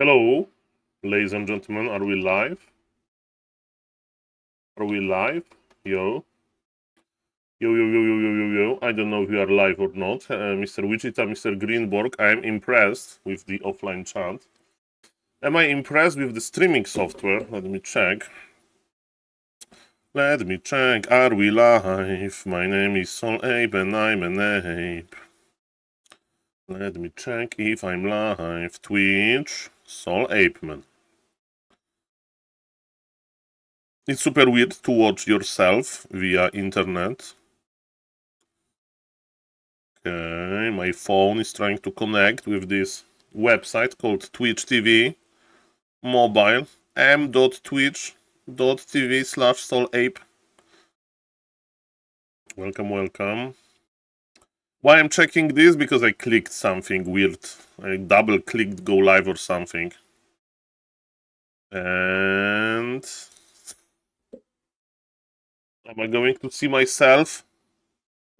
Hello, ladies and gentlemen, are we live? Are we live? Yo. Yo. I don't know if you are live or not. Mr. Wichita, Mr. Greenborg, I am impressed with the offline chat. Am I impressed with the streaming software? Let me check. Are we live? My name is SaulApe and I'm an ape. Let me check if I'm live. Twitch, SaulApeMan. It's super weird to watch yourself via internet. Okay, my phone is trying to connect with this website called Twitch TV mobile m.twitch.tv/SaulApe. Welcome. Why I'm checking this? Because I clicked something weird. I double clicked go live or something. And am I going to see myself?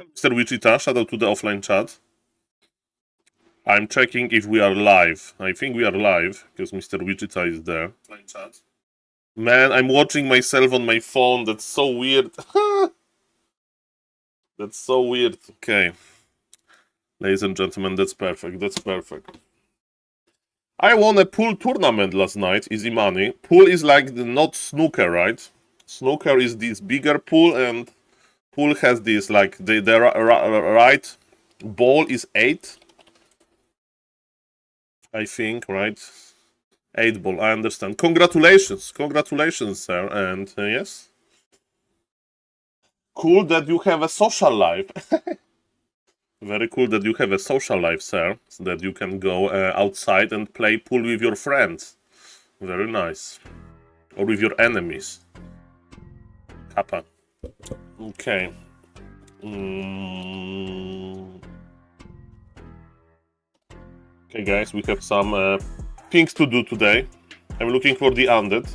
Mr. Wichita, shout out to the offline chat. I'm checking if we are live. I think we are live because Mr. Wichita is there. Offline chat. Man, I'm watching myself on my phone. That's so weird. That's so weird. Okay. Ladies and gentlemen, that's perfect. I won a pool tournament last night. Easy money. Pool is like not snooker, right? Snooker is this bigger pool, and pool has this like the right ball is 8. I think, right? 8 ball. I understand. Congratulations, sir. And yes, cool that you have a social life. Very cool that you have a social life, sir, so that you can go outside and play pool with your friends. Very nice. Or with your enemies. Kappa. Okay. Okay, guys, we have some things to do today. I'm looking for the undead.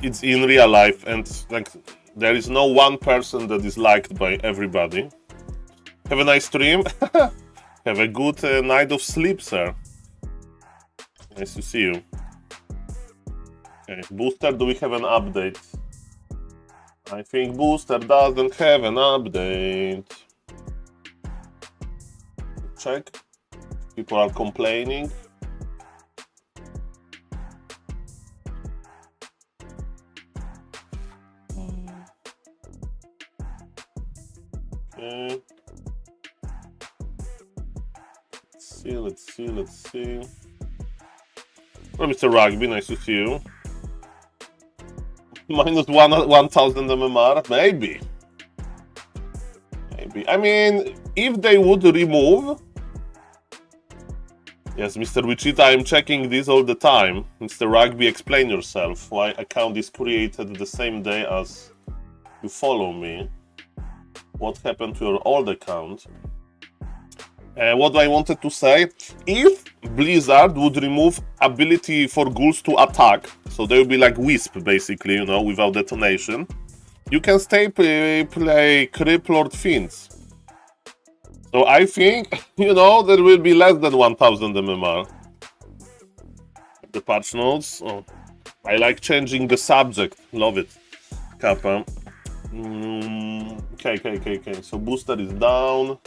It's in real life, and like there is no one person that is liked by everybody. Have a nice stream. Have a good night of sleep, sir. Nice to see you. Okay, Booster, do we have an update? I think Booster doesn't have an update. Check. People are complaining. Okay. Let's see. Well, Mr. Rugby, nice to see you. Minus 1,000 MMR? Maybe. I mean, if they would remove... Yes, Mr. Wichita, I'm checking this all the time. Mr. Rugby, explain yourself. Why account is created the same day as you follow me? What happened to your old account? What I wanted to say, if Blizzard would remove ability for ghouls to attack, so they would be like Wisp, basically, you know, without detonation, you can stay play Criplord Fiends. So I think, you know, there will be less than 1,000 MMR. The patch notes. Oh, I like changing the subject. Love it. Kappa. Okay. So Booster is down.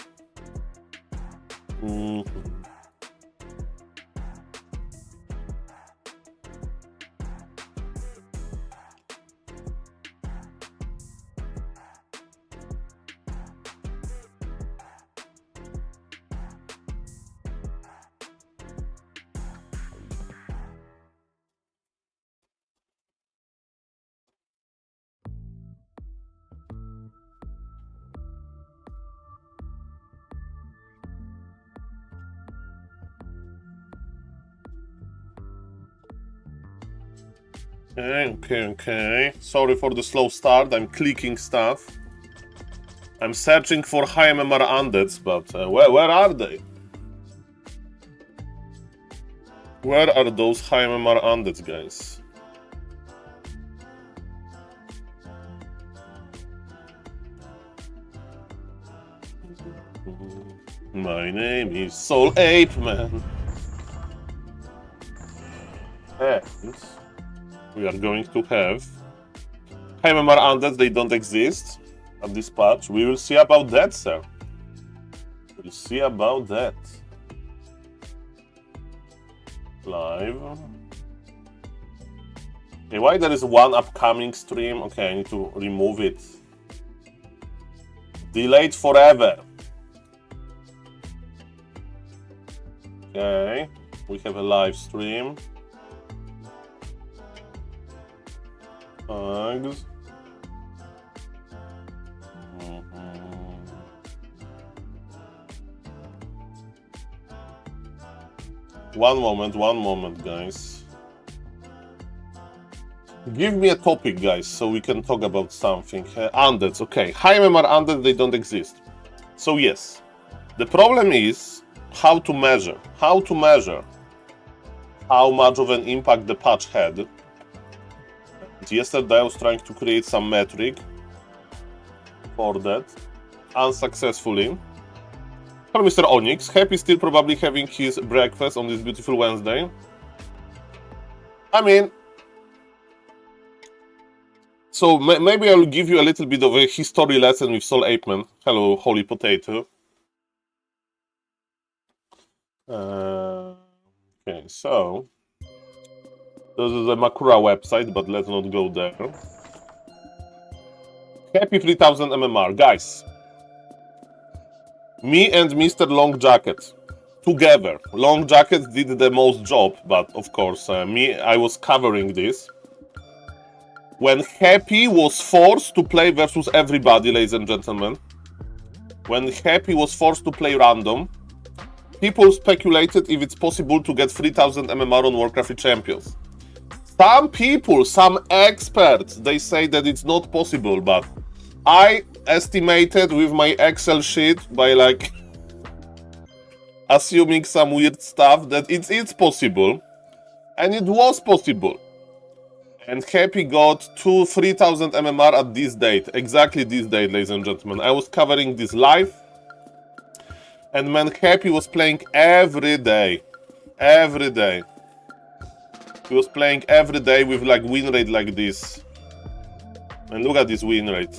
Okay. Sorry for the slow start. I'm clicking stuff. I'm searching for high MMR undeads, but where are they? Where are those high MMR undeads, guys? My name is SaulApeMan. And we are going to have MMR undeads, they don't exist at this patch. We will see about that, sir. We'll see about that. Live. Okay, why there is one upcoming stream? Okay, I need to remove it. Delayed forever. Okay, we have a live stream. Thanks. One moment, guys. Give me a topic, guys, so we can talk about something. Undeads, okay. High MMR undeads, they don't exist. So yes, the problem is how to measure. How much of an impact the patch had. Yesterday I was trying to create some metric for that, unsuccessfully. For Mr. Onyx, Happy still probably having his breakfast on this beautiful Wednesday. I mean, so maybe I'll give you a little bit of a history lesson with SaulApeMan. Hello, Holy Potato. Okay, so this is a Makura website, but let's not go there. Happy 3000 MMR. Guys, me and Mr. Long Jacket together. Long Jacket did the most job, but of course, I was covering this. When Happy was forced to play versus everybody, ladies and gentlemen, when Happy was forced to play random, people speculated if it's possible to get 3000 MMR on Warcraft Champions. Some people, some experts, they say that it's not possible, but I estimated with my Excel sheet by like assuming some weird stuff that it's possible, and it was possible. And Happy got 3000 MMR at this date, exactly this date, ladies and gentlemen. I was covering this live, and man, Happy was playing every day. He was playing every day with like win rate like this. And look at this win rate.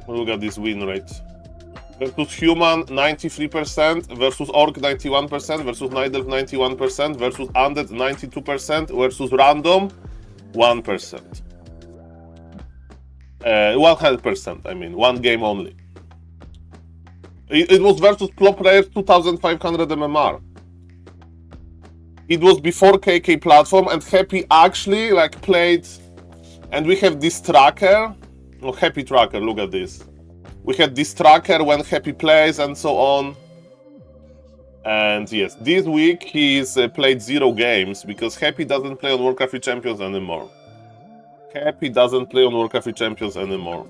Look at this win rate. Versus Human 93%, versus Orc 91%, versus Night Elf 91%, versus Undead 92%, versus Random 1%. 100%, I mean, one game only. It was versus Pro Players 2500 MMR. It was before KK platform, and Happy actually like played, and we have this tracker. Oh, Happy tracker, look at this. We had this tracker when Happy plays and so on. And yes, this week he's played 0 games because Happy doesn't play on Warcraft Champions anymore. Happy doesn't play on Warcraft Champions anymore.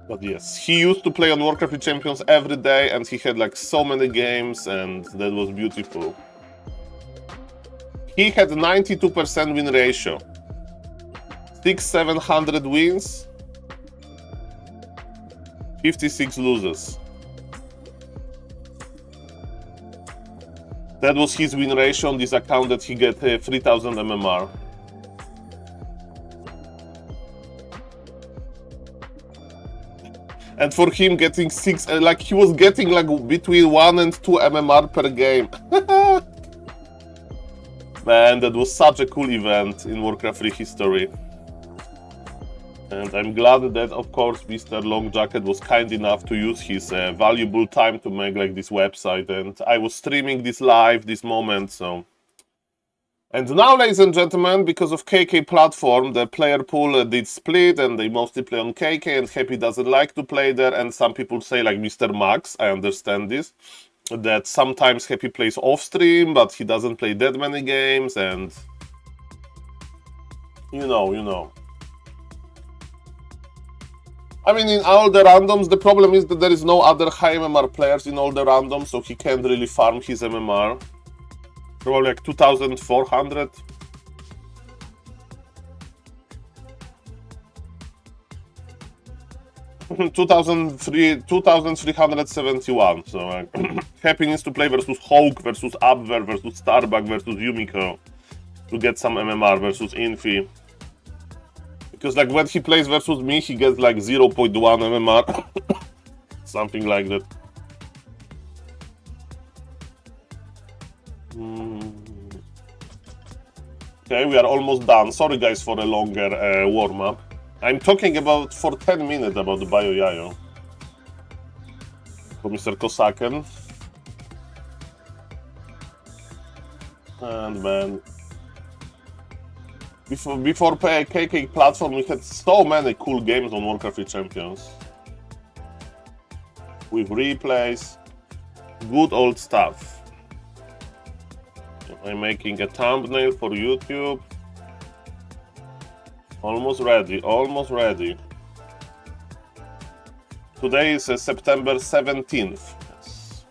But yes, he used to play on Warcraft Champions every day, and he had like so many games, and that was beautiful. He had 92% win ratio. 600-700 wins, 56 losses. That was his win ratio on this account that he get 3000 MMR. And for him getting 6, like he was getting like between 1 and 2 MMR per game. Man, that was such a cool event in Warcraft 3 history. And I'm glad that, of course, Mr. Long Jacket was kind enough to use his valuable time to make like this website. And I was streaming this live, this moment, so... And now, ladies and gentlemen, because of KK platform, the player pool did split, and they mostly play on KK, and Happy doesn't like to play there, and some people say, like Mr. Max, I understand this, that sometimes Happy plays off-stream, but he doesn't play that many games, and... You know. I mean, in all the randoms, the problem is that there is no other high MMR players in all the randoms, so he can't really farm his MMR. Probably like 2,400. $2,371. So like, Happy needs to play versus Hawk, versus Abwehr, versus Starbuck, versus Yumiko to get some MMR versus Infi. Because like when he plays versus me, he gets like 0.1 MMR, something like that. Okay, we are almost done. Sorry guys for a longer warm-up. I'm talking about for 10 minutes about the Bio Yayo. For Mr. Kosaken. And man, before KK platform, we had so many cool games on Warcraft 3 Champions. With replays, good old stuff. I'm making a thumbnail for YouTube. Almost ready, almost ready. Today is September 17th. Yes.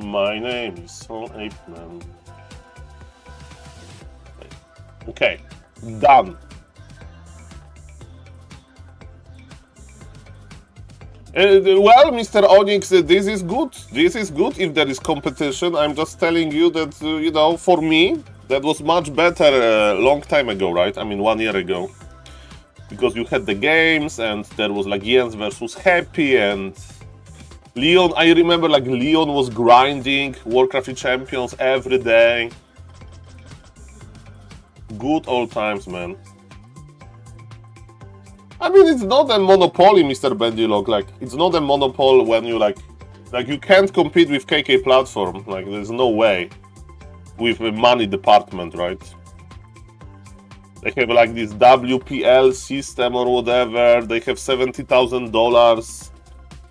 My name is SaulApeMan. Okay, done. Well, Mr. Onyx, this is good. This is good if there is competition. I'm just telling you that, you know, for me, that was much better a long time ago, right? I mean, 1 year ago. Because you had the games, and there was like Jens versus Happy, and Leon. I remember like Leon was grinding Warcraft Champions every day. Good old times, man. I mean, it's not a monopoly, Mr. Bendilog. Like, it's not a monopoly when you like you can't compete with KK platform. Like, there's no way with the money department, right? They have like this WPL system or whatever. They have $70,000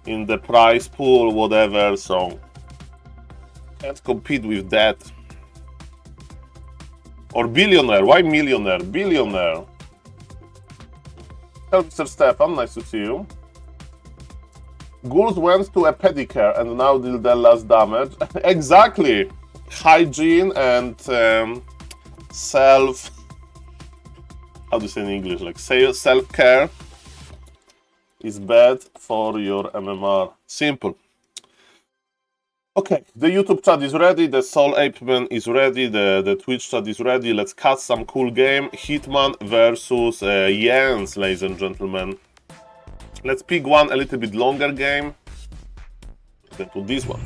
in the prize pool, whatever. So can't compete with that. Or billionaire? Why millionaire? Billionaire. Hello, Mr. Stefan, nice to see you. Ghouls went to a pedicure and now deal the less damage. Exactly. Hygiene and self... How do you say in English? Like self-care is bad for your MMR. Simple. Okay, the YouTube chat is ready, the SaulApeMan is ready, the Twitch chat is ready. Let's cast some cool game. Hitman versus Jens, ladies and gentlemen. Let's pick one a little bit longer game. Then to this one.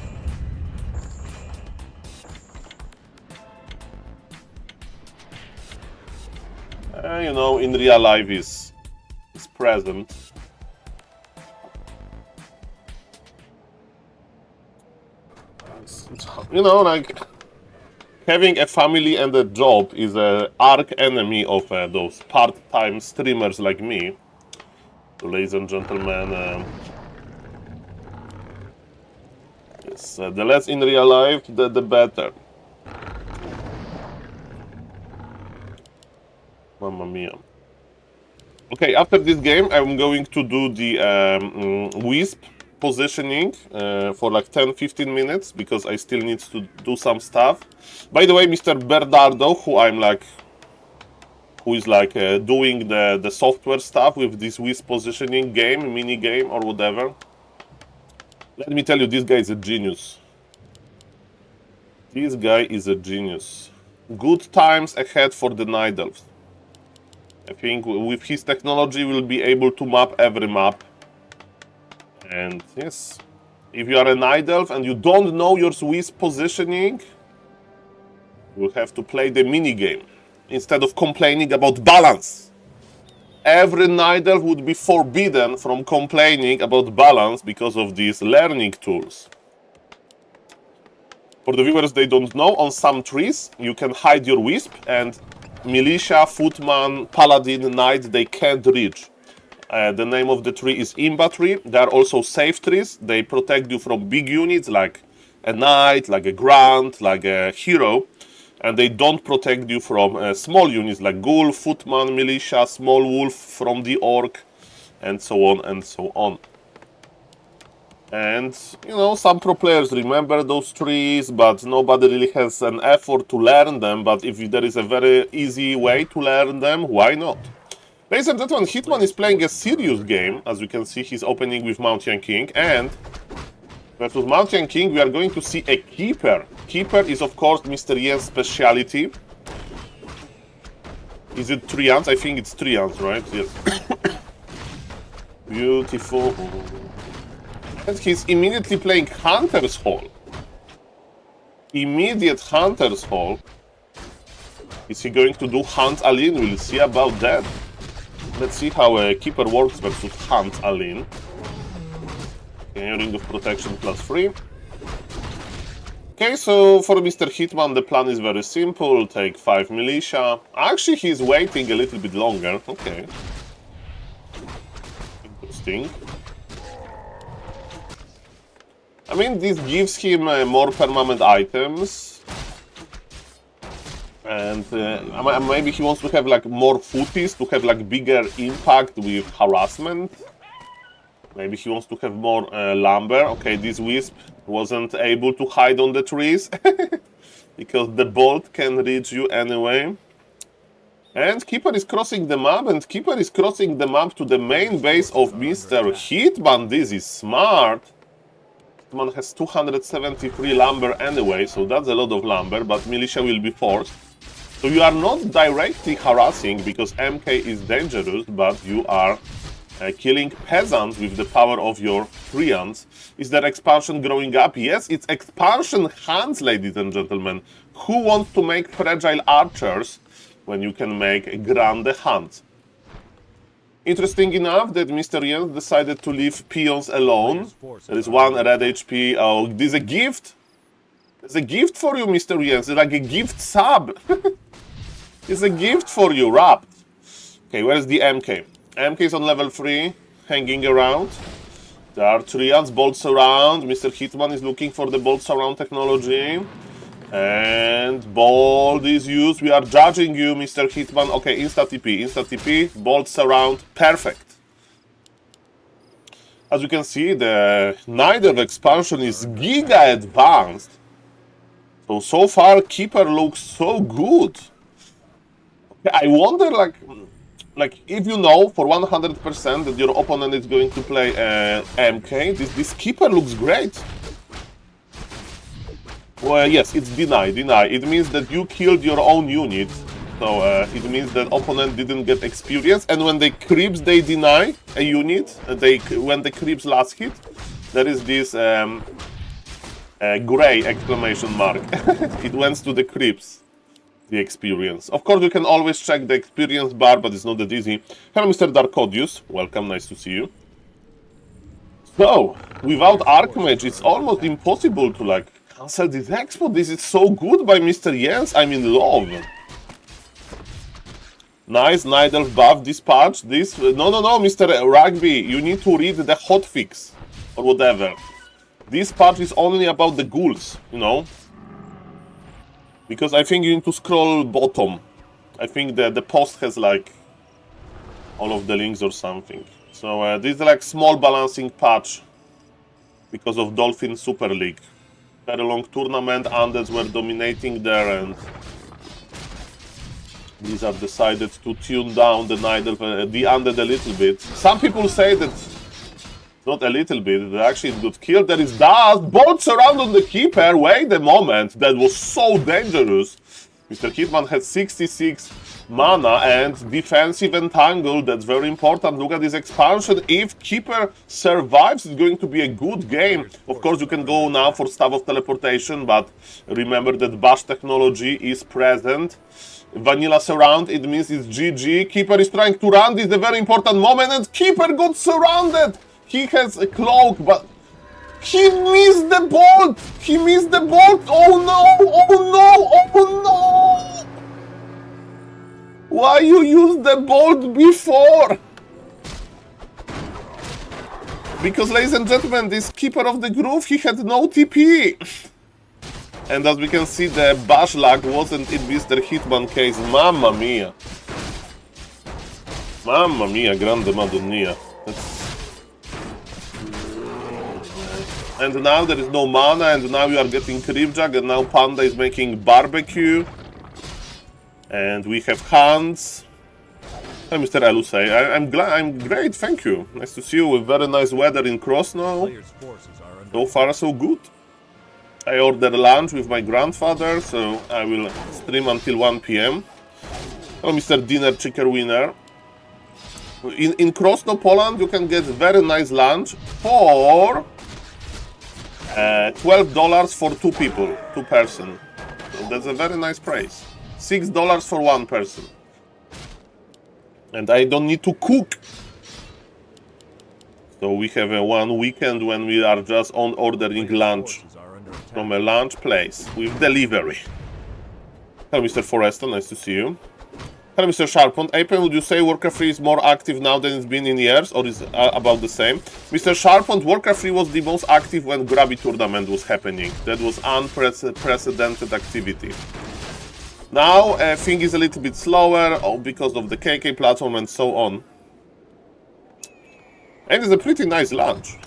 You know, in real life is present. You know, like having a family and a job is an arch enemy of those part-time streamers like me. So, ladies and gentlemen, yes, the less in real life, the better. Mamma mia. Okay, after this game, I'm going to do the Wisp positioning for like 10-15 minutes because I still need to do some stuff. By the way, Mr. Bernardo, who is doing the software stuff with this Wisp positioning game, mini game or whatever. Let me tell you, this guy is a genius. This guy is a genius. Good times ahead for the Night Elves. I think with his technology we'll be able to map every map. And yes, if you are a Night Elf and you don't know your Swiss positioning, you'll have to play the mini game instead of complaining about balance. Every Night Elf would be forbidden from complaining about balance because of these learning tools. For the viewers, they don't know, on some trees you can hide your Wisp and Militia, Footman, Paladin, Knight, they can't reach. The name of the tree is Imba tree. They are also safe trees. They protect you from big units like a Knight, like a Grunt, like a Hero. And they don't protect you from small units like Ghoul, Footman, Militia, Small Wolf from the Orc, and so on and so on. And, you know, some pro players remember those trees, but nobody really has an effort to learn them. But if there is a very easy way to learn them, why not? Ladies and gentlemen, Hitman is playing a serious game. As you can see, he's opening with Mountain King, and versus Mountain King, we are going to see a keeper. Keeper is, of course, Mr. Yen's speciality. Is it Trians? I think it's Trians, right? Yes. Beautiful. And he's immediately playing Hunter's Hall. Immediate Hunter's Hall. Is he going to do Hunt Aline? We'll see about that. Let's see how a keeper works versus Hunt Aline. Okay, Ring of Protection +3. Okay, so for Mr. Hitman, the plan is very simple. Take 5 militia. Actually, he's waiting a little bit longer. Okay. Interesting. I mean, this gives him more permanent items. And maybe he wants to have like more footies, to have like bigger impact with harassment. Maybe he wants to have more lumber. Okay, this wisp wasn't able to hide on the trees because the bolt can reach you anyway. And Keeper is crossing the map, and Keeper is crossing the map to the main base of Mr. Hitman. This is smart. Hitman has 273 lumber anyway, so that's a lot of lumber, but militia will be forced. So you are not directly harassing because MK is dangerous, but you are killing peasants with the power of your treants. Is there expansion growing up? Yes, it's expansion hands, ladies and gentlemen. Who wants to make fragile archers when you can make grande hands? Interesting enough that Mr. Jens decided to leave peons alone. There is one red HP. Oh, this is a gift. It's a gift for you, Mr. Jens. It's like a gift sub. It's a gift for you, wrapped. Okay, where's the MK? MK is on level 3, hanging around. There are triads, bolts around. Mr. Hitman is looking for the bolt surround technology. And bolt is used. We are judging you, Mr. Hitman. Okay, insta-TP, bolt surround, perfect. As you can see, the NERF expansion is giga advanced. So far, Keeper looks so good. I wonder, like if you know for 100% that your opponent is going to play MK, this Keeper looks great. Well, yes, it's deny. It means that you killed your own unit. So it means that opponent didn't get experience. And when the creeps, they deny a unit. When the creeps last hit, there is this gray exclamation mark. It went to the creeps. The experience. Of course, you can always check the experience bar, but it's not that easy. Hello, Mr. Darkodius. Welcome, nice to see you. So, without Archmage, it's almost impossible to, like, cancel this expo. This is so good by Mr. Jens. I'm in love. Nice, Nidelf buff, dispatch, this... No, Mr. Rugby, you need to read the hotfix, or whatever. This part is only about the ghouls, you know? Because I think you need to scroll bottom. I think the post has like all of the links or something. So this is like small balancing patch because of Dolphin Super League. Very long tournament, Undeads were dominating there, and these are decided to tune down the Undead a little bit. Some people say that not a little bit, that actually it got killed. There is dust, bolts around on the Keeper. Wait a moment, that was so dangerous. Mr. Hitman has 66 mana and defensive entangle. That's very important. Look at this expansion. If Keeper survives, it's going to be a good game. Of course, you can go now for Staff of Teleportation, but remember that Bash technology is present. Vanilla surround, it means it's GG. Keeper is trying to run. This is a very important moment, and Keeper got surrounded. He has a cloak, but he missed the bolt! He missed the bolt! Oh no! Oh no! Oh no! Why you used the bolt before? Because, ladies and gentlemen, this Keeper of the Groove, he had no TP. And as we can see, the bash lag wasn't in Mr. Hitman case. Mamma mia. Mamma mia, grande madonna. And now there is no mana, and now you are getting Creepjag, and now Panda is making barbecue. And we have hands. Hi, Mr. Elusei. I'm glad. I'm great, thank you. Nice to see you with very nice weather in Cross now. So far, so good. I ordered lunch with my grandfather, so I will stream until 1 p.m. Hello, Mr. Dinner Chicken Winner. In Krosno, Poland, you can get very nice lunch for $12 for two people, two person. So that's a very nice price. $6 for one person. And I don't need to cook. So we have one weekend when we are just on ordering lunch from a lunch place with delivery. Hello, Mr. Forrester, nice to see you. Hello, Mr. Sharpont. Apen, would you say Warcraft 3 is more active now than it's been in years, or is about the same? Mr. Sharpont, Warcraft 3 was the most active when Grabby tournament was happening. That was unprecedented activity. Now, thing is a little bit slower because of the KK platform and so on. And it's a pretty nice launch.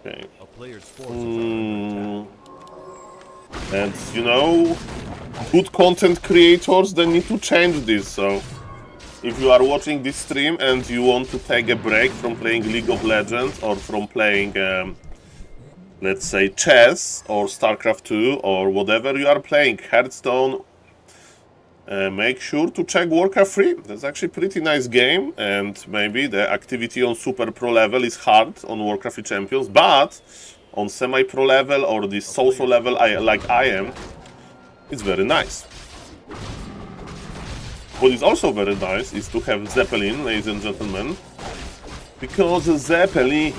Okay. And, you know, good content creators, they need to change this. So, if you are watching this stream and you want to take a break from playing League of Legends or from playing, let's say, chess or StarCraft 2 or whatever you are playing, Hearthstone, make sure to check Warcraft 3. That's actually a pretty nice game, and maybe the activity on Super Pro level is hard on Warcraft 3 Champions, but on semi-pro level or the so-so level like I am, it's very nice. What is also very nice is to have Zeppelin, ladies and gentlemen, because Zeppelin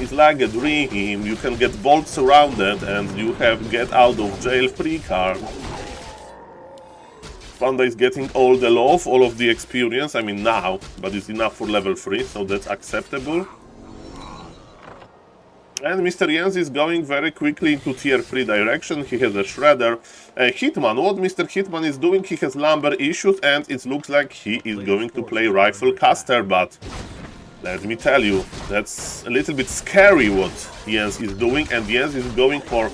is like a dream. You can get bolt surrounded and you have get out of jail free card. Panda is getting all the love, all of the experience, I mean now, but it's enough for level 3, so that's acceptable. And Mr. Jens is going very quickly into tier 3 direction. He has a shredder. Hitman, what Mr. Hitman is doing, he has lumber issues and it looks like he is going to play rifle caster, but let me tell you, that's a little bit scary what Jens is doing, and Jens is going for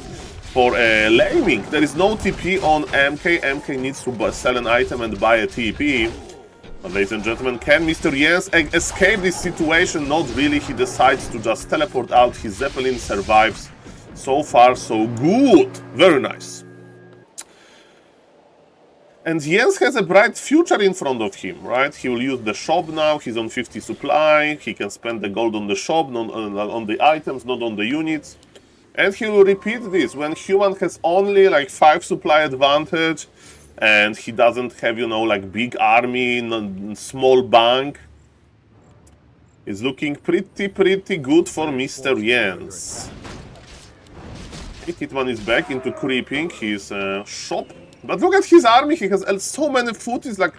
laming. There is no TP on MK. MK needs to sell an item and buy a TP. But ladies and gentlemen, can Mr. Jens escape this situation? Not really. He decides to just teleport out. His Zeppelin survives. So far, so good. Very nice. And Jens has a bright future in front of him, right? He will use the shop now. He's on 50 supply. He can spend the gold on the shop, not on the items, not on the units. And he will repeat this when human has only like 5 supply advantage and he doesn't have, you know, like big army, small bank. It's looking pretty good for Mr. Jens. Hitman is back into creeping his shop. But look at his army, he has so many footies, like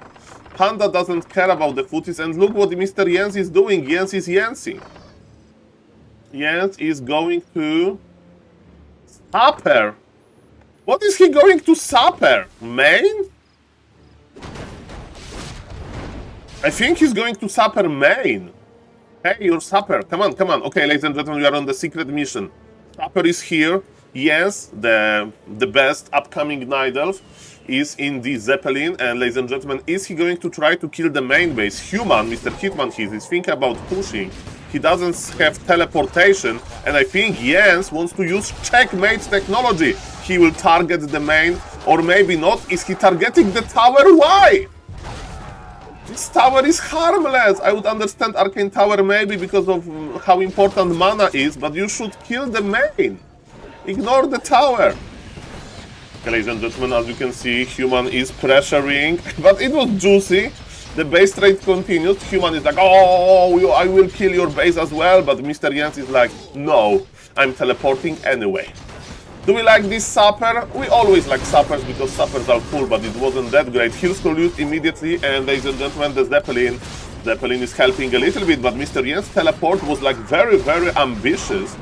Panda doesn't care about the footies. And look what Mr. Jens is doing, Jens is Jensing. Jens is going to Supper. What is he going to supper? Main? I think he's going to supper main. Hey, your supper. Come on, come on. Okay, ladies and gentlemen, we are on the secret mission. Supper is here. Yes, the best upcoming Night Elf is in the Zeppelin. And ladies and gentlemen, is he going to try to kill the main base? Human, Mr. Hitman, he's thinking about pushing. He doesn't have teleportation, and I think Jens wants to use checkmate technology. He will target the main, or maybe not. Is he targeting the tower? Why? This tower is harmless. I would understand Arcane Tower maybe because of how important mana is, but you should kill the main. Ignore the tower. Okay, ladies and gentlemen, as you can see, Human is pressuring, but it was juicy. The base trade continues. Human is like, oh, I will kill your base as well. But Mr. Jens is like, no, I'm teleporting anyway. Do we like this supper? We always like suppers because suppers are cool, but it wasn't that great. Heal scroll used immediately, and ladies and gentlemen, the Zeppelin is helping a little bit, but Mr. Jens' teleport was like very ambitious.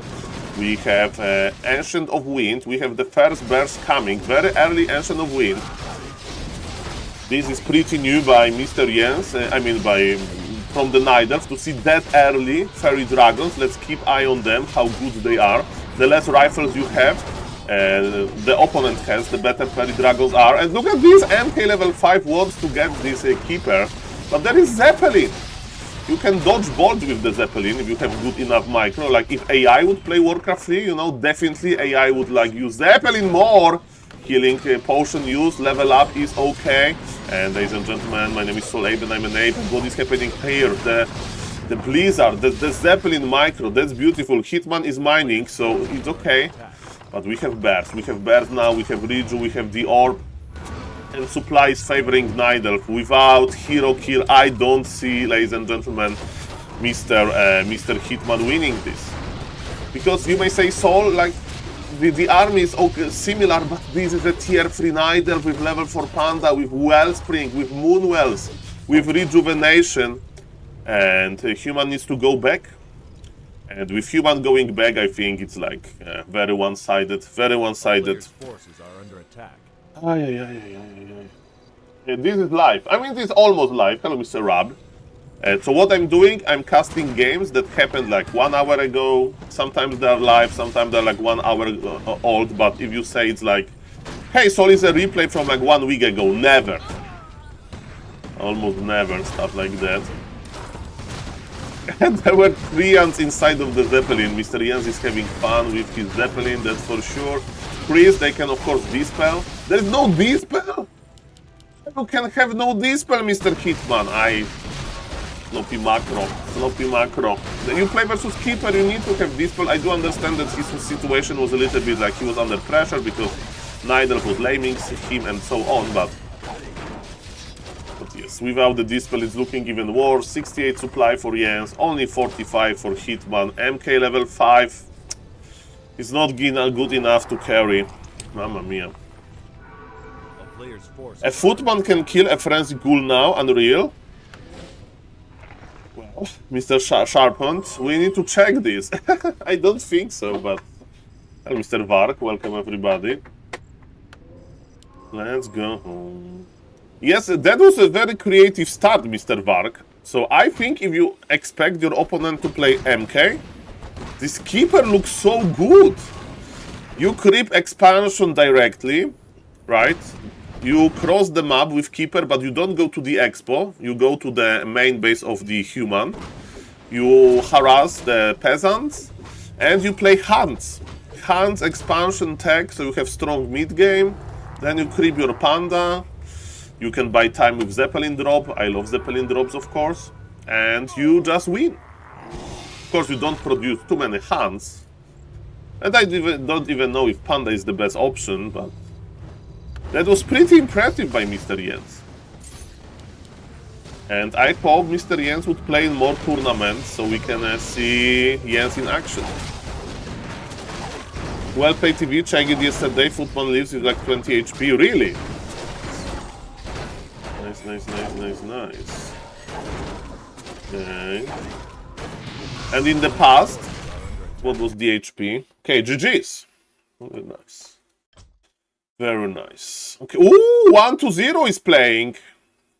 We have Ancient of Wind. We have the first burst coming. Very early Ancient of Wind. This is pretty new by Mr. Jens, from the Night Elf to see that early Fairy Dragons. Let's keep eye on them, how good they are. The less rifles you have, the opponent has, the better Fairy Dragons are. And look at this, MK level 5 wants to get this Keeper. But there is Zeppelin. You can dodge bolts with the Zeppelin if you have good enough micro. Like if AI would play Warcraft 3, you know, definitely AI would like use Zeppelin more. Healing potion use, level up is okay. And ladies and gentlemen, my name is SaulApeMan, I'm an ape. And what is happening here? The Blizzard, the Zeppelin micro, that's beautiful. Hitman is mining, so it's okay. But we have bears. We have bears now, we have Riju, we have the orb. And supply is favoring Nidalf. Without hero kill, I don't see, ladies and gentlemen, Mr. Hitman winning this. Because you may say, Saul, like, the army is okay, similar, but this is a tier 3 Nidalf with level 4 Panda, with Wellspring, with Moonwells, with Rejuvenation. And Human needs to go back. And with Human going back, I think it's like very one-sided, very one-sided. Forces are under attack. This is live. I mean, this is almost live. Hello, Mr. Rab. So what I'm doing, I'm casting games that happened like 1 hour ago. Sometimes they're live, sometimes they're like 1 hour old. But if you say it's like, hey, Saul is a replay from like 1 week ago, never. Almost never, stuff like that. And there were 3 Jans inside of the Zeppelin. Mr. Jans is having fun with his Zeppelin, that's for sure. Priest, they can of course dispel. There is no dispel? You can have no dispel, Mr. Hitman. Sloppy macro, sloppy macro. You play versus Keeper, you need to have dispel. I do understand that his situation was a little bit like he was under pressure because Nidalf was laming him and so on, but yes, without the dispel it's looking even worse. 68 supply for Jens, only 45 for Hitman. MK level 5 is not good enough to carry. Mamma mia. A footman can kill a frenzy ghoul now, unreal. Well, Mr. Sharphunt, we need to check this. I don't think so, but... Hello, Mr. Vark, welcome everybody. Let's go home. Yes, that was a very creative start, Mr. Vark. So I think if you expect your opponent to play MK, this Keeper looks so good. You creep expansion directly, right? You cross the map with Keeper, but you don't go to the expo. You go to the main base of the Human. You harass the peasants, and you play Hunts. Hunts expansion tech, so you have strong mid game. Then you creep your Panda. You can buy time with Zeppelin drop. I love Zeppelin drops, of course. And you just win. Of course, you don't produce too many Hunts. And I don't even know if Panda is the best option, but... That was pretty impressive by Mr. Jens. And I hope Mr. Jens would play in more tournaments so we can see Jens in action. Well played TV, checked it yesterday. Footman lives with like 20 HP. Really? Nice. Okay. And in the past, what was the HP? Okay, GG's. Very nice. Very nice. Okay. Ooh, 1-0 is playing.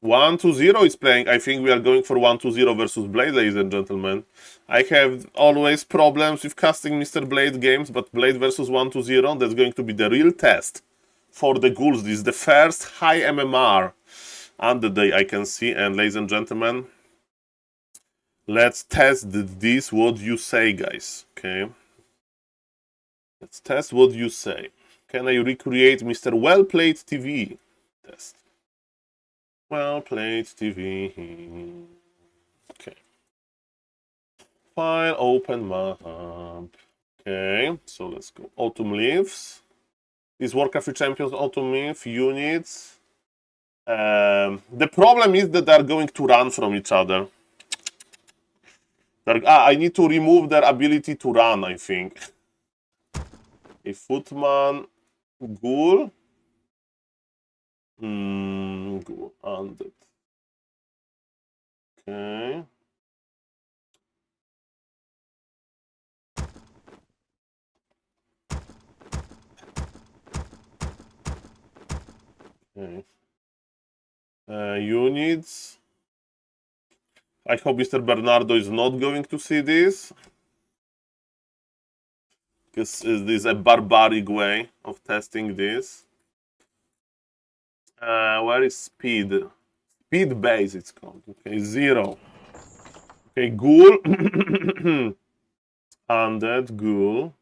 1-0 is playing. I think we are going for 1-0 versus Blade, ladies and gentlemen. I have always problems with casting Mr. Blade games, but Blade versus 1-0, that's going to be the real test for the ghouls. This is the first high MMR on the day I can see. And ladies and gentlemen, let's test this. What you say, guys? Okay. Let's test what you say. Can I recreate Mr. Well Played TV? Test. Well Played TV. Okay. File, open map. Okay, so let's go. Autumn Leaves. These Warcraft 3 Champions, Autumn Leaf, units. The problem is that they're going to run from each other. I need to remove their ability to run, I think. A Footman... Ghoul. Ghoul undead. Okay. Okay. Units. I hope Mr. Bernardo is not going to see this. Because this is a barbaric way of testing this. Where is speed? Speed base, it's called. Okay, 0. Okay, ghoul. Undead, ghoul.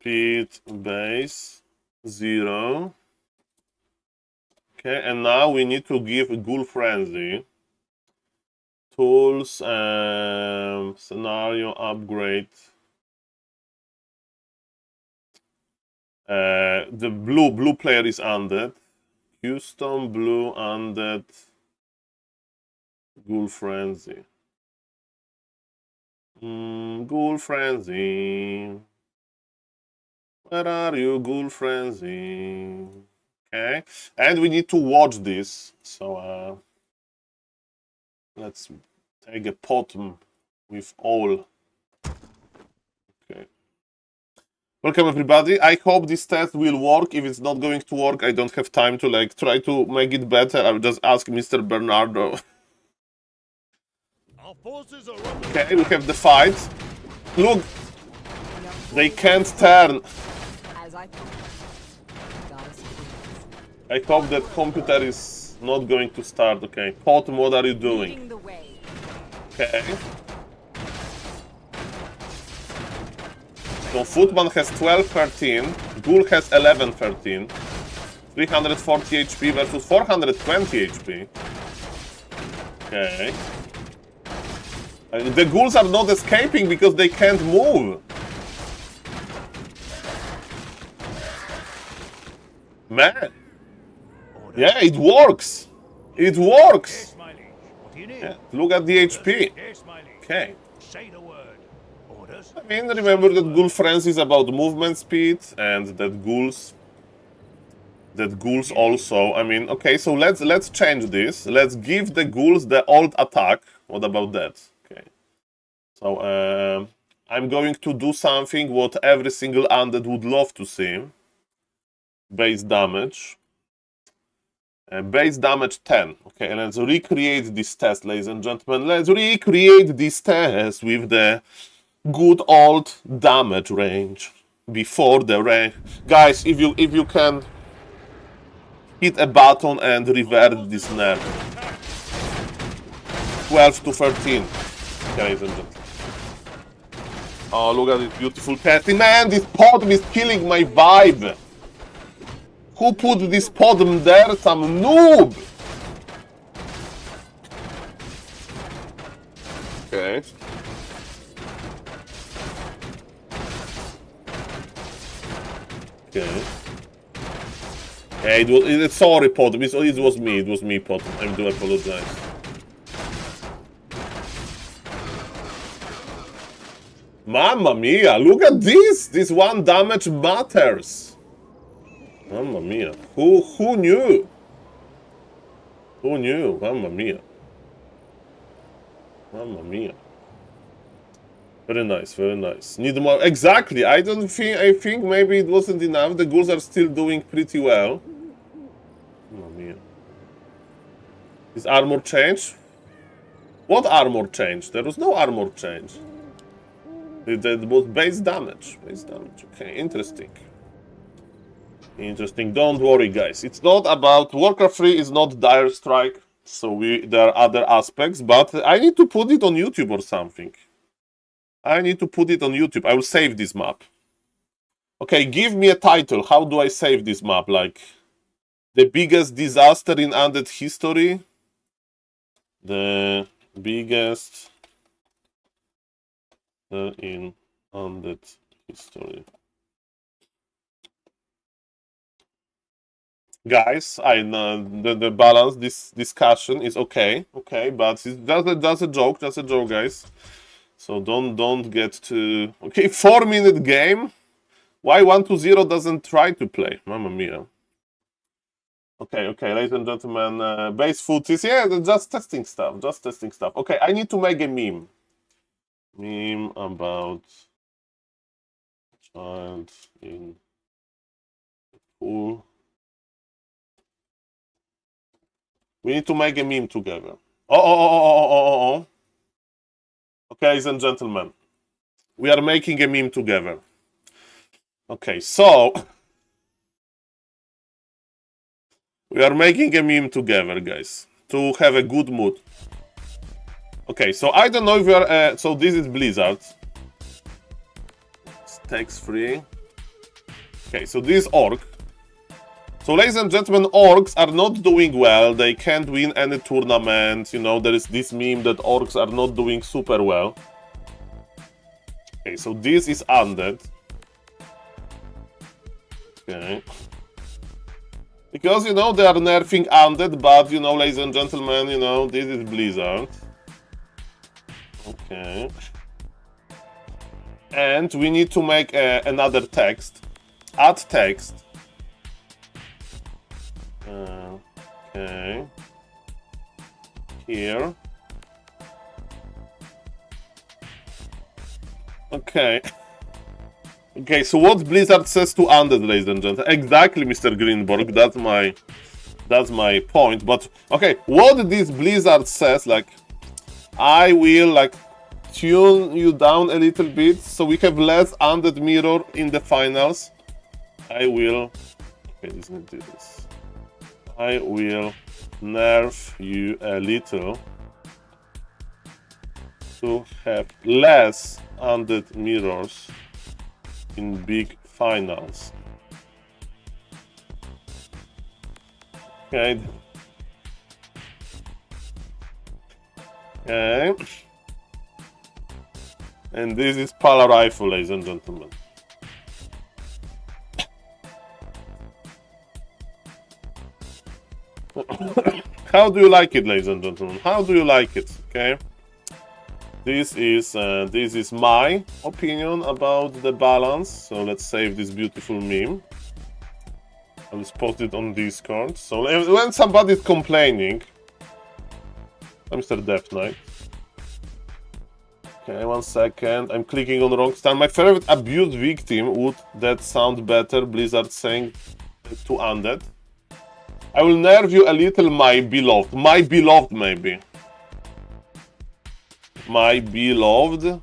Speed base, 0. Okay, and now we need to give ghoul frenzy. Tools, scenario upgrade. The blue player is undead. Custom blue undead ghoul frenzy. Ghoul frenzy. Where are you, ghoul frenzy? Okay, and we need to watch this. So let's take a bottom with all. Okay. Welcome everybody. I hope this test will work. If it's not going to work, I don't have time to like try to make it better. I will just ask Mr. Bernardo. Okay, we have the fight. Look, they can't turn. I hope that computer is not going to start. Okay, Potem, what are you doing? Okay. So Footman has 12-13, Ghoul has 11-13, 340 HP versus 420 HP. Okay. The ghouls are not escaping because they can't move. Man. Yeah, it works. It works. Yeah, look at the HP. Okay. I mean, remember that ghoul frenzy is about movement speed, and that ghouls also. I mean, okay, so let's change this. Let's give the ghouls the old attack. What about that? Okay. So I'm going to do something what every single undead would love to see. Base damage. Base damage 10. Okay, and let's recreate this test, ladies and gentlemen. Let's recreate this test with the good old damage range before the range. Guys, if you can hit a button and revert this nerf. 12-13. Ladies and gentlemen. Oh, look at this beautiful casting. Man, this Potem is killing my vibe. Who put this Potem there? Some noob. Okay. Okay. Yeah, sorry, Potem. It was me. It was me, Potem. I do apologize. Mamma mia! Look at this. This 1 damage matters. Mamma mia! Who knew? Who knew? Mamma mia! Mamma mia! Very nice, very nice. Need more. Exactly. I think maybe it wasn't enough. The ghouls are still doing pretty well. Mamma mia! Is armor change? What armor change? There was no armor change. That was base damage. Base damage. Okay, interesting. Interesting. Don't worry, guys. It's not about Warcraft 3 is not Dire Strike, so there are other aspects. But I need to put it on YouTube or something. I need to put it on YouTube. I will save this map. Okay, give me a title. How do I save this map? Like the biggest disaster in undead history. The biggest in undead history. Guys, I know the balance, this discussion is okay, but it's just a joke, guys. So don't get to... Okay, 4-minute game? Why 1-0 doesn't try to play? Mamma mia. Okay, ladies and gentlemen, base footies, yeah, just testing stuff, Okay, I need to make a meme. Meme about child in pool. We need to make a meme together. Oh. Okay, ladies and gentlemen, we are making a meme together. Okay, so We are making a meme together, guys, to have a good mood. Okay, so I don't know if you are... so this is Blizzard. It's tax-free. Okay, so this is Orc. So, ladies and gentlemen, Orcs are not doing well. They can't win any tournament. You know, there is this meme that Orcs are not doing super well. Okay, so this is Undead. Okay. Because, you know, they are nerfing Undead, but, you know, ladies and gentlemen, you know, this is Blizzard. Okay. And we need to make another text. Add text. Okay. Here. Okay. Okay, so what Blizzard says to Undead, ladies and gentlemen? Exactly, Mr. Greenberg. That's my point. But okay, what this Blizzard says, like, I will like tune you down a little bit so we have less Undead mirror in the finals. I will. Okay, this is this. I will nerf you a little to have less Undead mirrors in big finals. Okay. Okay. And this is Pala Rifle, ladies and gentlemen. How do you like it, ladies and gentlemen? How do you like it? Okay. This is my opinion about the balance. So let's save this beautiful meme. I'll just post it on Discord. So when somebody's complaining, Mr. Death Knight. Okay, 1 second. I'm clicking on the wrong stand. My favorite abuse victim. Would that sound better? Blizzard saying to Undead. I will nerve you a little, my beloved. My beloved, maybe. My beloved.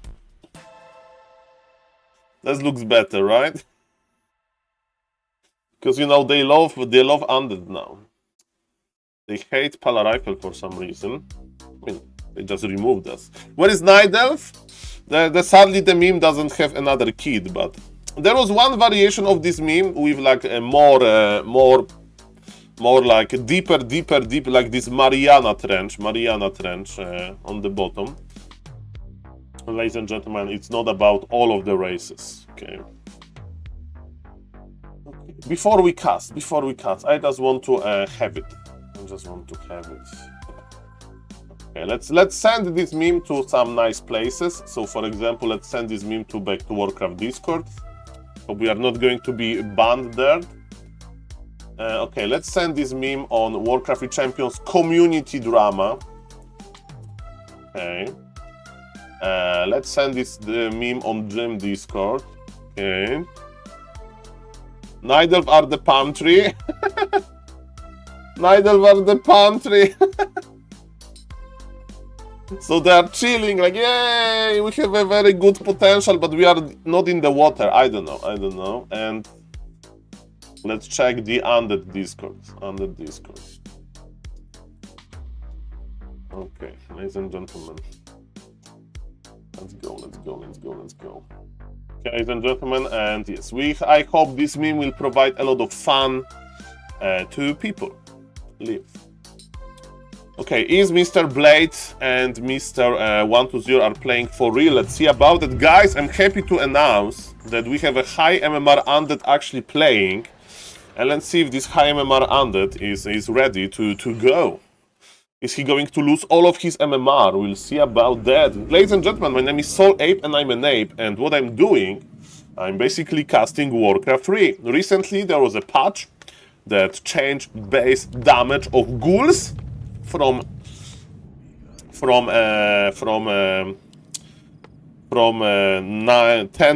That looks better, right? Because, you know, they love Undead now. They hate Pala Rifle for some reason. I mean, they just removed us. Where is Night Elf? Sadly, the meme doesn't have another kid, but there was one variation of this meme with like a more like deeper, like this Mariana Trench on the bottom. Ladies and gentlemen, it's not about all of the races, okay? Before we cast, I just want to have it. Okay, let's send this meme to some nice places. So, for example, let's send this meme back to Warcraft Discord. Hope we are not going to be banned there. Okay, let's send this meme on Warcraft Champions community drama. Okay. Let's send the meme on Gym Discord. Okay. Night Elf are the palm tree. Night Elf are the palm tree. So they are chilling, like, yay, we have a very good potential, but we are not in the water. I don't know. And let's check the Undead Discord. Okay, ladies and gentlemen. Let's go. Okay, ladies and gentlemen, and yes, I hope this meme will provide a lot of fun to people. Live. Okay, is Mr. Blade and Mr. 120 are playing for real? Let's see about it. Guys, I'm happy to announce that we have a high MMR Undead actually playing. And let's see if this high MMR Undead is ready to go. Is he going to lose all of his MMR? We'll see about that. Ladies and gentlemen, my name is SaulApe and I'm an ape. And what I'm doing, I'm basically casting Warcraft 3. Recently, there was a patch that changed base damage of ghouls from 10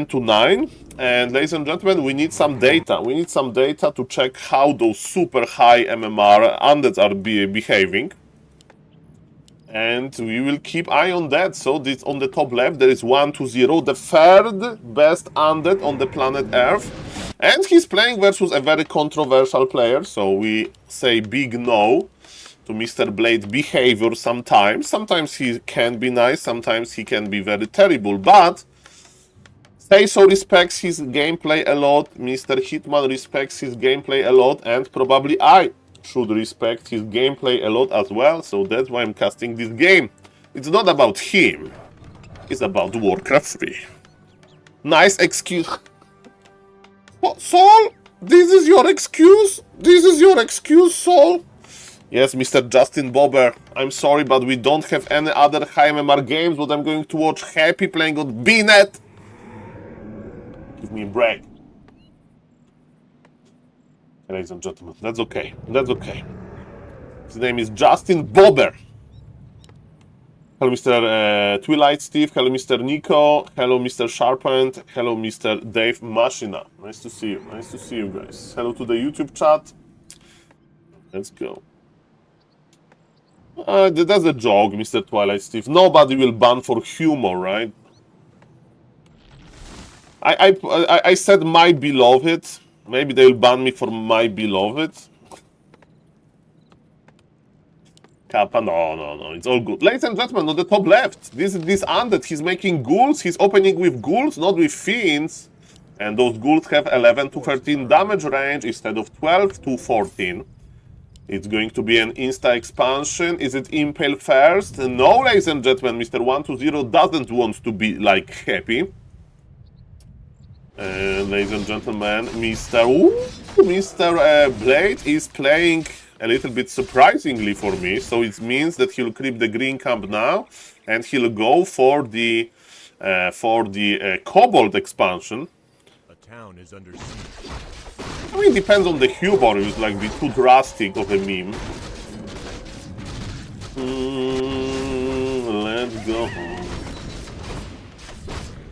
to 9. And ladies and gentlemen, we need some data. We need some data to check how those super high MMR undeads are behaving. And we will keep eye on that. So this on the top left, there is 120, the third best undead on the planet Earth. And he's playing versus a very controversial player, so we say big no to Mr. Blade behavior sometimes. Sometimes he can be nice, sometimes he can be very terrible, but Say So respects his gameplay a lot, Mr. Hitman respects his gameplay a lot, and probably I should respect his gameplay a lot as well, so that's why I'm casting this game. It's not about him, it's about Warcraft 3. Nice excuse. What, Saul? This is your excuse? This is your excuse, Saul? Yes, Mr. Justin Bobber, I'm sorry, but we don't have any other high MMR games, but I'm going to watch Happy playing on BNet. Give me a break. Ladies and gentlemen, that's okay. That's okay. His name is Justin Bobber. Hello, Mr. Twilight Steve. Hello, Mr. Nico. Hello, Mr. Sharpend. Hello, Mr. Dave Machina. Nice to see you. Nice to see you guys. Hello to the YouTube chat. Let's go. That's a joke, Mr. Twilight Steve. Nobody will ban for humor, right? I said my beloved. Maybe they'll ban me for my beloved. Kappa, no, it's all good. Ladies and gentlemen, on the top left, this undead, he's making ghouls, he's opening with ghouls, not with fiends. And those ghouls have 11 to 13 damage range instead of 12 to 14. It's going to be an insta expansion. Is it Impale first? No, ladies and gentlemen, Mr. 120 doesn't want to be, like, happy. Ladies and gentlemen, Mr. Blade is playing a little bit surprisingly for me, so it means that he'll creep the green camp now, and he'll go for the Kobold expansion. A town is under siege. I mean, it depends on the humor. It's like the too drastic of a meme. Let's go home.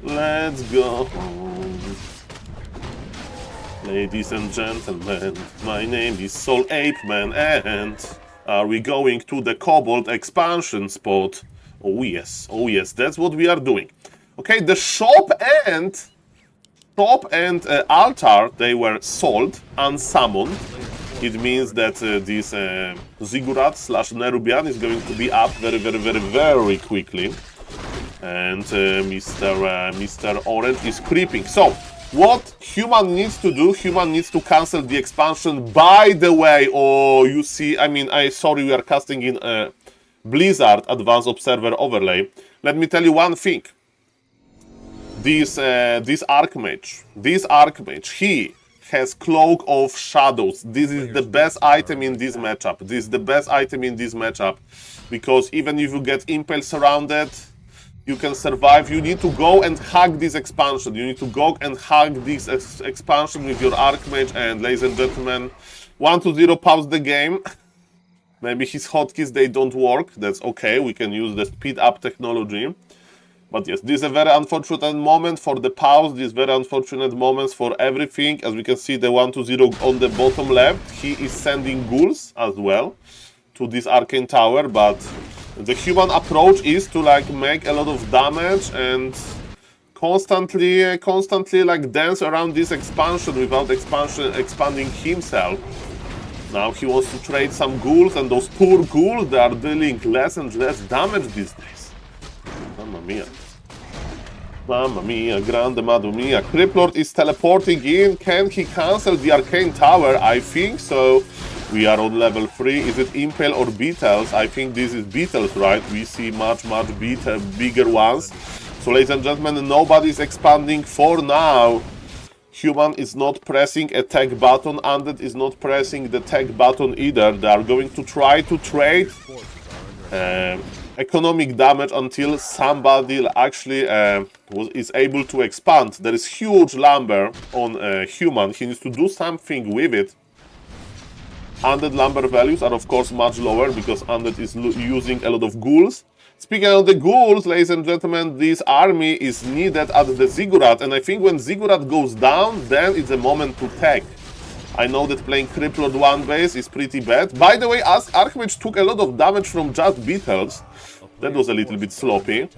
Let's go home. Ladies and gentlemen, my name is SaulApeMan, and are we going to the Kobold expansion spot? Oh yes, that's what we are doing. Okay, the shop and altar, they were sold, unsummoned. It means that this Ziggurat / Nerubian is going to be up very quickly. And Mr. Orange is creeping. So, what Human needs to do, Human needs to cancel the expansion. By the way, you see, I mean, sorry, we are casting in Blizzard Advanced Observer Overlay. Let me tell you one thing. This Archmage, he has Cloak of Shadows. This is the best item in this matchup. Because even if you get Impale surrounded, you can survive. You need to go and hug this expansion. You need to go and hug this expansion with your Archmage. And ladies and gentlemen, 120 pause the game. Maybe his hotkeys, they don't work. That's okay. We can use the speed up technology. But yes, this is a very unfortunate moment for the pause. This very unfortunate moments for everything. As we can see, the 120 on the bottom left, he is sending ghouls as well to this arcane tower. But the Human approach is to like make a lot of damage and constantly like dance around this expansion without expanding himself. Now he wants to trade some ghouls, and those poor ghouls, they are dealing less and less damage these days. Mamma mia. Mamma mia, grande madre mia. Criplord is teleporting in. Can he cancel the arcane tower? I think so. We are on level 3. Is it Impale or Beetles? I think this is Beetles, right? We see much bigger ones. So, ladies and gentlemen, nobody is expanding for now. Human is not pressing a tag button. Undead is not pressing the tag button either. They are going to try to trade economic damage until somebody actually is able to expand. There is huge lumber on Human. He needs to do something with it. Undead lumber values are of course much lower because Undead is using a lot of ghouls. Speaking of the ghouls, ladies and gentlemen, this army is needed at the Ziggurat, and I think when Ziggurat goes down, then it's a moment to tag. I know that playing Criplord 1 base is pretty bad. By the way, Archmage took a lot of damage from just Beetles. That was a little bit sloppy.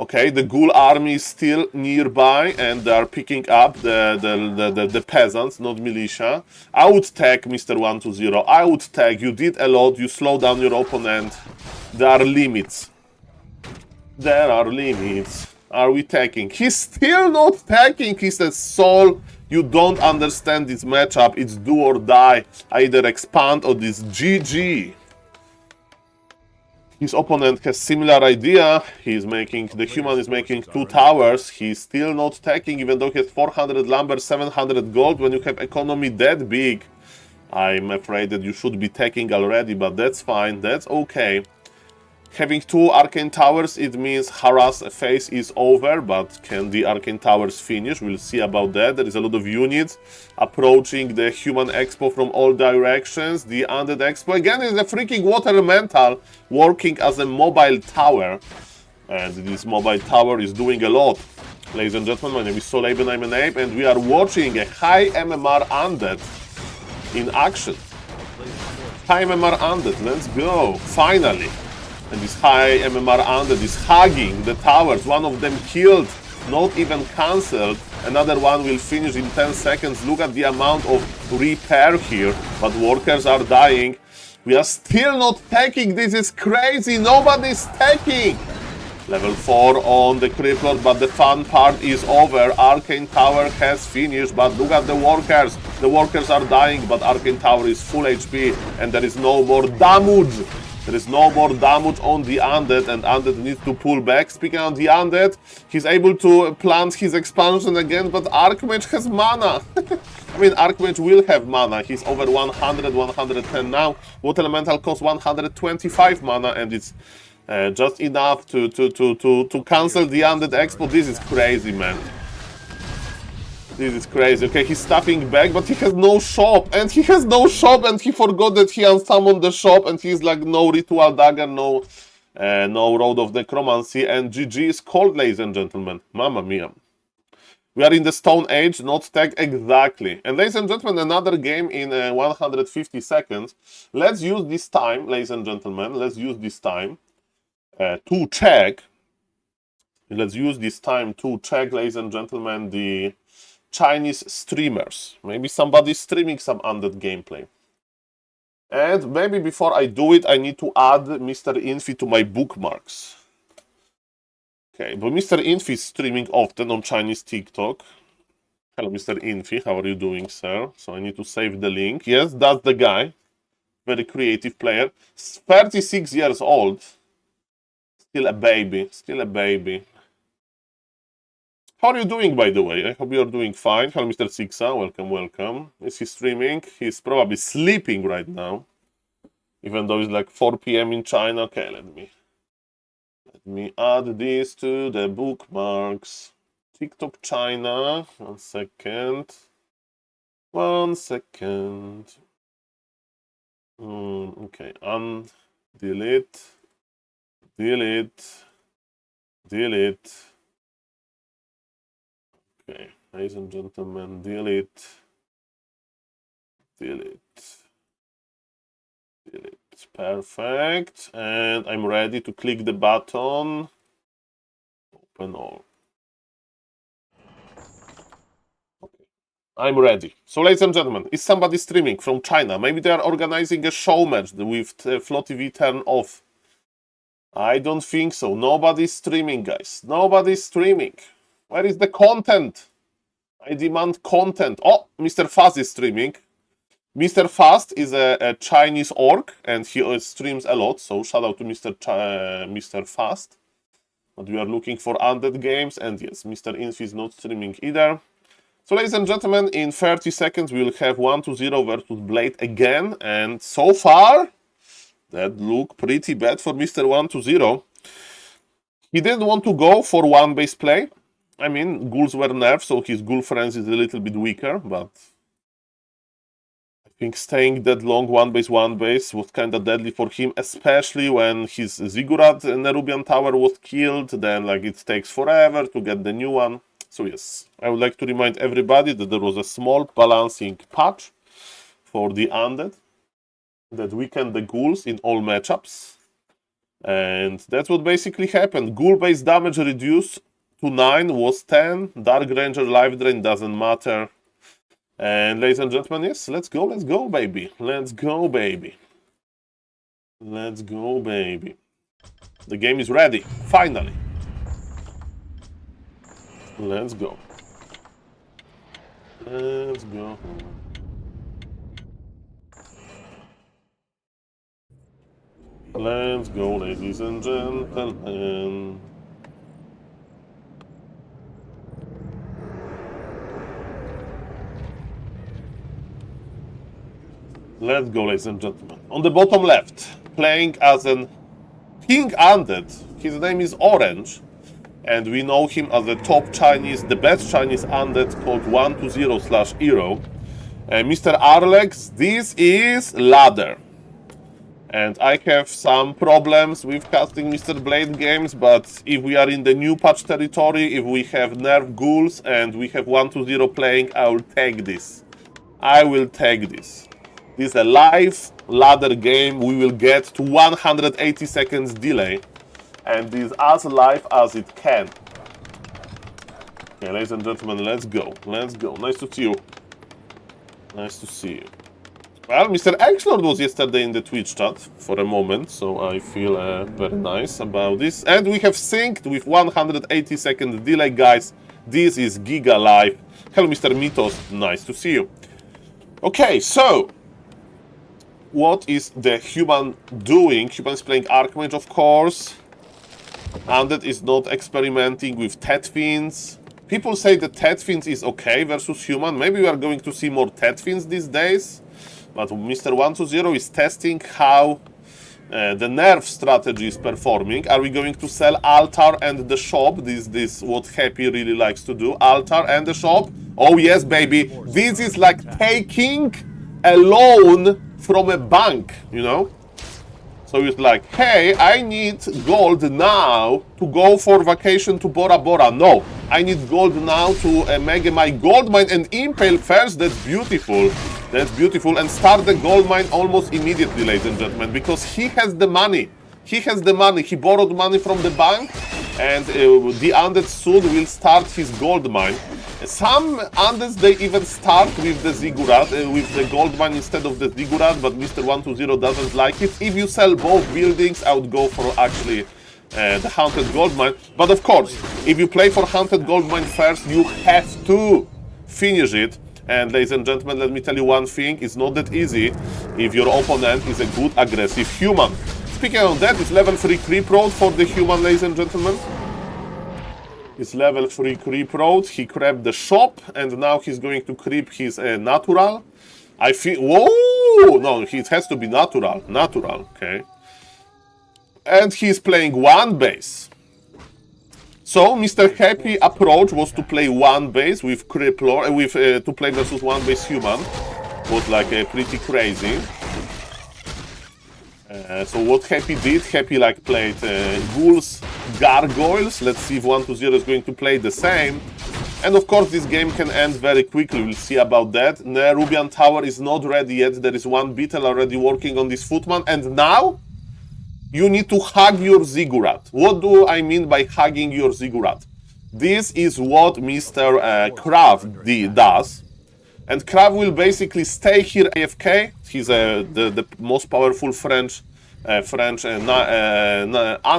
Okay, the Ghoul army is still nearby and they are picking up the peasants, not militia. I would tag Mr. 120. I would tag. You did a lot. You slow down your opponent. There are limits. There are limits. Are we tagging? He's still not tagging. He says, Saul, you don't understand this matchup. It's do or die. Either expand or this GG. His opponent has similar idea. The human is making 2 towers. He's still not tagging, even though he has 400 lumber, 700 gold. When you have economy that big, I'm afraid that you should be tagging already, but that's fine. That's okay. Having 2 arcane towers, it means harass phase is over, but can the arcane towers finish? We'll see about that. There is a lot of units approaching the human expo from all directions. The undead expo again is a freaking water elemental working as a mobile tower, and this mobile tower is doing a lot. Ladies and gentlemen, my name is SaulApeMan, I'm an ape, and we are watching a high MMR undead in action. High MMR undead, let's go, finally. And this high MMR undead is hugging the towers. One of them killed, not even cancelled. Another one will finish in 10 seconds. Look at the amount of repair here. But workers are dying. We are still not taking. This is crazy. Nobody's taking. Level 4 on the crippler, but the fun part is over. Arcane Tower has finished, but look at the workers. The workers are dying, but Arcane Tower is full HP, and there is no more damage. There is no more damage on the undead, and undead needs to pull back. Speaking of the undead, he's able to plant his expansion again, but Archmage has mana. I mean, Archmage will have mana. He's over 100, 110 now. Water Elemental costs 125 mana, and it's just enough to cancel the undead expo. This is crazy, man. This is crazy. Okay, he's stuffing back, but he has no shop. And he has no shop, and he forgot that he unsummoned the shop, and he's like, no Ritual Dagger, no Road of Necromancy, and GG is called, ladies and gentlemen. Mamma mia. We are in the Stone Age, not tag exactly. And ladies and gentlemen, another game in 150 seconds. Let's use this time, ladies and gentlemen, let's use this time to check. Let's use this time to check, ladies and gentlemen, the Chinese streamers. Maybe somebody's streaming some undead gameplay. And maybe before I do it, I need to add Mr. Infi to my bookmarks. Okay, but Mr. Infi is streaming often on Chinese TikTok. Hello, Mr. Infi, how are you doing, sir? So I need to save the link. Yes, that's the guy. Very creative player. 36 years old. Still a baby, still a baby. How are you doing, by the way? I hope you're doing fine. Hello, Mr. Sixa. Welcome, welcome. Is he streaming? He's probably sleeping right now. Even though it's like 4 p.m. in China. Okay, let me add this to the bookmarks. TikTok China. 1 second. 1 second. Okay, delete. Delete. Delete. Okay, ladies and gentlemen, delete, delete, delete. Perfect. And I'm ready to click the button. Open all. Okay, I'm ready. So, ladies and gentlemen, is somebody streaming from China? Maybe they are organizing a show match with Flow TV turn off. I don't think so. Nobody's streaming, guys. Nobody's streaming. Where is the content? I demand content. Oh, Mr. Fast is streaming. Mr. Fast is a Chinese orc, and he streams a lot, so shout out to Mr. Fast. But we are looking for undead games, and yes, Mr. Infi is not streaming either. So, ladies and gentlemen, in 30 seconds, we will have 120 versus Blade again, and so far, that look pretty bad for Mr. 120. He didn't want to go for one base play. I mean, ghouls were nerfed, so his ghoul friends is a little bit weaker, but I think staying that long one base was kind of deadly for him, especially when his Ziggurat Nerubian Tower was killed, then like it takes forever to get the new one. So yes, I would like to remind everybody that there was a small balancing patch for the undead that weakened the ghouls in all matchups. And that's what basically happened. Ghoul base damage reduced to 9 was 10. Dark Ranger life drain doesn't matter. And ladies and gentlemen, yes, let's go, baby. Let's go, baby. Let's go, baby. The game is ready, finally. Let's go. Let's go. Let's go, ladies and gentlemen. Let's go, ladies and gentlemen. On the bottom left, playing as an King Undead. His name is Orange, and we know him as the top Chinese, the best Chinese undead called 120/Hero. Mr. Arlex, this is ladder. And I have some problems with casting Mr. Blade games, but if we are in the new patch territory, if we have NERF ghouls and we have 120 playing, I will take this. I will take this. This is a live ladder game. We will get to 180 seconds delay, and this is as live as it can. Okay, ladies and gentlemen, let's go. Let's go. Nice to see you. Nice to see you. Well, Mr. Xlord was yesterday in the Twitch chat for a moment, so I feel very nice about this. And we have synced with 180 second delay, guys. This is Giga Live. Hello, Mr. Mitos. Nice to see you. Okay, so what is the human doing? Human is playing Archmage, of course. Undead is not experimenting with Tetfins. People say that Tetfins is okay versus human. Maybe we are going to see more Tetfins these days. But Mr. 120 is testing how the NERF strategy is performing. Are we going to sell Altar and the shop? This what Happy really likes to do. Altar and the shop. Oh yes, baby. This is like taking a loan from a bank, you know? So it's like, hey, I need gold now to go for vacation to Bora Bora. No, I need gold now to make my gold mine and impale first. That's beautiful. That's beautiful. And start the gold mine almost immediately, ladies and gentlemen, because he has the money. He has the money. He borrowed money from the bank, and the undead soon will start his gold mine. Some undeads, they even start with the ziggurat, with the gold mine instead of the ziggurat, but Mr. 120 doesn't like it. If you sell both buildings, I would go for actually the Haunted Gold Mine. But of course, if you play for Haunted Gold Mine first, you have to finish it. And ladies and gentlemen, let me tell you one thing, it's not that easy if your opponent is a good aggressive human. Speaking of that, it's level 3 creep road for the human, ladies and gentlemen. It's level 3 creep road. He crept the shop, and now he's going to creep his natural. I feel, whoa! No, it has to be natural. Natural, okay. And he's playing one base. So Mr. Happy approach was to play one base with Crippler, to play versus one base human. Was like pretty crazy. So what Happy did, Happy like played ghouls, gargoyles. Let's see if 120 is going to play the same. And of course this game can end very quickly, we'll see about that. Nerubian Tower is not ready yet, there is one beetle already working on this footman. And now you need to hug your ziggurat. What do I mean by hugging your ziggurat? This is what Mr. Krav does. And Krav will basically stay here AFK. He's the most powerful French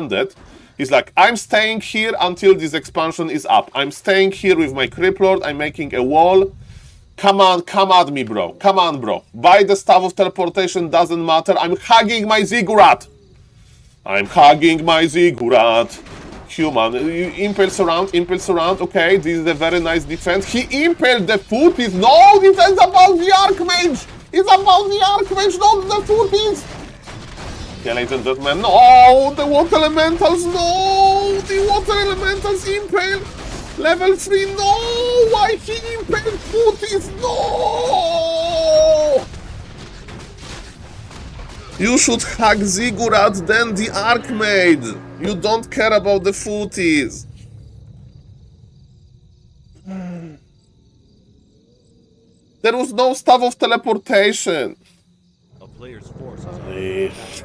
undead. He's like, I'm staying here until this expansion is up. I'm staying here with my Cripplord. I'm making a wall. Come on, come at me, bro. Come on, bro. Buy the Staff of Teleportation, doesn't matter. I'm hugging my ziggurat. I'm hugging my ziggurat. Human, impales around, okay, this is a very nice defense. He impaled the footies. No, defense about the Archmage! It's about the Archmage, not the footies! Okay, ladies and gentlemen, no, the Water Elementals, no! The Water Elementals impale! Level 3, no! Why he impaled footies? No! You should hug Ziggurat, then the Archmage. You don't care about the footies. There was no Staff of Teleportation. A player's force is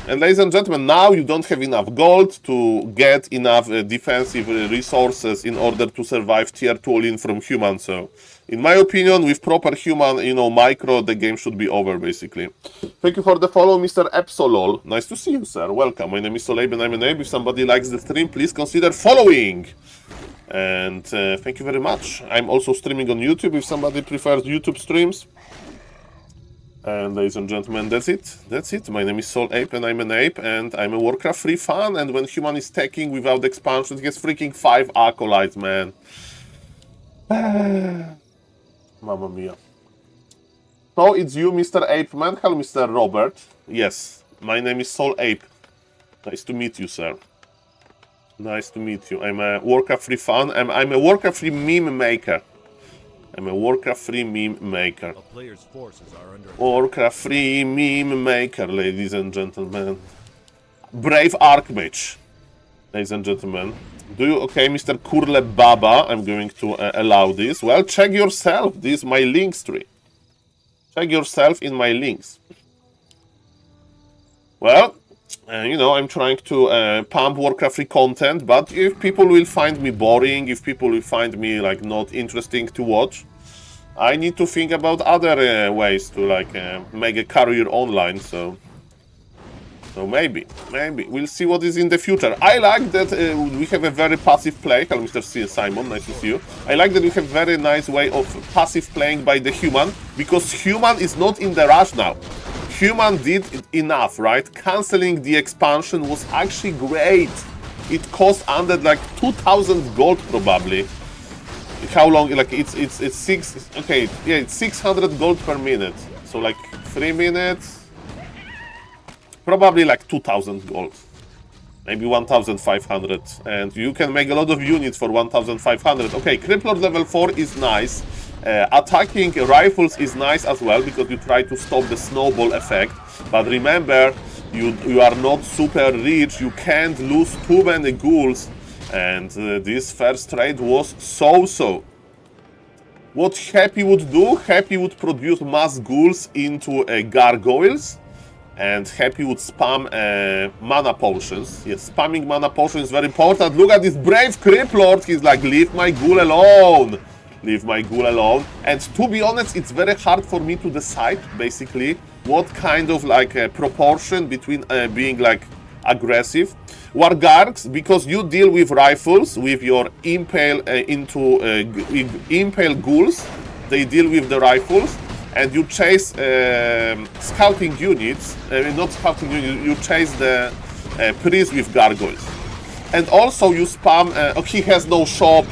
And ladies and gentlemen, now you don't have enough gold to get enough defensive resources in order to survive tier 2 all-in from human. So, in my opinion, with proper human, you know, micro, the game should be over, basically. Thank you for the follow, Mr. Epsolol. Nice to see you, sir. Welcome. My name is SaulApeMan and I'm If somebody likes the stream, please consider following. And thank you very much. I'm also streaming on YouTube if somebody prefers YouTube streams. And ladies and gentlemen, that's it. That's it. My name is SaulApe and I'm an ape and I'm a Warcraft 3 fan. And when human is taking without expansion, he has freaking 5 acolytes, man. Mamma mia. So it's you, Mr. Apeman. Hello, Mr. Robert. Yes, my name is SaulApe. Nice to meet you, sir. Nice to meet you. I'm a Warcraft 3 fan. I'm a Warcraft 3 meme maker. I'm a Warcraft 3 meme maker. A player's forces are under Warcraft 3 meme maker, ladies and gentlemen. Brave Archmage, ladies and gentlemen. Do you, okay, Mr. Kurle Baba, I'm going to allow this. Well, check yourself. This is my links tree. Check yourself in my links. Well, you know, I'm trying to pump Warcraft 3 content, but if people will find me boring, if people will find me like not interesting to watch, I need to think about other ways to like make a career online. So maybe we'll see what is in the future. I like that we have a very passive play. Hello, Mr. Simon, nice to see you. I like that we have very nice way of passive playing by the human, because human is not in the rush now. Human did enough, right? Canceling the expansion was actually great. It cost under like 2,000 gold probably. How long? Like it's 6. Okay, yeah, it's 600 gold per minute. So like 3 minutes, probably like 2,000 gold, maybe 1,500, and you can make a lot of units for 1,500. Okay, Crippler level 4 is nice. Attacking rifles is nice as well, because you try to stop the snowball effect. But remember, you are not super rich, you can't lose too many ghouls, and this first trade was so-so. What Happy would do, Happy would produce mass ghouls into gargoyles, and Happy would spam mana potions. Yes, spamming mana potions is very important. Look at this brave Criplord, he's like, leave my ghoul alone. Leave my ghoul alone. And to be honest, it's very hard for me to decide, basically, what kind of like proportion between being like aggressive. Wargargs, because you deal with rifles, with your impale impale ghouls, they deal with the rifles, and you chase scouting units, not scouting units, you chase the priest with gargoyles. And also you spam, he has no shop.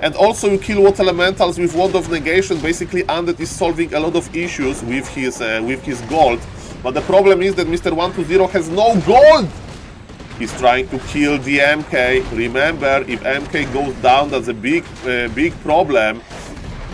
And also you kill water elementals with Wand of Negation. Basically, Undead is solving a lot of issues with his gold. But the problem is that Mr. 120 has no gold! He's trying to kill the MK. Remember, if MK goes down, that's a big problem.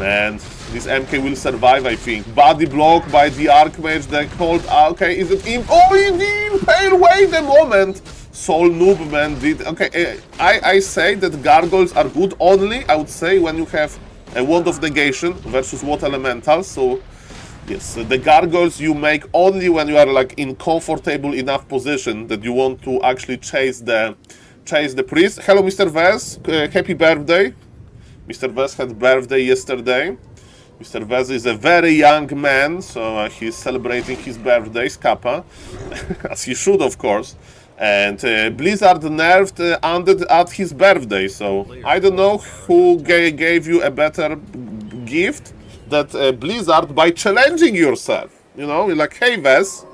Man, this MK will survive, I think. Body block by the Archmage, the cold. Okay, is it oh, the impale? Wait a moment! SaulNoobman did. Okay, I say that gargoyles are good only, I would say, when you have a Wand of Negation versus Water Elementals. So, yes, the gargoyles you make only when you are like in comfortable enough position that you want to actually chase the priest. Hello, Mr. Vez. Happy birthday. Mr. Vez had birthday yesterday. Mr. Vez is a very young man, so he's celebrating his birthday, Kappa, as he should, of course. And Blizzard nerfed Undead at his birthday, so I don't know who gave you a better gift that Blizzard by challenging yourself. You know, like, hey Vez,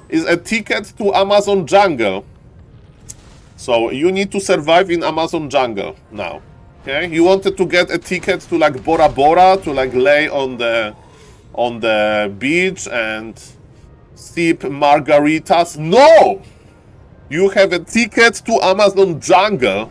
is a ticket to Amazon jungle. So you need to survive in Amazon jungle now. Okay, you wanted to get a ticket to like Bora Bora, to like lay on the beach and sip margaritas. No! You have a ticket to Amazon jungle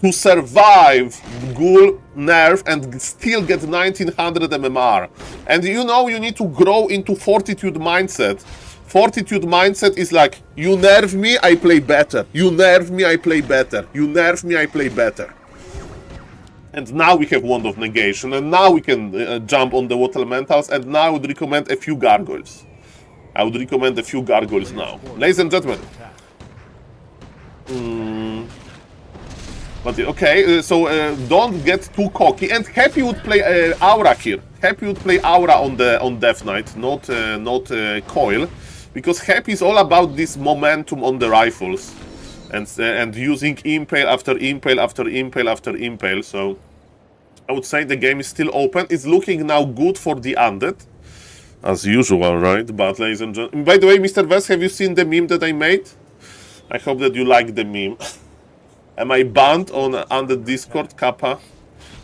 to survive Ghoul nerf and still get 1900 MMR. And you know you need to grow into Fortitude mindset. Fortitude mindset is like, you nerf me, I play better. You nerf me, I play better. You nerf me, I play better. And now we have Wand of Negation, and now we can jump on the Water Elementals, and now I would recommend a few gargoyles. I would recommend a few gargoyles now. Ladies and gentlemen. But okay, so don't get too cocky. And Happy would play Aura here. Happy would play Aura on Death Knight, not Coil, because Happy is all about this momentum on the rifles, and using impale after impale after impale after impale. So I would say the game is still open. It's looking now good for the undead, as usual, right? But ladies and gentlemen, by the way, Mr. Vest, have you seen the meme that I made? I hope that you like the meme. Am I banned on the Discord, Kappa?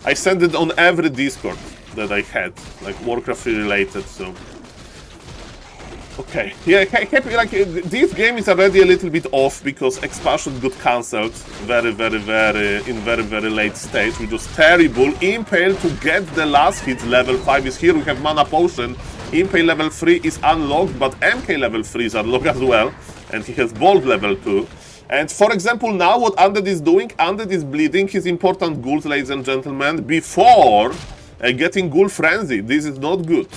I sent it on every Discord that I had, like Warcraft related, so... Okay, yeah, Happy, like, this game is already a little bit off, because expansion got cancelled very late stage, which was terrible. Impale to get the last hit, level 5 is here, we have Mana Potion. Impale level 3 is unlocked, but MK level 3 is unlocked as well, and he has Bolt level 2. And for example, now what Undead is doing, Undead is bleeding his important ghouls, ladies and gentlemen, before getting Ghoul Frenzy. This is not good.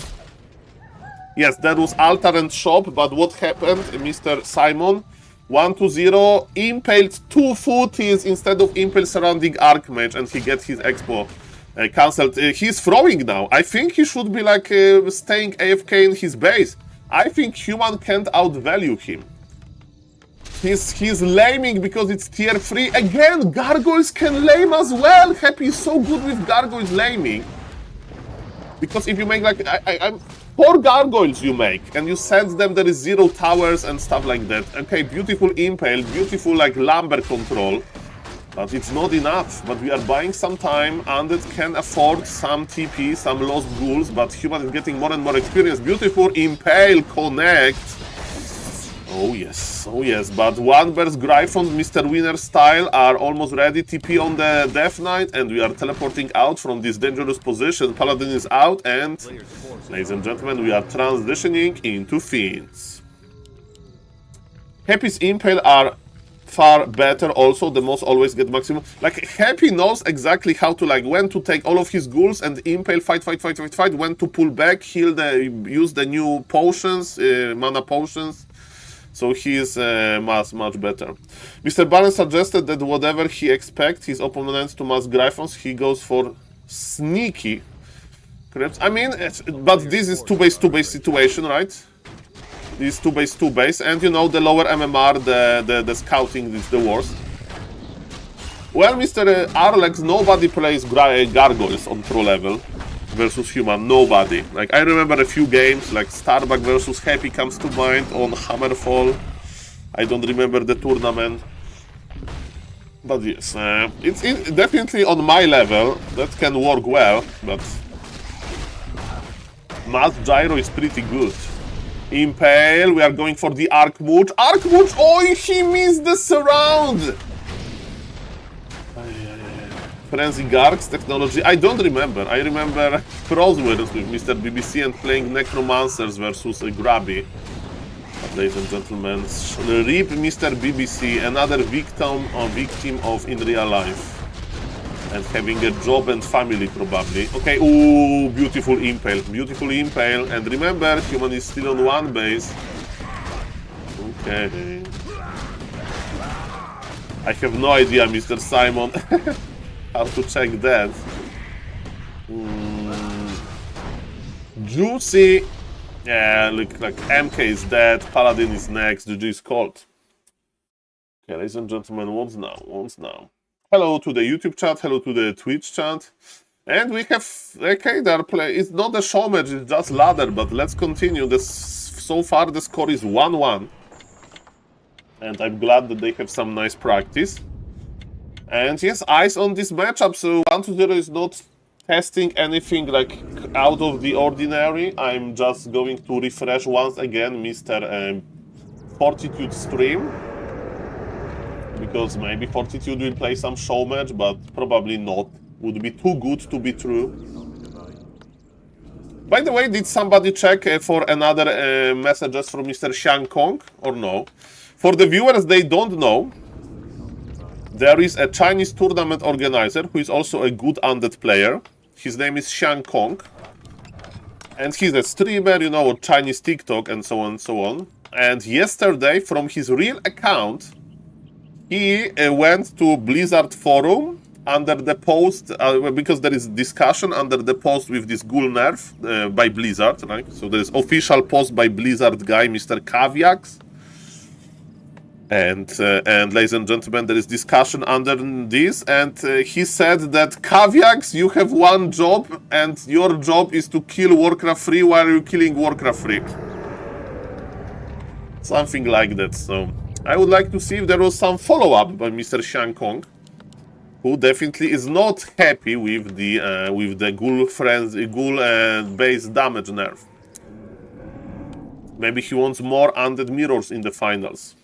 Yes, that was Altar and Shop, but what happened, Mr. Simon? 1-0, impaled 2 footies instead of impale surrounding Archmage, and he gets his expo cancelled. He's throwing now. I think he should be like staying AFK in his base. I think Human can't outvalue him. He's laming because it's tier 3. Again, Gargoyles can lame as well. Happy is so good with Gargoyles laming. Because if you make like... I'm 4 Gargoyles you make, and you send them, there is 0 towers and stuff like that. Okay, beautiful impale, beautiful like lumber control. But it's not enough. But we are buying some time, and it can afford some TP, some lost ghouls, but Human is getting more and more experience. Beautiful impale connect. Oh yes, but one versus Gryphon, Mr. Winner style are almost ready. TP on the Death Knight, and we are teleporting out from this dangerous position. Paladin is out, and ladies and gentlemen, we are transitioning into Fiends. Happy's Impale are far better also, the most always get maximum. Like, Happy knows exactly how to, like, when to take all of his ghouls and Impale, fight, when to pull back, heal use the new potions, mana potions. So he is much better. Mr. Barron suggested that whatever he expects his opponents to mass Gryphons, he goes for sneaky creeps. I mean, but this is 2-base situation, right? This is 2-base, and you know, the lower MMR, the scouting is the worst. Well, Mr. Arlex, nobody plays Gargoyles on pro level versus Human, nobody. Like, I remember a few games, like Starbuck versus Happy comes to mind on Hammerfall. I don't remember the tournament. But yes, it's definitely on my level, that can work well, but... Mass Gyro is pretty good. Impale, we are going for the Archmage. Archmage, oh, he missed the surround! Frenzy Gargs technology, I don't remember. I remember Crosswords with Mr. BBC and playing Necromancers versus Grabby. But ladies and gentlemen, RIP Mr. BBC, another victim of in real life. And having a job and family probably. Okay, ooh, beautiful Impale, and remember, Human is still on 1 base. Okay. I have no idea, Mr. Simon, how to check that. Juicy. Yeah, look, like MK is dead, Paladin is next, GG is called. Okay, ladies and gentlemen, what's now? Hello to the YouTube chat, hello to the Twitch chat. And we have, okay, it's not a show match, it's just ladder, but let's continue. So far the score is 1-1. And I'm glad that they have some nice practice. And yes, eyes on this matchup, so 1-0 is not testing anything like out of the ordinary. I'm just going to refresh once again Mr. Fortitude stream. Because maybe Fortitude will play some show match, but probably not. Would be too good to be true. By the way, did somebody check for another messages from Mr. Xiang Kong or no? For the viewers, they don't know. There is a Chinese tournament organizer who is also a good undead player. His name is Xiang Kong. And he's a streamer, you know, Chinese TikTok and so on and so on. And yesterday, from his real account, he went to Blizzard forum under the post, because there is discussion under the post with this GHOUL NERF by Blizzard, right? So there is official post by Blizzard guy, Mr. Caviax. And ladies and gentlemen, there is discussion under this, and he said that Caviax, you have one job, and your job is to kill Warcraft 3 while you're killing Warcraft 3. Something like that. So I would like to see if there was some follow-up by Mr. Xiang Kong, who definitely is not happy with the GHOUL base damage nerf. Maybe he wants more undead mirrors in the finals.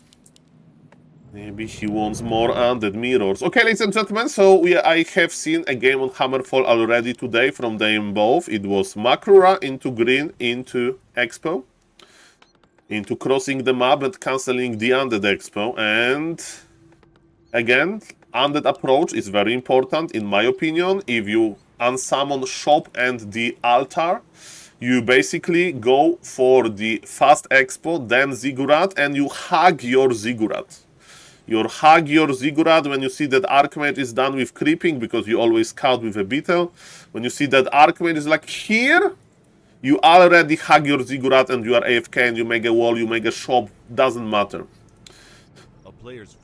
Maybe he wants more undead mirrors. Okay, ladies and gentlemen, so I have seen a game on Hammerfall already today from them both. It was Makrura into green into Expo, into crossing the map and cancelling the undead Expo. And again, undead approach is very important in my opinion. If you unsummon shop and the altar, you basically go for the fast Expo, then Ziggurat, and you hug your Ziggurat. You hug your Ziggurat when you see that Archmage is done with creeping, because you always scout with a beetle. When you see that Archmage is like here, you already hug your Ziggurat and you are AFK and you make a wall, you make a shop, doesn't matter.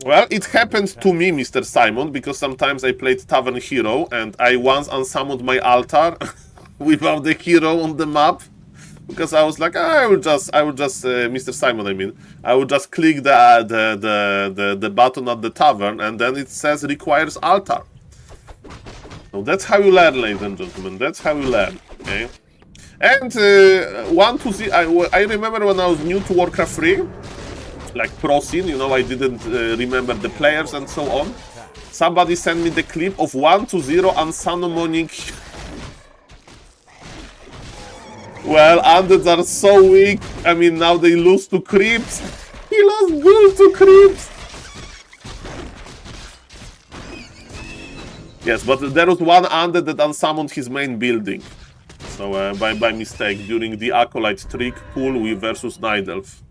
Well, it happened to me, Mr. Simon, because sometimes I played Tavern Hero and I once unsummoned my altar without the hero on the map. Because I was like, I will just, Mr. Simon, I mean, I would just click the button at the tavern, and then it says requires altar. So that's how you learn, ladies and gentlemen. That's how you learn. Okay. And I remember when I was new to Warcraft 3, like pro scene, you know, I didn't remember the players and so on. Somebody sent me the clip of 1-0 unsummoning. Well, undeads are so weak. I mean, now they lose to creeps. He lost GHOUL to creeps. Yes, but there was one undead that unsummoned his main building. So, by mistake, during the Acolyte trick pool with versus Night Elf.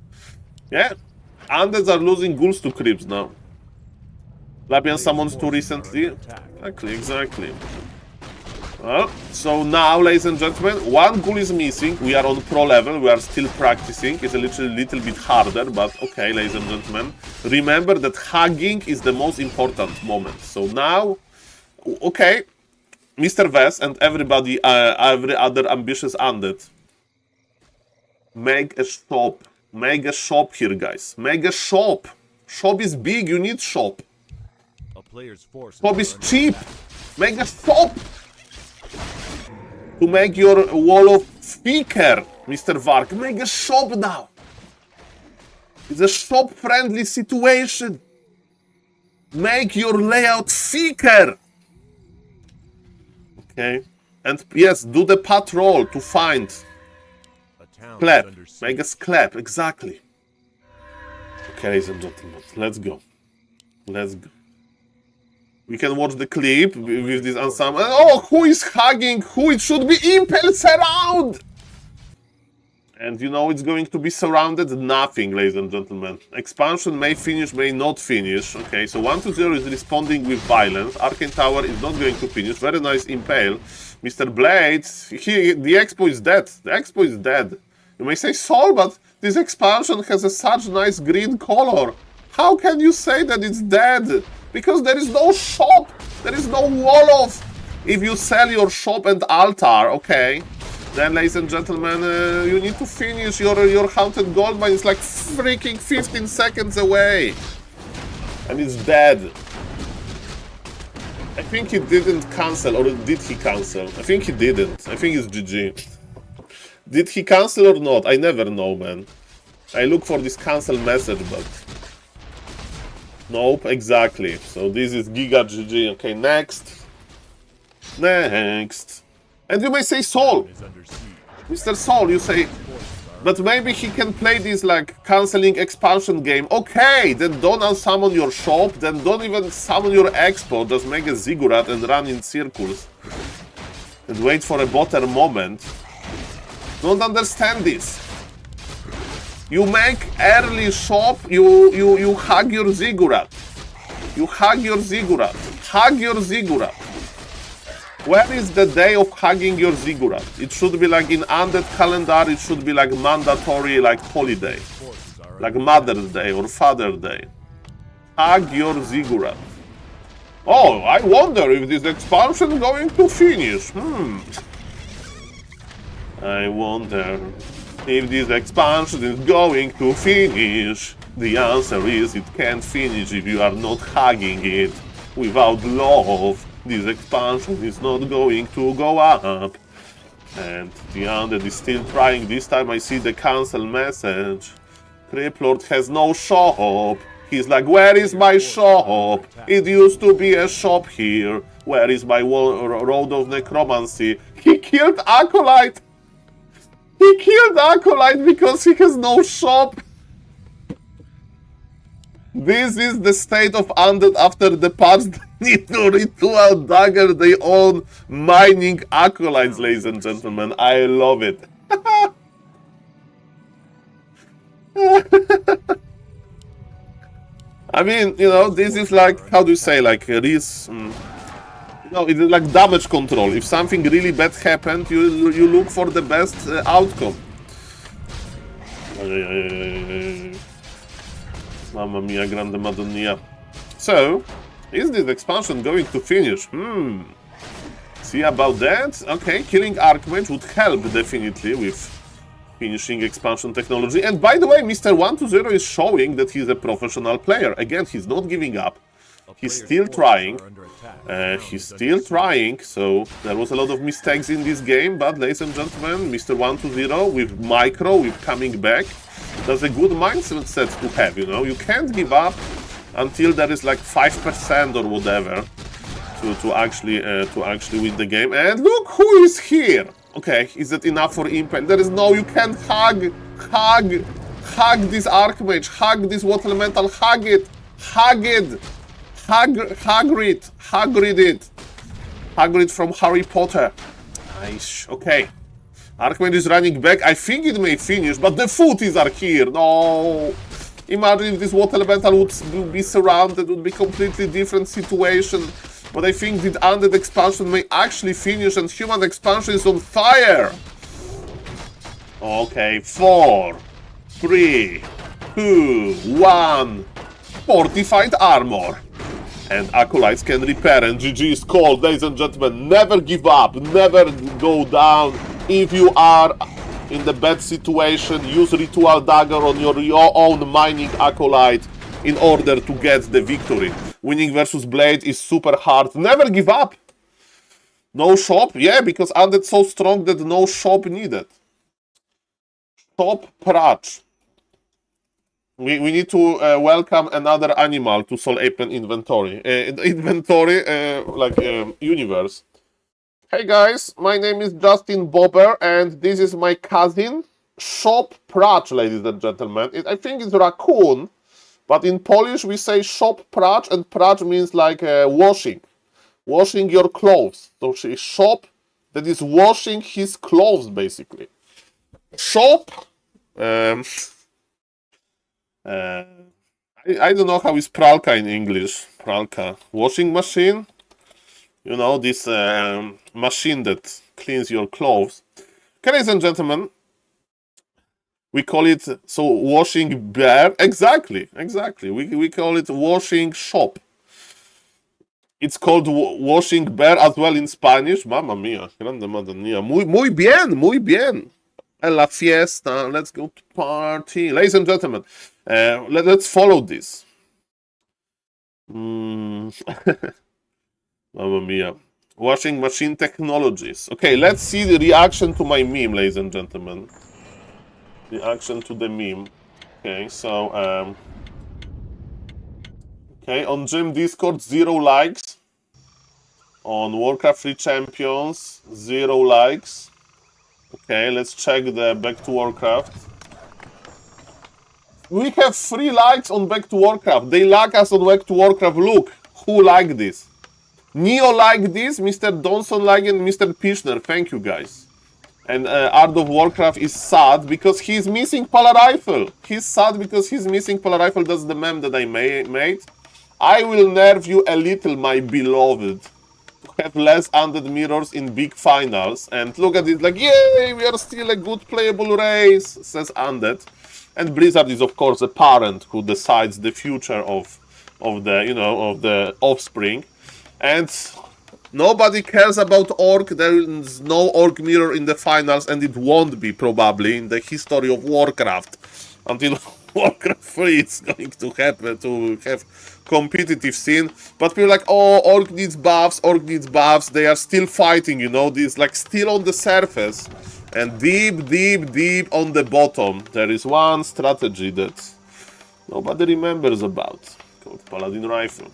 Yeah, undeads are losing ghouls to creeps now. Labian summons too recently. Exactly. Well, so now, ladies and gentlemen, one ghoul is missing. We are on pro level. We are still practicing. It's a little bit harder, but okay, ladies and gentlemen. Remember that hugging is the most important moment. So now, okay, Mr. Vess and everybody, every other ambitious undead, make a shop. Make a shop here, guys. Make a shop. Shop is big. You need shop. Shop is cheap. Make a shop. To make your wall of thicker, Mr. Vark. Make a shop now. It's a shop-friendly situation. Make your layout thicker. Okay. And yes, do the patrol to find clap. Make a clap, exactly. Okay, ladies and gentlemen, let's go. Let's go. We can watch the clip with this ensemble. Oh, who is hugging who? It should be Impel Surround! And you know it's going to be surrounded nothing, ladies and gentlemen. Expansion may finish, may not finish. Okay, so 1-0 is responding with violence. Arcane Tower is not going to finish. Very nice Impale. Mr. Blades, the Expo is dead. The Expo is dead. You may say, Saul, but this expansion has such nice green color. How can you say that it's dead? Because there is no shop, there is no wall of. If you sell your shop and altar, okay, then ladies and gentlemen, you need to finish your haunted gold mine. It's like freaking 15 seconds away, and it's dead. I think he didn't cancel, or did he cancel? I think he didn't. I think it's GG. Did he cancel or not? I never know, man. I look for this cancel message, but. Nope, exactly. So this is Giga GG. Okay, next. Next. And you may say Saul. Mr. Saul, you say, but maybe he can play this like cancelling expansion game. Okay, then don't unsummon your shop, then don't even summon your expo, just make a ziggurat and run in circles. And wait for a better moment Don't understand this. You make early shop, you hug your ziggurat. You hug your ziggurat. Hug your ziggurat. Where is the day of hugging your ziggurat? It should be like in undead calendar, it should be like mandatory, like holiday. Like Mother's Day or Father's Day. Hug your ziggurat. Oh, I wonder if this expansion is going to finish. I wonder if this expansion is going to finish. The answer is it can't finish if you are not hugging it. Without love, this expansion is not going to go up. And the undead is still trying. This time I see the cancel message. Criplord has no shop. He's like, where is my shop? It used to be a shop here. Where is my road of necromancy? He killed Acolyte. He killed Acolyte because he has no shop. This is the state of undead after the patch. They need to ritual dagger their own mining Acolytes, ladies and gentlemen. I love it. I mean, you know, this is like, how do you say, like, this, you know, it is like damage control. If something really bad happened, you look for the best outcome. Mamma mia, grande madonna. So, is this expansion going to finish? See about that? Okay, killing Archmage would help definitely with finishing expansion technology. And by the way, Mr. 120 is showing that he's a professional player. Again, he's not giving up. He's still trying. So there was a lot of mistakes in this game, but ladies and gentlemen, Mr. 120 with micro, with coming back, that's a good mindset to have, you know. You can't give up until there is like 5% or whatever to actually win the game. And look who is here. Okay, is that enough for impact? There is no, you can't hug this Archmage, hug this Water Elemental, hug it, Hagrid from Harry Potter. Nice, okay. Archmage is running back, I think it may finish, but the footies are here, no. Imagine if this Water Elemental would be surrounded, it would be a completely different situation. But I think the undead expansion may actually finish and human expansion is on fire. Okay, 4, 3, 2, 1. Fortified armor. And Acolytes can repair and GG is called. Ladies and gentlemen, never give up, never go down. If you are in the bad situation, use Ritual Dagger on your own mining Acolyte in order to get the victory. Winning versus Blade is super hard. Never give up. No shop? Yeah, because undead so strong that no shop needed. Shop Prach. We need to welcome another animal to SaulApeMan inventory. Universe. Hey guys, my name is Justin Bobber and this is my cousin. Shop Prach, ladies and gentlemen. I think it's raccoon. But in Polish, we say shop pracz, and pracz means like washing. Washing your clothes. So she shop that is washing his clothes, basically. Shop. I don't know how is pralka in English. Pralka. Washing machine. You know, this machine that cleans your clothes. Okay, ladies and gentlemen. We call it, so, washing bear. Exactly. We call it washing shop. It's called washing bear as well in Spanish. Mamma mia, grande madre mia. Muy bien. La fiesta, let's go to party. Ladies and gentlemen, let's follow this. Mamma mia. Washing machine technologies. Okay, let's see the reaction to my meme, ladies and gentlemen. Reaction to the meme. Okay, so okay, on Gym Discord 0 likes. On Warcraft 3 Champions 0 likes. Okay, let's check the Back to Warcraft. We have 3 likes on Back to Warcraft. They like us on Back to Warcraft. Look, who liked this? Neo liked this, Mr. Donson liked it, and Mr. Pishner. Thank you guys. And Art of Warcraft is sad because he's missing Polar Rifle. He's sad because he's missing Polar Rifle. That's the meme that I made. I will nerf you a little, my beloved, to have less undead mirrors in big finals. And look at it, like, yay, we are still a good playable race, says Undead. And Blizzard is, of course, a parent who decides the future of the offspring. And nobody cares about Orc. There is no Orc mirror in the finals, and it won't be probably in the history of Warcraft until Warcraft 3 is going to happen, to have competitive scene. But people are like, oh, Orc needs buffs, Orc needs buffs. They are still fighting, you know, this like still on the surface. And deep, deep, deep on the bottom, there is one strategy that nobody remembers about, called Paladin Rifle.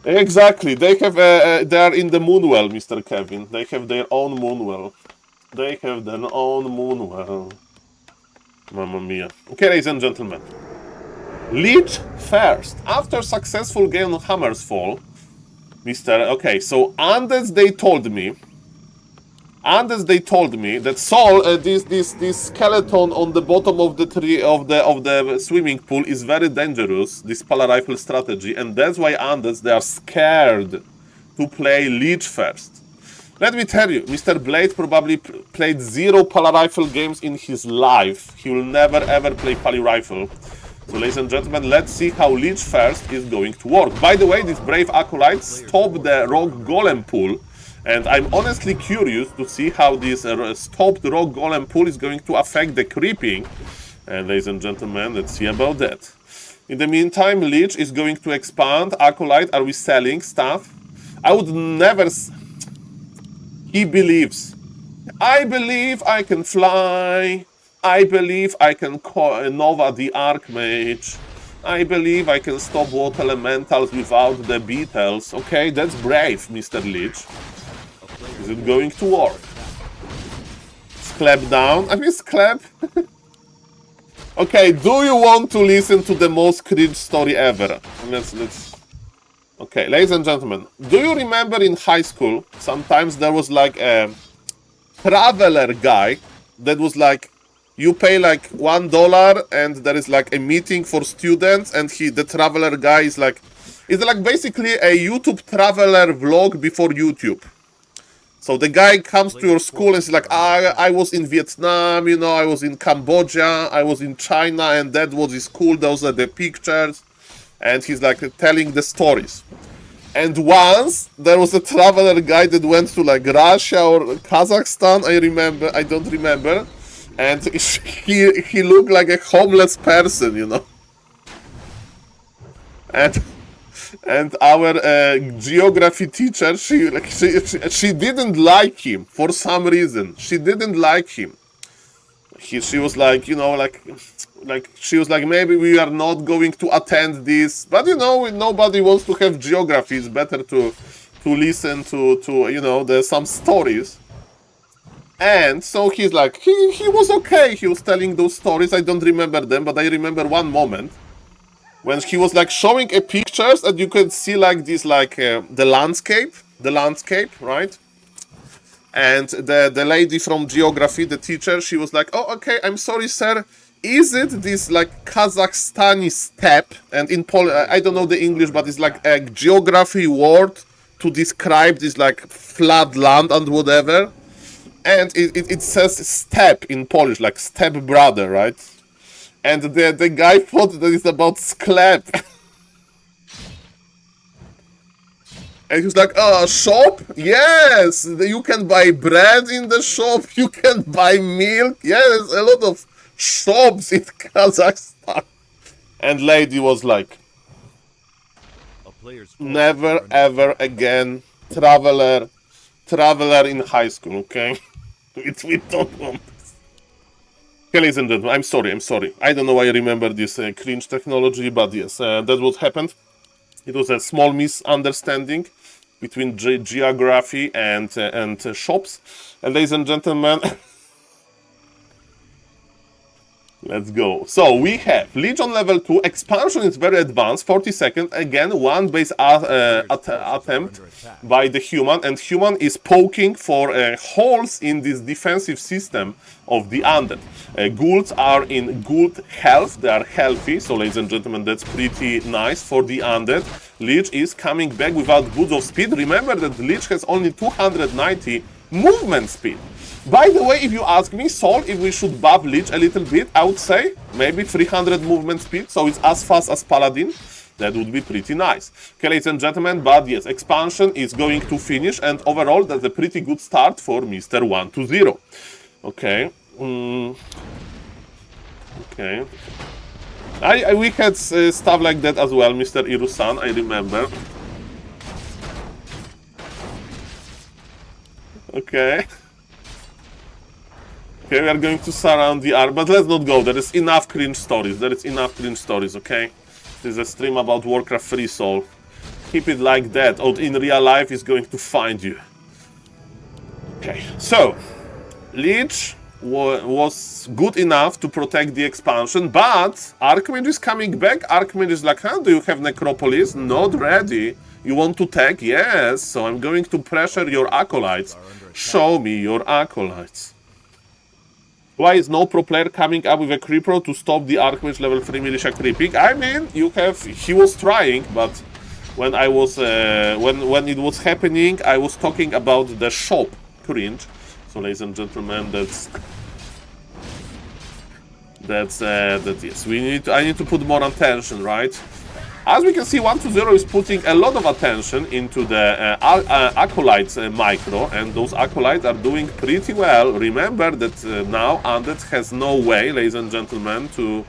Exactly, they have they are in the Moonwell, Mr. Kevin. They have their own Moonwell. They have their own Moonwell. Mamma mia. Okay, ladies and gentlemen. Leech first. After successful game on Hammer's Fall, Mr. Okay, so Undead they told me that Saul, this skeleton on the bottom of the tree of the swimming pool is very dangerous. This Polar Rifle strategy, and that's why Undead they are scared to play Leech first. Let me tell you, Mr. Blade probably played 0 Polar Rifle games in his life. He will never ever play Poly Rifle. So, ladies and gentlemen, let's see how Leech first is going to work. By the way, this brave acolyte stopped the rock golem pool. And I'm honestly curious to see how this stopped rock golem pool is going to affect the creeping. And ladies and gentlemen, let's see about that. In the meantime, Leech is going to expand. Acolyte, are we selling stuff? I would never... He believes. I believe I can fly. I believe I can Nova the Archmage. I believe I can stop water elementals without the beetles. Okay, that's brave, Mr. Leech. Is it going to work? Sclap down. I mean, Sclap. Okay, do you want to listen to the most cringe story ever? Let's. Okay, ladies and gentlemen, do you remember in high school, sometimes there was like a traveler guy that was like, you pay like $1 and there is like a meeting for students, and the traveler guy is like, it's like basically a YouTube traveler vlog before YouTube. So the guy comes to your school and is like, I was in Vietnam, you know, I was in Cambodia, I was in China, and that was his school, those are the pictures. And he's like telling the stories. And once there was a traveler guy that went to like Russia or Kazakhstan, I don't remember. And he looked like a homeless person, you know. And our geography teacher, she didn't like him for some reason. She didn't like him. She was like, you know, like she was like, maybe we are not going to attend this. But you know, nobody wants to have geography. It's better to listen to you know, there's some stories. And so he's like, he was okay. He was telling those stories. I don't remember them, but I remember one moment when he was like showing a pictures, and you could see like this, like the landscape, right? And the lady from geography, the teacher, she was like, oh, okay, I'm sorry, sir. Is it this like Kazakhstani steppe? And in I don't know the English, but it's like a geography word to describe this like flat land and whatever. And it says steppe in Polish, like step brother, right? And the guy thought that it's about sklep. And he was like, oh, shop? Yes! You can buy bread in the shop, you can buy milk. Yes, a lot of shops in Kazakhstan. And lady was like, never ever again traveler in high school, okay? We don't want this. Okay, ladies and gentlemen, I'm sorry. I don't know why I remember this cringe technology, but yes, that's what happened. It was a small misunderstanding between geography and shops. And ladies and gentlemen, Let's go. So we have Legion level 2. Expansion is very advanced. 40 seconds. Again, one base attempt by the human. And human is poking for holes in this defensive system of the undead. Ghouls are in good health. They are healthy. So ladies and gentlemen, that's pretty nice for the undead. Lich is coming back without goods of speed. Remember that Lich has only 290 movement speed. By the way, if you ask me, Saul, if we should buff Lich a little bit, I would say maybe 300 movement speed, so it's as fast as Paladin. That would be pretty nice. Okay, ladies and gentlemen, but yes, expansion is going to finish, and overall, that's a pretty good start for Mr. 120. Okay. Okay. We had stuff like that as well, Mr. Irusan, I remember. Okay. Okay, we are going to surround the arm, but let's not go. There is enough cringe stories. There is enough cringe stories, okay? This is a stream about Warcraft 3, Soul. Keep it like that, or in real life is going to find you. Okay, so Lich was good enough to protect the expansion, but Archmage is coming back. Archmage is like, huh, do you have Necropolis? Not ready. You want to tag? Yes, so I'm going to pressure your acolytes. Show me your acolytes. Why is no pro player coming up with a creeper to stop the Archmage level 3 militia creeping? I mean, he was trying, but when I was when it was happening, I was talking about the shop cringe. So, ladies and gentlemen, that's yes. I need to put more attention, right? As we can see, 120 is putting a lot of attention into the acolytes micro, and those acolytes are doing pretty well. Remember that now Undead has no way, ladies and gentlemen, to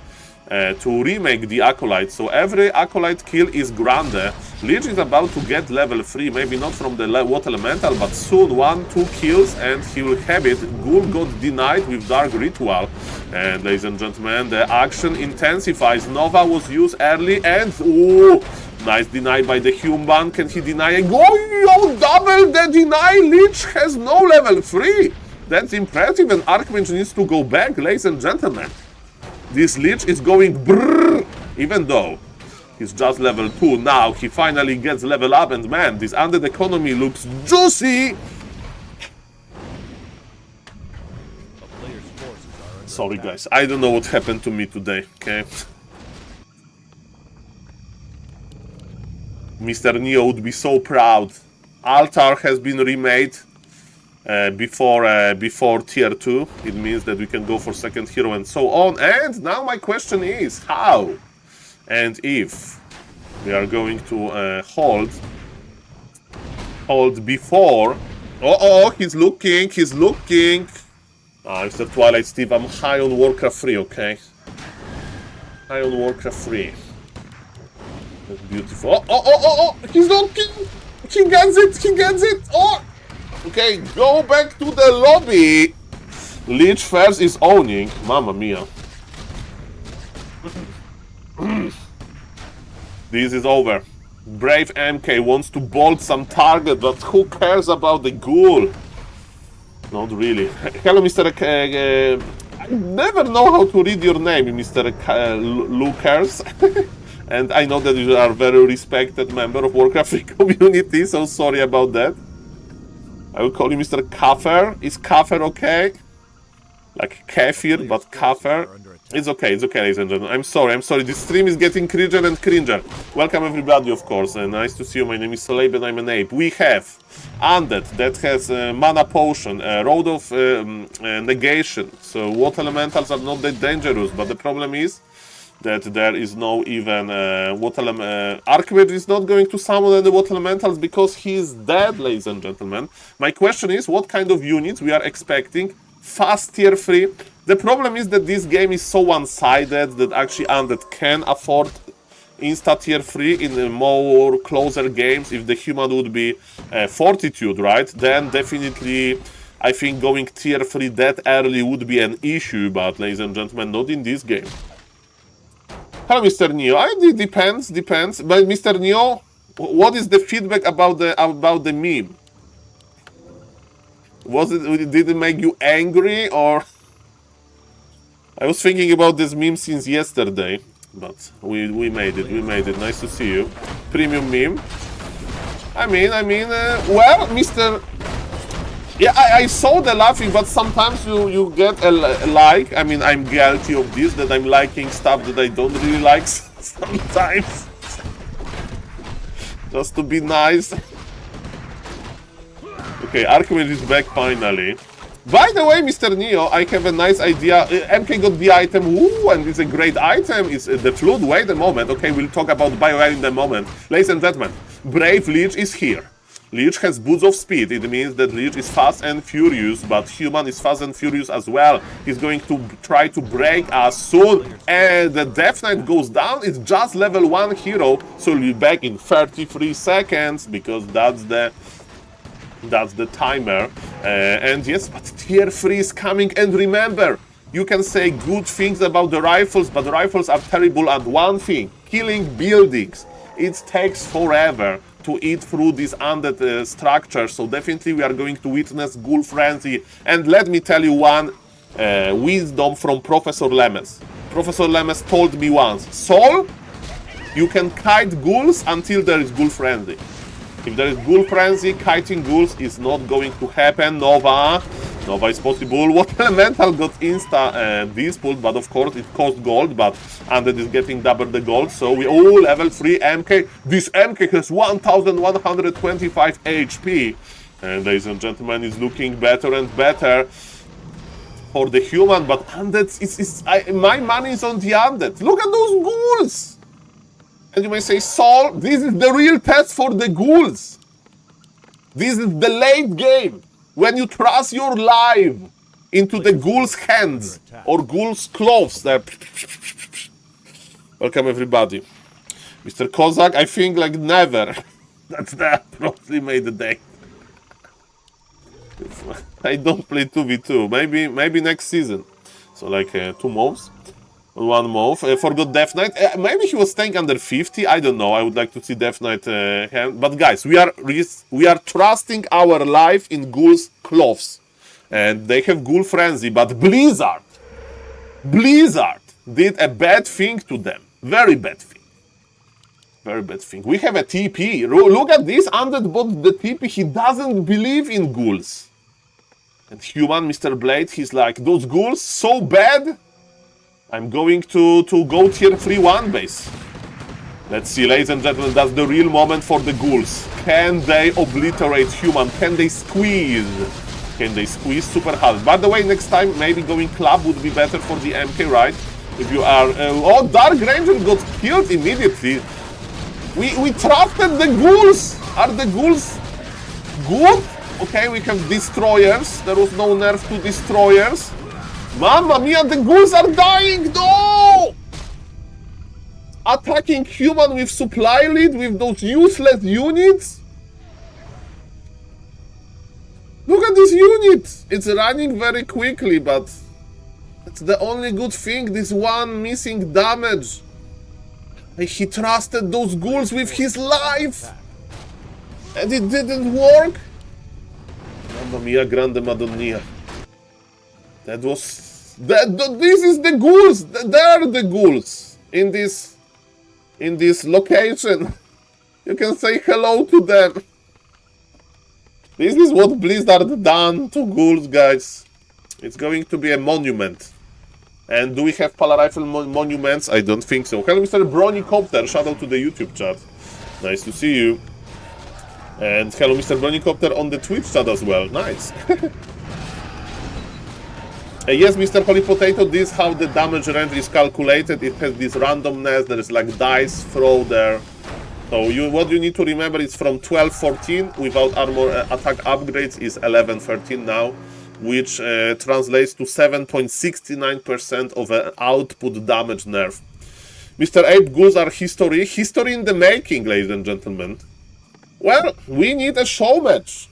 remake the acolyte. So every acolyte kill is grande. Lich is about to get level 3, maybe not from the water elemental, but soon 1-2 kills and he will have it. Ghoul got denied with Dark Ritual. And ladies and gentlemen, the action intensifies. Nova was used early and ooh, nice deny by the human. Can he deny it? Yo, double the deny. Lich has no level 3. That's impressive, and Archmage needs to go back, ladies and gentlemen. This Lich is going brrrr, even though he's just level 2. Now he finally gets level up, and man, this undead economy looks juicy. Sorry guys, I don't know what happened to me today, okay? Mr. Neo would be so proud. Altar has been remade before tier 2. It means that we can go for second hero and so on. And now my question is how and if we are going to hold before. Oh, he's looking. Mr. Twilight Steve, I'm high on Warcraft 3, okay? High on Warcraft 3. That's beautiful. Oh, he's looking! He gets it! Oh! Okay, go back to the lobby! Lich first is owning. Mamma mia. This is over. Brave MK wants to bolt some target, but who cares about the ghoul? Not really. Hello, Mr. I never know how to read your name, Mr. Lucas. And I know that you are a very respected member of Warcraft 3 community, so sorry about that. I will call you Mr. Kafir. Is Kafir okay? Like Kefir, but Kafir. It's okay, ladies and gentlemen. I'm sorry. This stream is getting cringer and cringer. Welcome everybody, of course. Nice to see you. My name is SaulApeMan and I'm an ape. We have Undead that has Mana Potion, Road of Negation. So water elementals are not that dangerous, but the problem is that there is no even Archmage is not going to summon any water elementals because he is dead, ladies and gentlemen. My question is, what kind of units we are expecting? Fast tier 3. The problem is that this game is so one-sided that actually Undead can afford insta tier 3 in the more closer games. If the human would be Fortitude, right? Then definitely I think going tier 3 that early would be an issue, but ladies and gentlemen, not in this game. Hello, Mr. Neo. It depends. But Mr. Neo, what is the feedback about the meme? Did it make you angry or? I was thinking about this meme since yesterday, but we made it. We made it. Nice to see you. Premium meme. I mean, well, Mr. Yeah, I saw the laughing, but sometimes you get a like. I mean, I'm guilty of this, that I'm liking stuff that I don't really like sometimes. Just to be nice. Okay, Archimage is back finally. By the way, Mr. Neo, I have a nice idea. MK got the item, woo, and it's a great item. It's the Flood. Wait a moment. Okay, we'll talk about BioWare in a moment. Ladies and gentlemen, Brave Lich is here. Lich has boots of speed. It means that Lich is fast and furious, but Human is fast and furious as well. He's going to try to break us soon. And the Death Knight goes down. It's just level 1 hero, so we'll be back in 33 seconds, because that's the timer. And yes, but tier 3 is coming. And remember, you can say good things about the rifles, but the rifles are terrible at one thing: killing buildings. It takes forever to eat through these undead structures, so definitely we are going to witness Ghoul Frenzy. And let me tell you one wisdom from Professor Lemes. Professor Lemes told me once, Saul, you can kite ghouls until there is Ghoul Frenzy. If there is Ghoul Frenzy, kiting ghouls is not going to happen. Nova is possible. What Elemental got insta dispute, but of course it cost gold, but Undead is getting double the gold, so we all level 3 MK. This MK has 1125 HP. And ladies and gentlemen, it's looking better and better for the Human, but Undead my money is on the Undead. Look at those ghouls! And you may say, Saul, this is the real test for the ghouls. This is the late game, when you trust your life into the ghoul's hands or ghoul's claws. Welcome everybody. Mr. Kozak, I think like never. That's the approximate date. I don't play 2v2. Maybe next season. So like 2 months. 1 month. Forgot Death Knight. Maybe he was staying under 50. I don't know. I would like to see Death Knight hand. But guys, we are trusting our life in Ghoul's clothes. And they have Ghoul Frenzy. But Blizzard did a bad thing to them. Very bad thing. Very bad thing. We have a TP. Look at this. Undead bought the TP. He doesn't believe in ghouls. And Human, Mr. Blade, he's like, those ghouls so bad. I'm going to go tier 3 1 base. Let's see, ladies and gentlemen, that's the real moment for the ghouls. Can they obliterate Human? Can they squeeze? Can they squeeze super hard? By the way, next time, maybe going club would be better for the MK, right? If you are... oh, Dark Ranger got killed immediately. We trusted the ghouls. Are the ghouls good? Okay, we have destroyers. There was no nerf to destroyers. Mamma mia, the ghouls are dying! No! Attacking Human with supply lead, with those useless units? Look at this unit! It's running very quickly, but... That's the only good thing, this one missing damage. He trusted those ghouls with his life! And it didn't work? Mamma mia, grande madonna. That was... this is the ghouls! They are the ghouls! In this location. You can say hello to them. This is what Blizzard done to ghouls, guys. It's going to be a monument. And do we have Pala Rifle monuments? I don't think so. Hello, Mr. Bronicopter. Shout out to the YouTube chat. Nice to see you. And hello, Mr. Bronicopter on the Twitch chat as well. Nice. Yes, Mr. Holy Potato, this is how the damage range is calculated. It has this randomness, there is like dice throw there. So what you need to remember is from 12-14 without armor attack upgrades is 11-13 now, which translates to 7.69% of an output damage nerf. Mr. Ape, ghouls are history. History in the making, ladies and gentlemen. Well, we need a show match.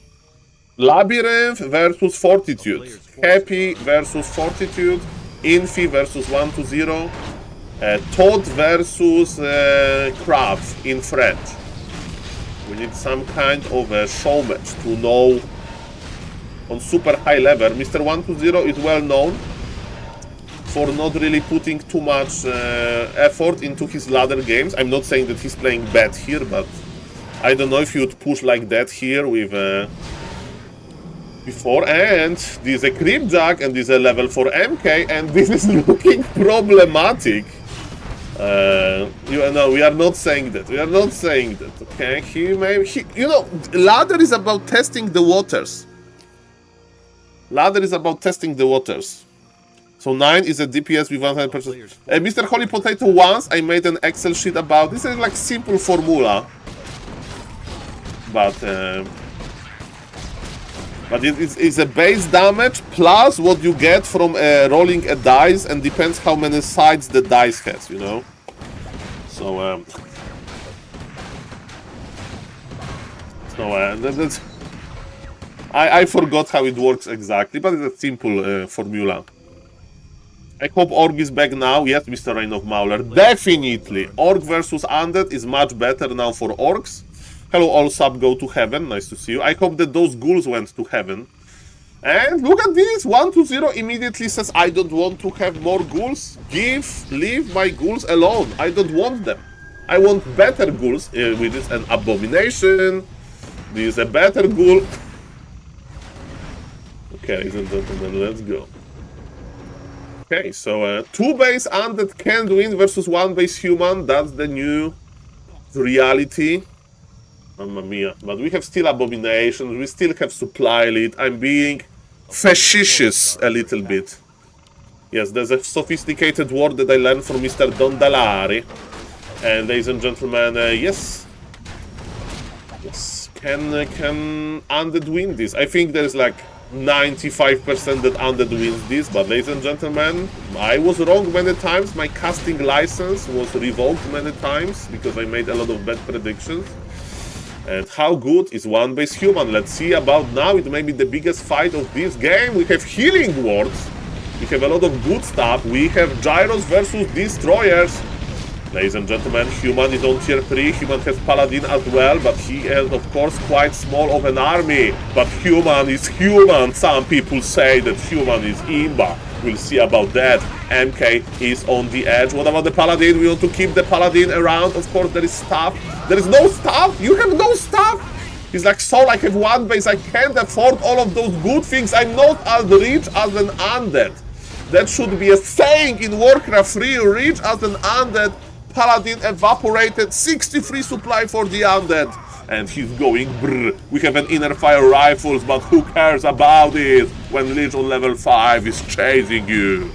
Labyrinth versus Fortitude. Happy versus Fortitude. Infi versus 1-0. Todd versus Crabs in French. We need some kind of a show match to know on super high level. Mr. 1-0 is well known for not really putting too much effort into his ladder games. I'm not saying that he's playing bad here, but I don't know if you'd push like that here with before. And this is a creep jack, and this is a level 4 MK, and this is looking problematic. You know, we are not saying that. We are not saying that. Okay, you know, ladder is about testing the waters. Ladder is about testing the waters. So 9 is a DPS with 100%. Mr. Holy Potato, once I made an Excel sheet about this. Is like simple formula, but it's a base damage plus what you get from rolling a dice, and depends how many sides the dice has, you know. So that's. I forgot how it works exactly, but it's a simple formula. I hope Org is back now. Yes, Mr. Reign of Mauler. Definitely. Org versus Undead is much better now for Orcs. Hello, all sub go to heaven. Nice to see you. I hope that those ghouls went to heaven. And look at this. 120 immediately says, I don't want to have more ghouls. Leave my ghouls alone. I don't want them. I want better ghouls, which is an abomination. This is a better ghoul. Okay, ladies and gentlemen, let's go. Okay, so 2 base undead can't win versus 1 base human. That's the new reality. Mamma mia. But we have still abominations. We still have supply lead. I'm being facetious a little bit. Yes, there's a sophisticated word that I learned from Mr. Dondalari. And ladies and gentlemen, yes. Yes. Can undead win this? I think there's like 95% that undead wins this, but ladies and gentlemen, I was wrong many times. My casting license was revoked many times because I made a lot of bad predictions. And how good is 1 base human? Let's see about now. It may be the biggest fight of this game. We have healing wards. We have a lot of good stuff. We have gyros versus destroyers. Ladies and gentlemen, human is on tier 3. Human has paladin as well, but he has, of course, quite small of an army. But human is human. Some people say that human is imba. We'll see about that. MK is on the edge. What about the paladin? We want to keep the paladin around. Of course, there is stuff. There is no stuff. You have no stuff. He's like, Saul, I have 1 base. I can't afford all of those good things. I'm not as rich as an undead. That should be a saying in Warcraft 3. Rich as an undead. Paladin evaporated. 63 supply for the undead. And he's going brrr. We have an inner fire rifles, but who cares about it when Lich on level 5 is chasing you?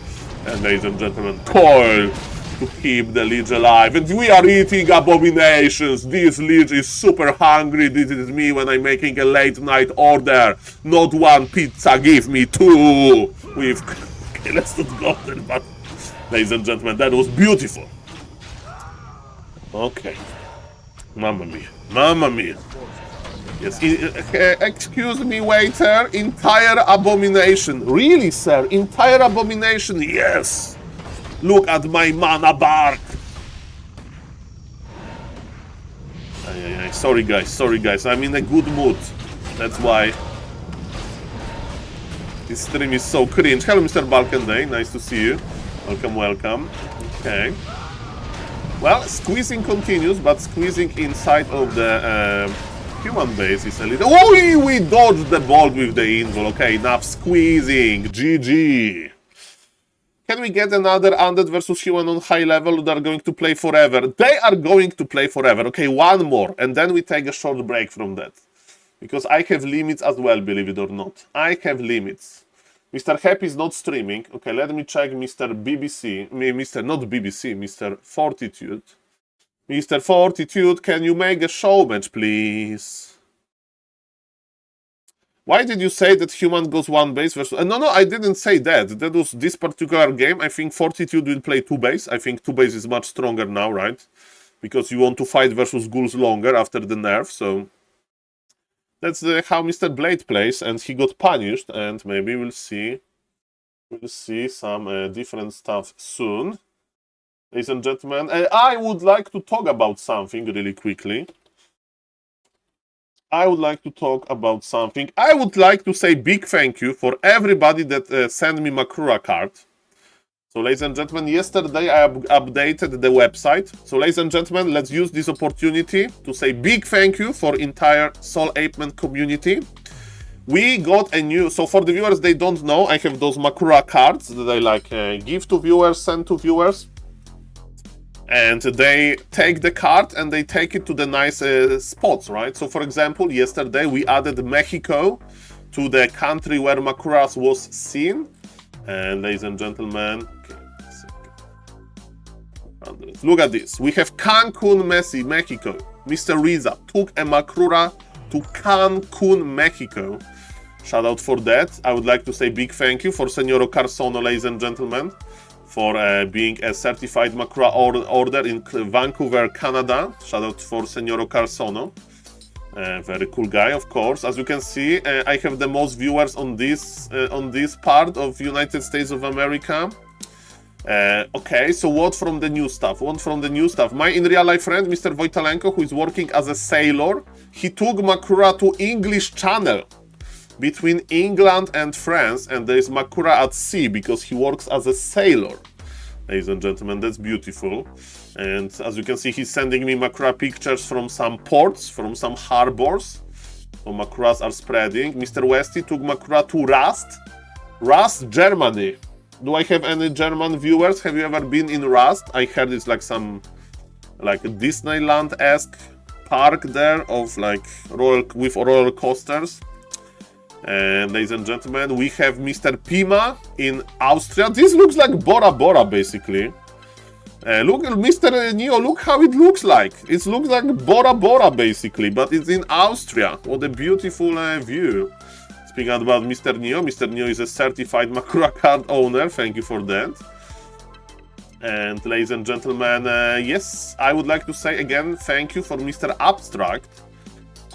And ladies and gentlemen, toil to keep the Lich alive. And we are eating abominations. This Lich is super hungry. This is me when I'm making a late night order. Not 1 pizza, give me 2. With okay, let's not go there, but ladies and gentlemen, that was beautiful. Okay. Mamma mia. Mamma mia. Yes, excuse me, waiter. Entire abomination. Really, sir? Entire abomination? Yes. Look at my mana bar. Sorry, guys. Sorry, guys. I'm in a good mood. That's why. This stream is so cringe. Hello, Mr. Balkanday. Nice to see you. Welcome, welcome. Okay. Well, squeezing continues, but squeezing inside of the human base is a little... Oh, we dodged the ball with the invul. Okay, enough squeezing. GG. Can we get another undead versus human on high level? They're going to play forever. They are going to play forever. Okay, 1 more. And then we take a short break from that. Because I have limits as well, believe it or not. I have limits. Mr. Happy is not streaming. Okay, let me check Mr. BBC. Not BBC, Mr. Fortitude. Mr. Fortitude, can you make a show match, please? Why did you say that human goes 1 base versus... no, I didn't say that. That was this particular game. I think Fortitude will play 2 base. I think 2 base is much stronger now, right? Because you want to fight versus ghouls longer after the nerf, so... That's how Mr. Blade plays, and he got punished, and maybe we'll see some different stuff soon. Ladies and gentlemen, I would like to talk about something really quickly. I would like to say big thank you for everybody that sent me Makura card. So, ladies and gentlemen, yesterday I updated the website. So, ladies and gentlemen, let's use this opportunity to say big thank you for entire SaulApeMan community. We got a new, so for the viewers, they don't know, I have those Makura cards that I like give to viewers, send to viewers. And they take the card and they take it to the nice spots, right? So for example, yesterday we added Mexico to the country where Makuras was seen. And ladies and gentlemen, look at this. We have Cancun, Mexico. Mr. Riza took a Makura to Cancun, Mexico. Shout out for that. I would like to say big thank you for Senoro Carsono, ladies and gentlemen, for being a certified Makura order in Vancouver, Canada. Shout out for Senoro Carsono. Very cool guy, of course. As you can see, I have the most viewers on this part of United States of America. Okay, so what from the new stuff? What from the new stuff? My in real life friend, Mr. Wojtalenko, who is working as a sailor, he took Makura to English Channel between England and France, and there is Makura at sea because he works as a sailor. Ladies and gentlemen, that's beautiful. And as you can see, he's sending me Makura pictures from some ports, from some harbors. So Makuras are spreading. Mr. Westy took Makura to Rust, Germany. Do I have any German viewers? Have you ever been in Rust? I heard it's like some like Disneyland-esque park there of like roller coasters. And ladies and gentlemen, we have Mr. Pima in Austria. This looks like Bora Bora, basically. Look, Mr. Neo, look how it looks like. It looks like Bora Bora, basically, but it's in Austria. What a beautiful view. Speaking about Mr. Neo is a certified Makura card owner. Thank you for that. And ladies and gentlemen, yes, I would like to say again, thank you for Mr. Abstract,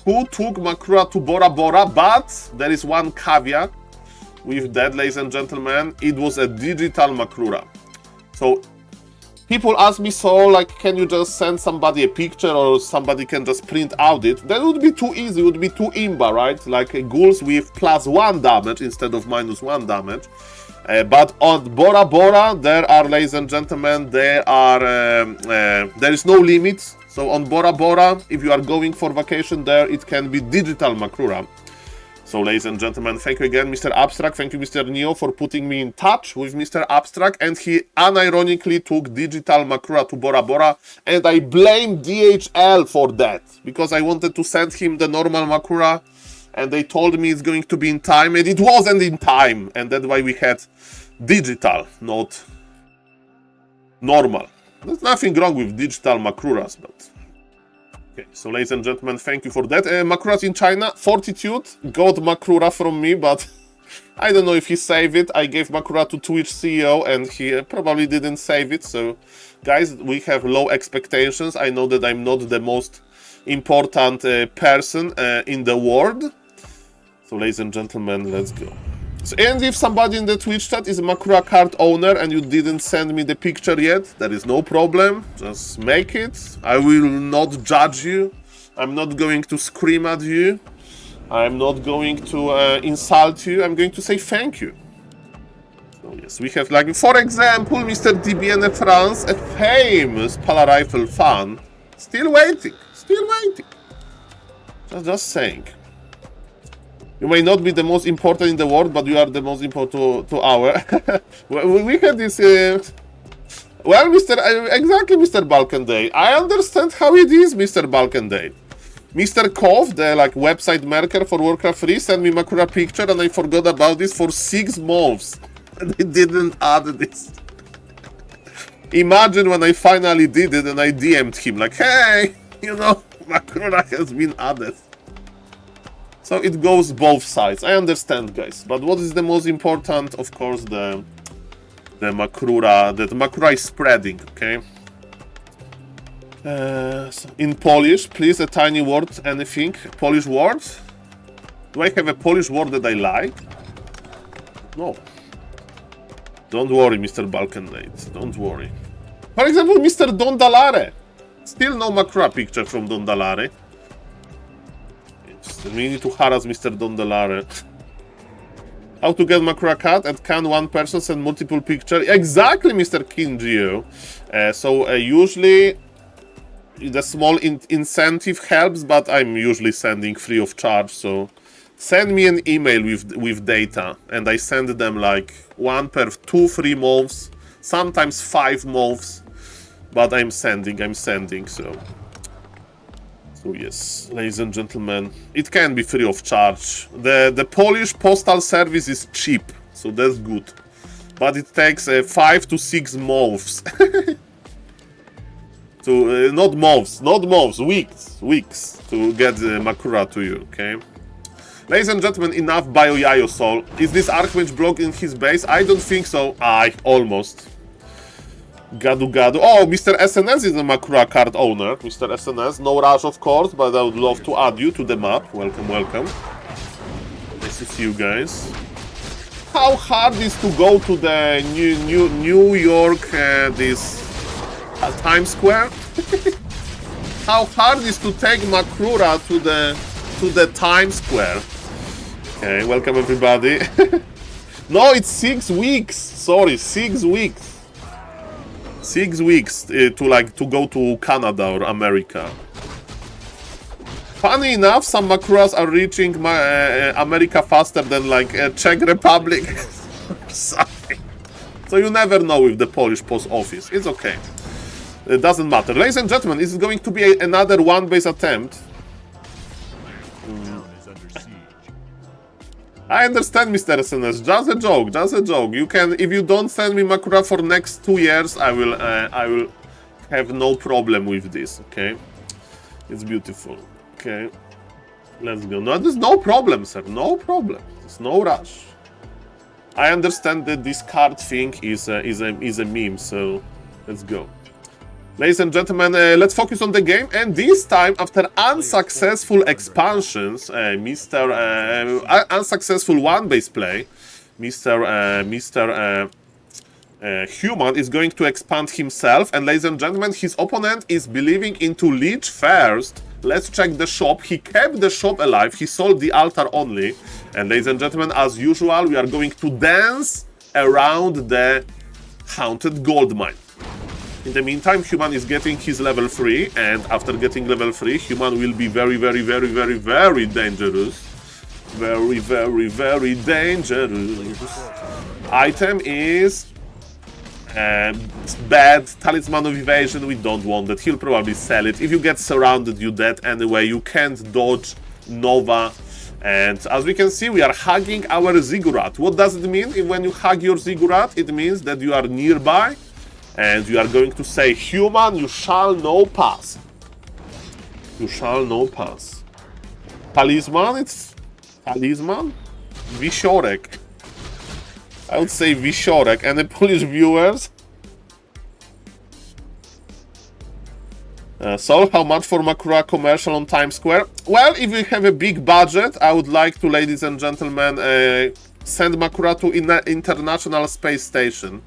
who took Makura to Bora Bora, but there is one caveat with that, ladies and gentlemen. It was a digital Makura. So people ask me, so like, can you just send somebody a picture or somebody can just print out it? That would be too easy, it would be too imba, right? Like ghouls with +1 damage instead of -1 damage. But on Bora Bora, there are, ladies and gentlemen, there is no limit. So on Bora Bora, if you are going for vacation there, it can be digital Makura. So ladies and gentlemen, thank you again, Mr. Abstract. Thank you, Mr. Neo, for putting me in touch with Mr. Abstract. And he unironically took digital Makura to Bora Bora. And I blame DHL for that, because I wanted to send him the normal Makura. And they told me it's going to be in time, and it wasn't in time. And that's why we had digital, not normal. There's nothing wrong with digital Makuras, but... Okay, so ladies and gentlemen, thank you for that. Makuras in China, Fortitude got Makura from me, but I don't know if he saved it. I gave Makura to Twitch CEO, and he probably didn't save it. So, guys, we have low expectations. I know that I'm not the most important person in the world. So, ladies and gentlemen, let's go. So, and if somebody in the Twitch chat is a Makura card owner and you didn't send me the picture yet, there is no problem. Just make it. I will not judge you. I'm not going to scream at you. I'm not going to insult you. I'm going to say thank you. So yes, we have, like, for example, Mr. DBN France, a famous Pala Rifle fan. Still waiting. Still waiting. Just saying. You may not be the most important in the world, but you are the most important to our. We had this. Well, exactly, Mr. Balkan Day. I understand how it is, Mr. Balkan Day. Mr. Kov, the like website maker for Warcraft 3, sent me Makura picture, and I forgot about this for 6 months, and I didn't add this. Imagine when I finally did it, and I DM'd him like, "Hey, you know, Makura has been added." So it goes both sides. I understand, guys. But what is the most important? Of course, the Makura. That Makura is spreading. Okay. So in Polish, please, a tiny word. Anything? Polish word? Do I have a Polish word that I like? No. Don't worry, Mr. Balkanate. Don't worry. For example, Mr. Dondalare. Still no Makura picture from Dondalare. We need to harass Mr. Dondalare. How to get Makura cut and can one person send multiple pictures? Exactly, Mr. Kinjio. Usually the small incentive helps, but I'm usually sending free of charge. So send me an email with data, and I send them like 1 per 2-3 months, sometimes 5 months. But I'm sending. So yes, ladies and gentlemen, it can be free of charge. The Polish postal service is cheap, so that's good. But it takes 5 to 6 months. To not months, weeks to get Makura to you, okay? Ladies and gentlemen, enough Bio Yayo Soul. Is this Archmage blocked in his base? I don't think so. Almost. Gadu Gadu. Oh, Mr. SNS is a Makura card owner. Mr. SNS. No rush, of course, but I would love to add you to the map. Welcome, welcome. Nice to see you guys. How hard is to go to the New York, this Times Square? How hard is to take Makura to the Times Square? Okay, welcome everybody. No, it's 6 weeks. Sorry, 6 weeks. 6 weeks to go to Canada or America. Funny enough, some Makuras are reaching America faster than like Czech Republic. Sorry. So you never know with the Polish post office. It's okay. It doesn't matter. Ladies and gentlemen, this is going to be another one-base attempt. I understand, Mr. SNS. Just a joke. Just a joke. You can, if you don't send me Makura for next 2 years, I will have no problem with this. Okay, it's beautiful. Okay, let's go. No, there's no problem, sir. No problem. There's no rush. I understand that this card thing is a meme. So let's go. Ladies and gentlemen, let's focus on the game, and this time, after unsuccessful expansions, unsuccessful one-base play, Mr. Human is going to expand himself, and ladies and gentlemen, his opponent is believing into Leech first. Let's check the shop. He kept the shop alive, he sold the altar only, and ladies and gentlemen, as usual, we are going to dance around the haunted gold mine. In the meantime, Human is getting his level 3, and after getting level 3, Human will be very, very, very, very, very dangerous. Very, very, very dangerous. Item is bad. Talisman of Evasion, we don't want that. He'll probably sell it. If you get surrounded, you're dead anyway. You can't dodge Nova. And as we can see, we are hugging our Ziggurat. What does it mean? When you hug your Ziggurat, it means that you are nearby. And you are going to say, Human, you shall no pass. You shall no pass. Talisman, it's Talisman? Wisiorek. I would say Wisiorek. And the Polish viewers? So, how much for Makura commercial on Times Square? Well, if you have a big budget, I would like to, ladies and gentlemen, send Makura to International Space Station.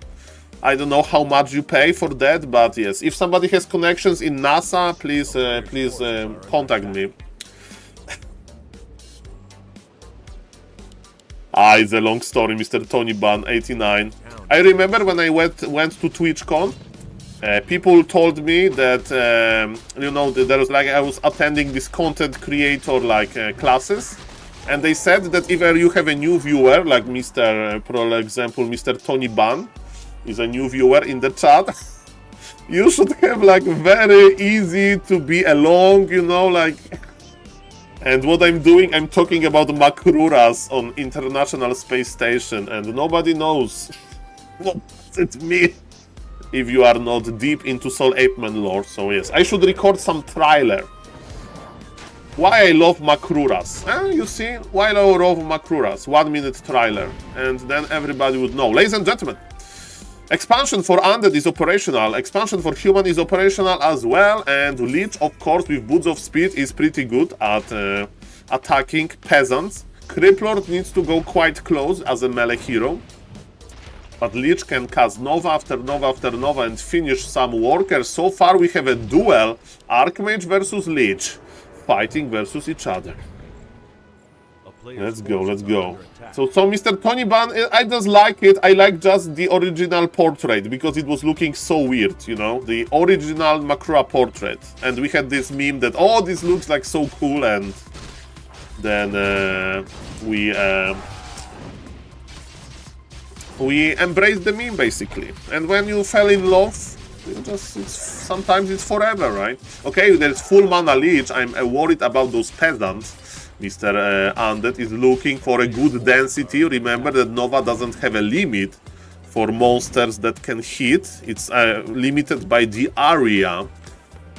I don't know how much you pay for that, but yes, if somebody has connections in NASA, please contact me. It's a long story, Mr. Tony Ban, 89. I remember when I went to TwitchCon, people told me that, you know, there was like, I was attending this content creator classes, and they said that if you have a new viewer, like for example, Mr. Tony Ban, is a new viewer in the chat, you should have like very easy to be along, you know, like. And what I'm doing, I'm talking about Makuras on International Space Station, and nobody knows what it means if you are not deep into SaulApeMan lore. So yes, I should record some trailer. Why I love Makuras. You see, why I love Makuras. 1 minute trailer, and then everybody would know. Ladies and gentlemen, expansion for Undead is operational, expansion for Human is operational as well, and Leech, of course, with Boots of Speed is pretty good at attacking peasants. Criplord needs to go quite close as a melee hero, but Leech can cast Nova after Nova after Nova and finish some workers. So far we have a duel, Archmage versus Leech, fighting versus each other. Let's go, let's go. So Mr. Tony Ban, I just like it. I like just the original portrait because it was looking so weird, you know? The original Makura portrait. And we had this meme that, oh, this looks like so cool, and then we embraced the meme, basically. And when you fell in love, sometimes it's forever, right? Okay, there's full mana leech. I'm worried about those peasants. Mr. Undead is looking for a good density. Remember that Nova doesn't have a limit for monsters that can hit. It's limited by the area.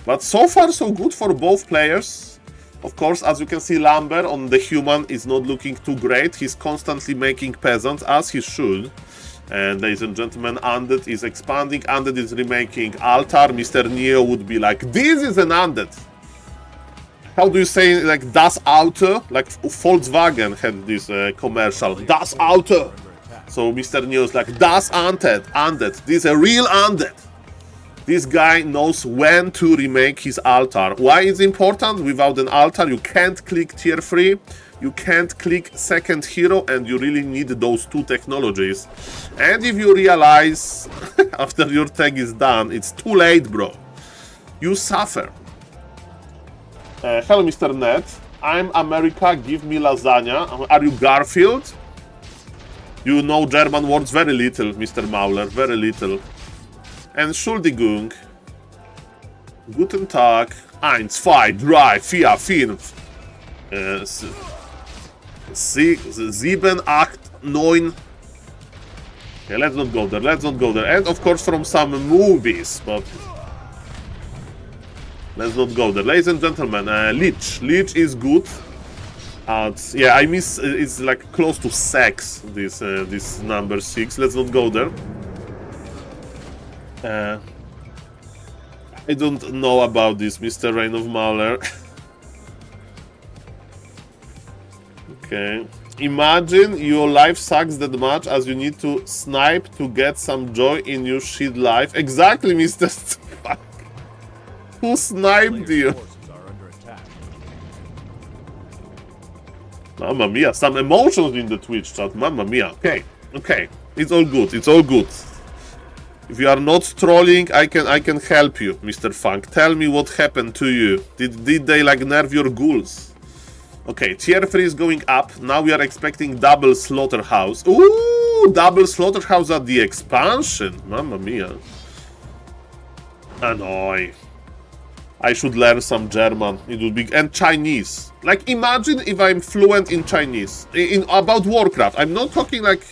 But so far, so good for both players. Of course, as you can see, Lambert on the human is not looking too great. He's constantly making peasants, as he should. And ladies and gentlemen, Undead is expanding. Undead is remaking altar. Mr. Neo would be like, this is an Undead. How do you say, like, Das Auto? Like, Volkswagen had this commercial, Das Auto. So Mr. Neo is like, Das Undead, Undead. This is a real Undead. This guy knows when to remake his altar. Why is it important? Without an altar, you can't click tier 3. You can't click second hero, and you really need those two technologies. And if you realize, after your tag is done, it's too late, bro. You suffer. Hello, Mr. Ned. I'm America, give me lasagna. Are you Garfield? You know German words very little, Mr. Mauler, very little. And Schuldigung. Guten Tag. 1, 2, 3, 4, 5. 6, 7, 8, 9. Okay, let's not go there, let's not go there. And of course from some movies, but let's not go there. Ladies and gentlemen, Lich is good. Yeah, I miss, it's like close to sex, this number 6. Let's not go there. I don't know about this, Mr. Reign of Mauler. Okay. Imagine your life sucks that much as you need to snipe to get some joy in your shit life. Exactly, Mr. Fuck. Who sniped you? Mamma mia, some emotions in the Twitch chat. Mamma mia. Okay, okay. It's all good. It's all good. If you are not trolling, I can help you, Mr. Funk. Tell me what happened to you. Did they like nerf your ghouls? Okay, tier 3 is going up. Now we are expecting double slaughterhouse. Ooh, double slaughterhouse at the expansion. Mamma mia. Annoy. I should learn some German. It would be, and Chinese. Like, imagine if I'm fluent in Chinese. About Warcraft. I'm not talking like,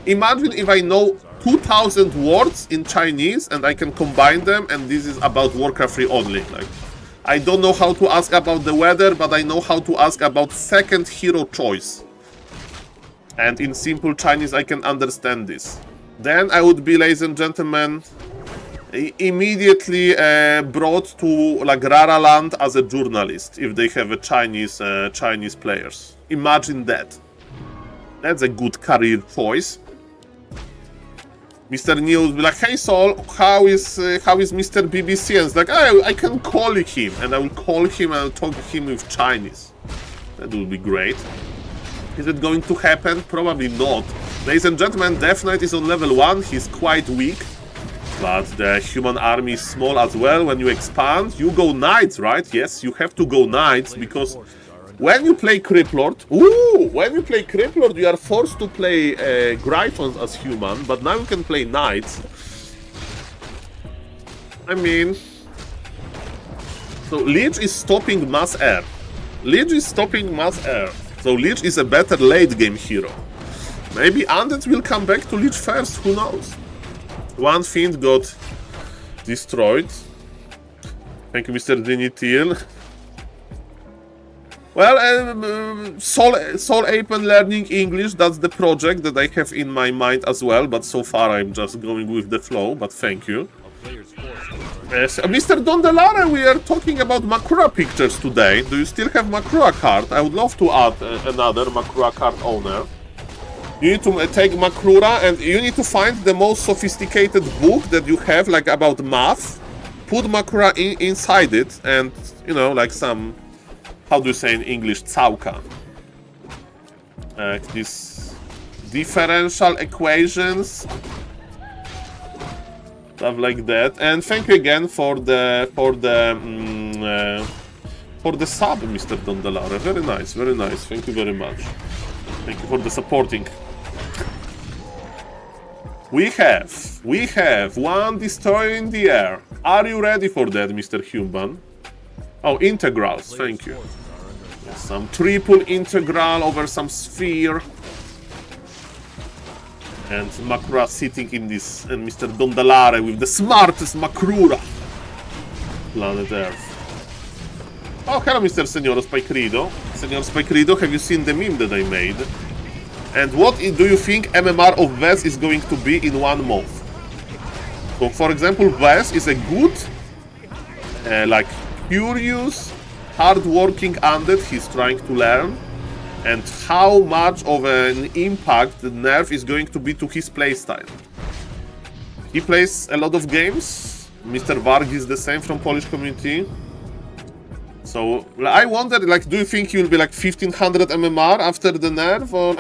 imagine if I know 2000 words in Chinese and I can combine them, and this is about Warcraft 3 only. Like, I don't know how to ask about the weather, but I know how to ask about second hero choice. And in simple Chinese I can understand this. Then I would be, ladies and gentlemen, immediately brought to like Rara Land as a journalist if they have a Chinese players. Imagine that. That's a good career choice. Mr. Neo would be like, hey Saul, how is Mr. BBC? And it's like, I can call him, and I will call him and I'll talk to him with Chinese. That would be great. Is it going to happen? Probably not. Ladies and gentlemen, Death Knight is on level 1, he's quite weak. But the human army is small as well. When you expand, you go knights, right? Yes, you have to go knights, because when you play Criplord, you are forced to play Gryphons as human, but now you can play knights. I mean, so Lich is stopping mass air. Lich is stopping mass air. So Lich is a better late game hero. Maybe Undead will come back to Lich first, who knows? One Fiend got destroyed. Thank you, Mr. Dinitil. Well, SaulApeMan learning English, that's the project that I have in my mind as well, but so far I'm just going with the flow, but thank you. Yes, Mr. Dondelara, we are talking about Makura pictures today. Do you still have Makura card? I would love to add another Makura card owner. You need to take Makura and you need to find the most sophisticated book that you have, like about math. Put Makura inside it and, you know, like some... How do you say in English? Całka. these differential equations, stuff like that. And thank you again for the sub, Mr. Dondelare. Very nice, very nice. Thank you very much. Thank you for the supporting. We have one destroyer in the air. Are you ready for that, Mr. Human? Oh, integrals. Thank you. Some triple integral over some sphere. And Makrura sitting in this, and Mr. Dondelare with the smartest Makrura. Planet Earth. Oh, hello, Mr. Senor Spikerido. Senor Spikerido, have you seen the meme that I made? And what do you think MMR of Vez is going to be in 1 month? So, for example, Vez is a good, like, curious, hard-working undead he's trying to learn. And how much of an impact the NERF is going to be to his playstyle. He plays a lot of games. Mr. Varg is the same from Polish community. So I wonder, like, do you think he will be like 1500 MMR after the nerf, or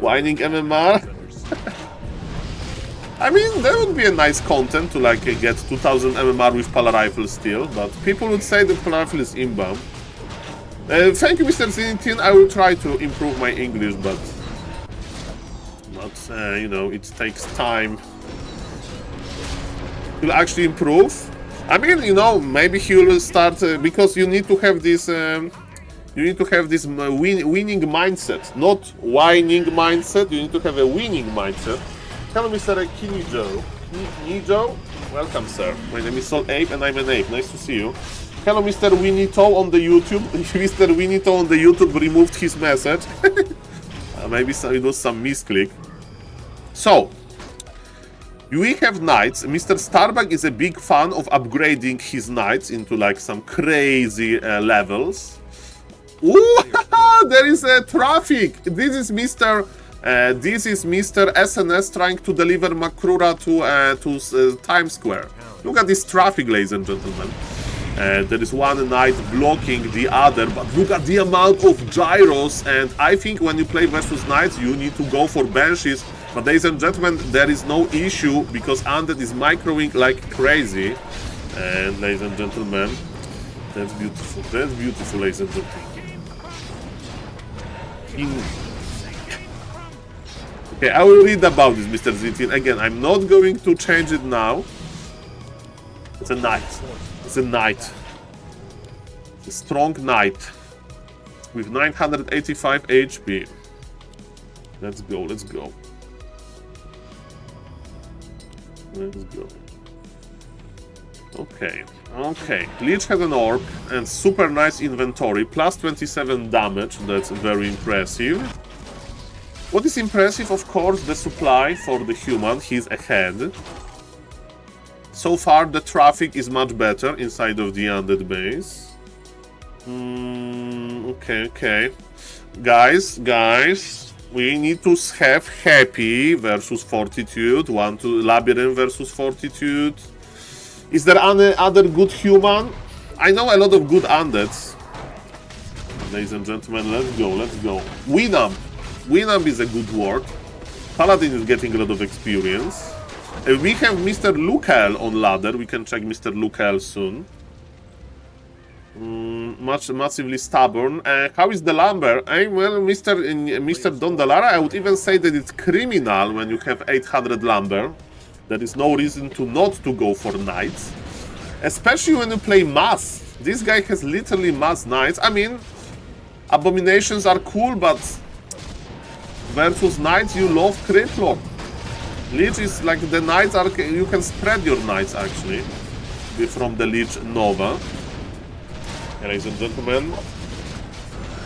whining MMR? I mean, that would be a nice content to like get 2000 MMR with Pala Rifle still, but people would say that Pala Rifle is imbam. Thank you, Mr. Zinitin. I will try to improve my English, but you know, it takes time to actually improve. I mean, you know, maybe he will start because you need to have this. You need to have this winning mindset, not whining mindset. You need to have a winning mindset. Hello, Mr. Kinijo. Nijo, welcome, sir. My name is SaulApe and I'm an ape. Nice to see you. Hello, Mr. Winito on the YouTube. Mr. Winito on the YouTube removed his message. Maybe it was some misclick. So. We have knights. Mr. Starbuck is a big fan of upgrading his knights into like some crazy levels. Ooh, there is a traffic. This is Mr. SNS trying to deliver Makrura to Times Square. Look at this traffic, ladies and gentlemen. There is one knight blocking the other, but look at the amount of gyros. And I think when you play versus knights, you need to go for banshees. But ladies and gentlemen, there is no issue because Undead is microwing like crazy. And ladies and gentlemen, that's beautiful. That's beautiful, ladies and gentlemen. Okay, I will read about this, Mr. Zitin. Again, I'm not going to change it now. It's a knight. It's a knight. It's a strong knight. With 985 HP. Let's go, let's go. Let's go. Okay, okay. Lich has an orc and super nice inventory. Plus 27 damage. That's very impressive. What is impressive, of course, the supply for the human. He's ahead. So far, the traffic is much better inside of the undead base. Okay, okay. Guys. We need to have Happy versus Fortitude. 1-2 Labyrinth versus Fortitude. Is there any other good human? I know a lot of good undeads. Ladies and gentlemen, let's go, let's go. Winamp. Winamp is a good word. Paladin is getting a lot of experience. We have Mr. Lukel on ladder. We can check Mr. Lukel soon. Massively stubborn. How is the lumber? Well, Mr. Dondelare, I would even say that it's criminal when you have 800 lumber. There is no reason to not to go for knights. Especially when you play mass. This guy has literally mass knights. I mean, abominations are cool, but versus knights, you love crit lord. Lich is like the knights are. You can spread your knights actually from the Lich Nova. Ladies and gentlemen.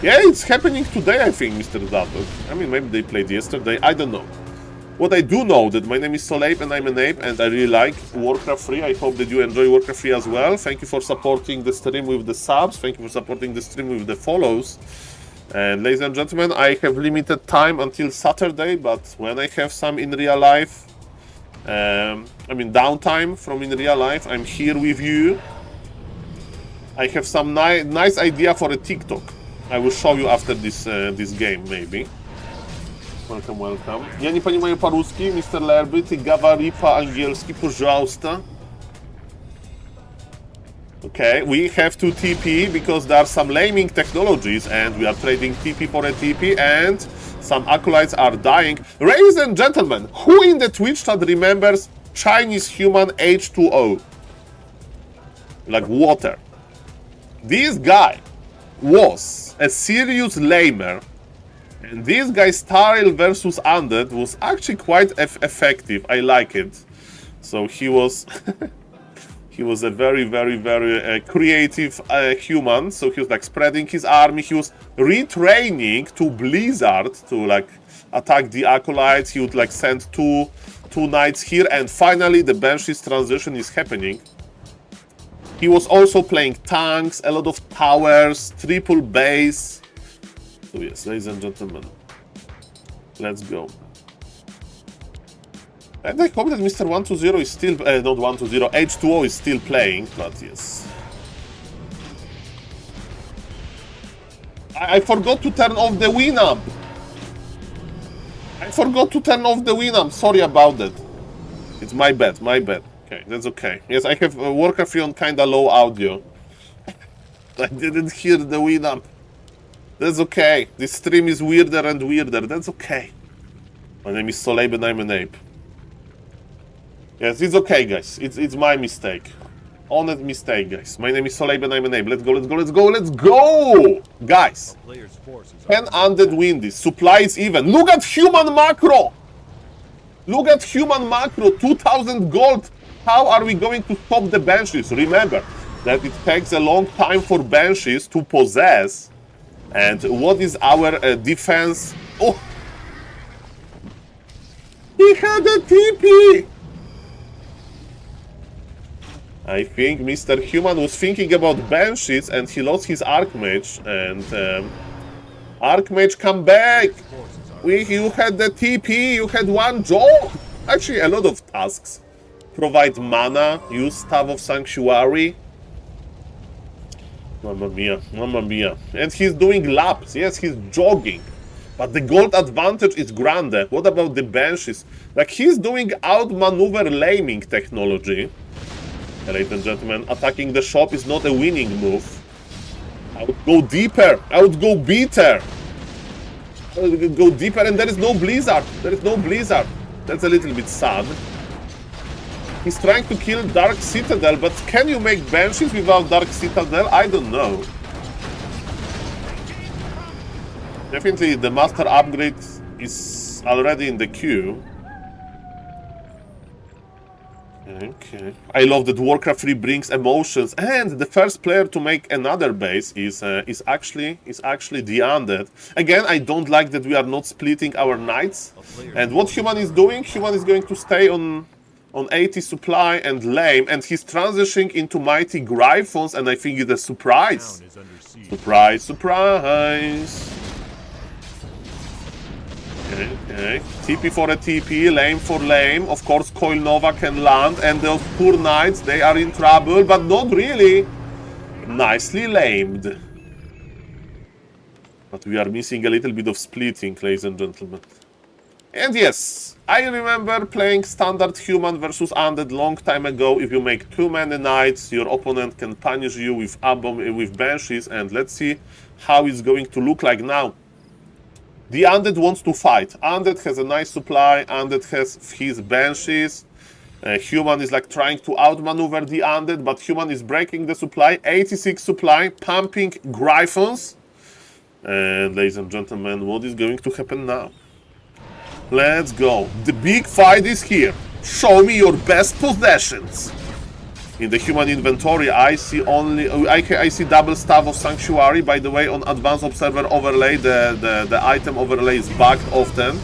Yeah, it's happening today, I think, Mr. Zatok. I mean, maybe they played yesterday. I don't know. What I do know that my name is SaulApe and I'm an ape and I really like Warcraft 3. I hope that you enjoy Warcraft 3 as well. Thank you for supporting the stream with the subs. Thank you for supporting the stream with the follows. And ladies and gentlemen, I have limited time until Saturday, but when I have some in real life, I mean downtime from in real life, I'm here with you. I have some nice idea for a TikTok. I will show you after this game, maybe. Welcome, welcome. Ja nie понимаю по-русски, Mr. Lerby, ty говори по-английски, пожалуйста. Okay, we have to TP because there are some laming technologies and we are trading TP for a TP and some acolytes are dying. Ladies and gentlemen, who in the Twitch chat remembers Chinese human H2O? Like water. This guy was a serious lamer. And this guy's style versus Undead was actually quite effective. I like it. So he was he was a very creative human. So he was like spreading his army. He was retraining to Blizzard to like attack the acolytes. He would like send two knights here, and finally the Banshees transition is happening. He was also playing tanks, a lot of towers, triple base. So yes, ladies and gentlemen, let's go. And I hope that Mr. 120 is still, not 120, H2O is still playing, but yes. I forgot to turn off the Winamp. I forgot to turn off the Winamp, sorry about that. It's my bad, my bad. Okay, that's okay. Yes, I have Warcraft on kinda low audio. I didn't hear the Winamp. That's okay. This stream is weirder and weirder. That's okay. My name is SaulApeMan and I'm an ape. Yes, it's okay, guys. It's my mistake. Honest mistake, guys. My name is SaulApeMan and I'm an ape. Let's go, let's go, let's go, let's go! Guys, can Undead win this? Supply is even. Look at human macro! Look at human macro, 2000 gold. How are we going to stop the Banshees? Remember that it takes a long time for Banshees to possess. And what is our defense? Oh! He had a TP! I think Mr. Human was thinking about Banshees and he lost his Archmage. And Archmage, come back! You had the TP, you had one job! Actually, a lot of tasks. Provide mana, use Staff of Sanctuary. Mamma mia, mamma mia. And he's doing laps, yes, he's jogging. But the gold advantage is grande. What about the Banshees? Like, he's doing outmaneuver laming technology. Ladies and gentlemen, attacking the shop is not a winning move. I would go deeper, I would go beater. I would go deeper, and there is no Blizzard. There is no Blizzard. That's a little bit sad. He's trying to kill Dark Citadel, but can you make Banshees without Dark Citadel? I don't know. Definitely the Master upgrade is already in the queue. Okay. I love that Warcraft 3 brings emotions, and the first player to make another base is actually the Undead. Again, I don't like that we are not splitting our knights. And what Human is doing? Human is going to stay on 80 supply and lame, and he's transitioning into mighty Gryphons, and I think it's a surprise. Surprise, surprise. Okay. TP for a TP, lame for lame. Of course, Coil Nova can land, and those poor knights, they are in trouble, but not really. Nicely lamed. But we are missing a little bit of splitting, ladies and gentlemen. And yes, I remember playing standard human versus undead long time ago. If you make too many knights, your opponent can punish you with banshees, and let's see how it's going to look like now. The undead wants to fight. Undead has a nice supply, undead has his banshees. Human is like trying to outmaneuver the undead, but human is breaking the supply. 86 supply, pumping Gryphons. And ladies and gentlemen, what is going to happen now? Let's go. The big fight is here. Show me your best possessions. In the human inventory, I see only I see double Staff of Sanctuary. By the way, on Advanced Observer overlay, the item overlay is bugged often.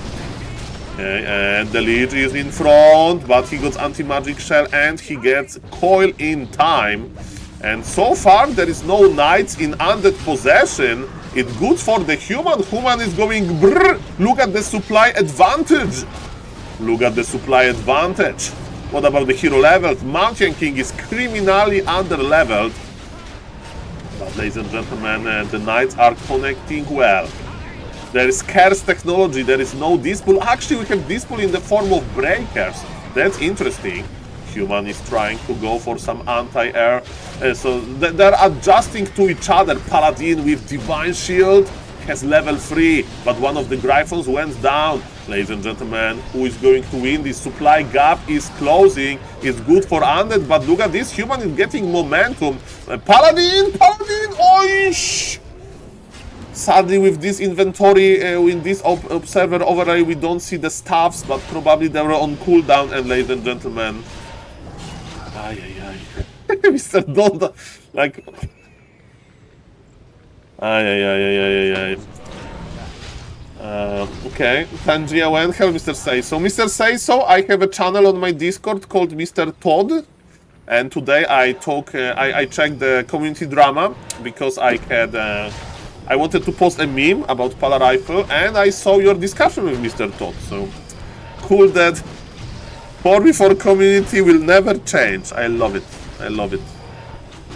Okay, and the Lich is in front, but he gets anti-magic shell and he gets coil in time. And so far, there is no knights in undead possession. It's good for the human. Human is going brrr. Look at the supply advantage. Look at the supply advantage. What about the hero levels? Mountain King is criminally under-leveled. But ladies and gentlemen, the knights are connecting well. There is scarce technology, there is no dispool. Actually, we have dispool in the form of breakers. That's interesting. Human is trying to go for some anti-air. So they're adjusting to each other. Paladin with Divine Shield has level 3, but one of the Gryphons went down. Ladies and gentlemen, who is going to win? The supply gap is closing. It's good for Undead, but look at this. Human is getting momentum. Paladin! Oish! Sadly, with this inventory, with this observer overlay, we don't see the staffs, but probably they were on cooldown. And ladies and gentlemen, Mr. Donda, like, okay, Tangia went. Hello, Mr. Say So. Mr. Say So, I have a channel on my Discord called Mr. Todd, and today I checked the community drama because I wanted to post a meme about Pala Rifle, and I saw your discussion with Mr. Todd. So cool that 4v4 community will never change. I love it. I love it.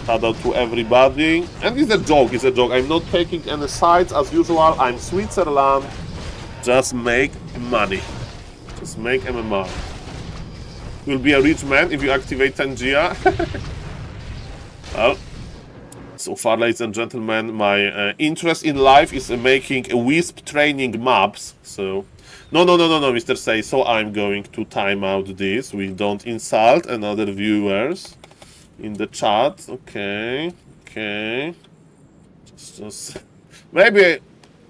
Shout out to everybody. And it's a joke. It's a joke. I'm not taking any sides as usual. I'm Switzerland. Just make money. Just make MMR. You'll be a rich man if you activate Tangia. Well, so far, ladies and gentlemen, my interest in life is making Wisp training maps. So, no, Mr. Say So, I'm going to time out this. We don't insult another viewers in the chat. Okay. Just maybe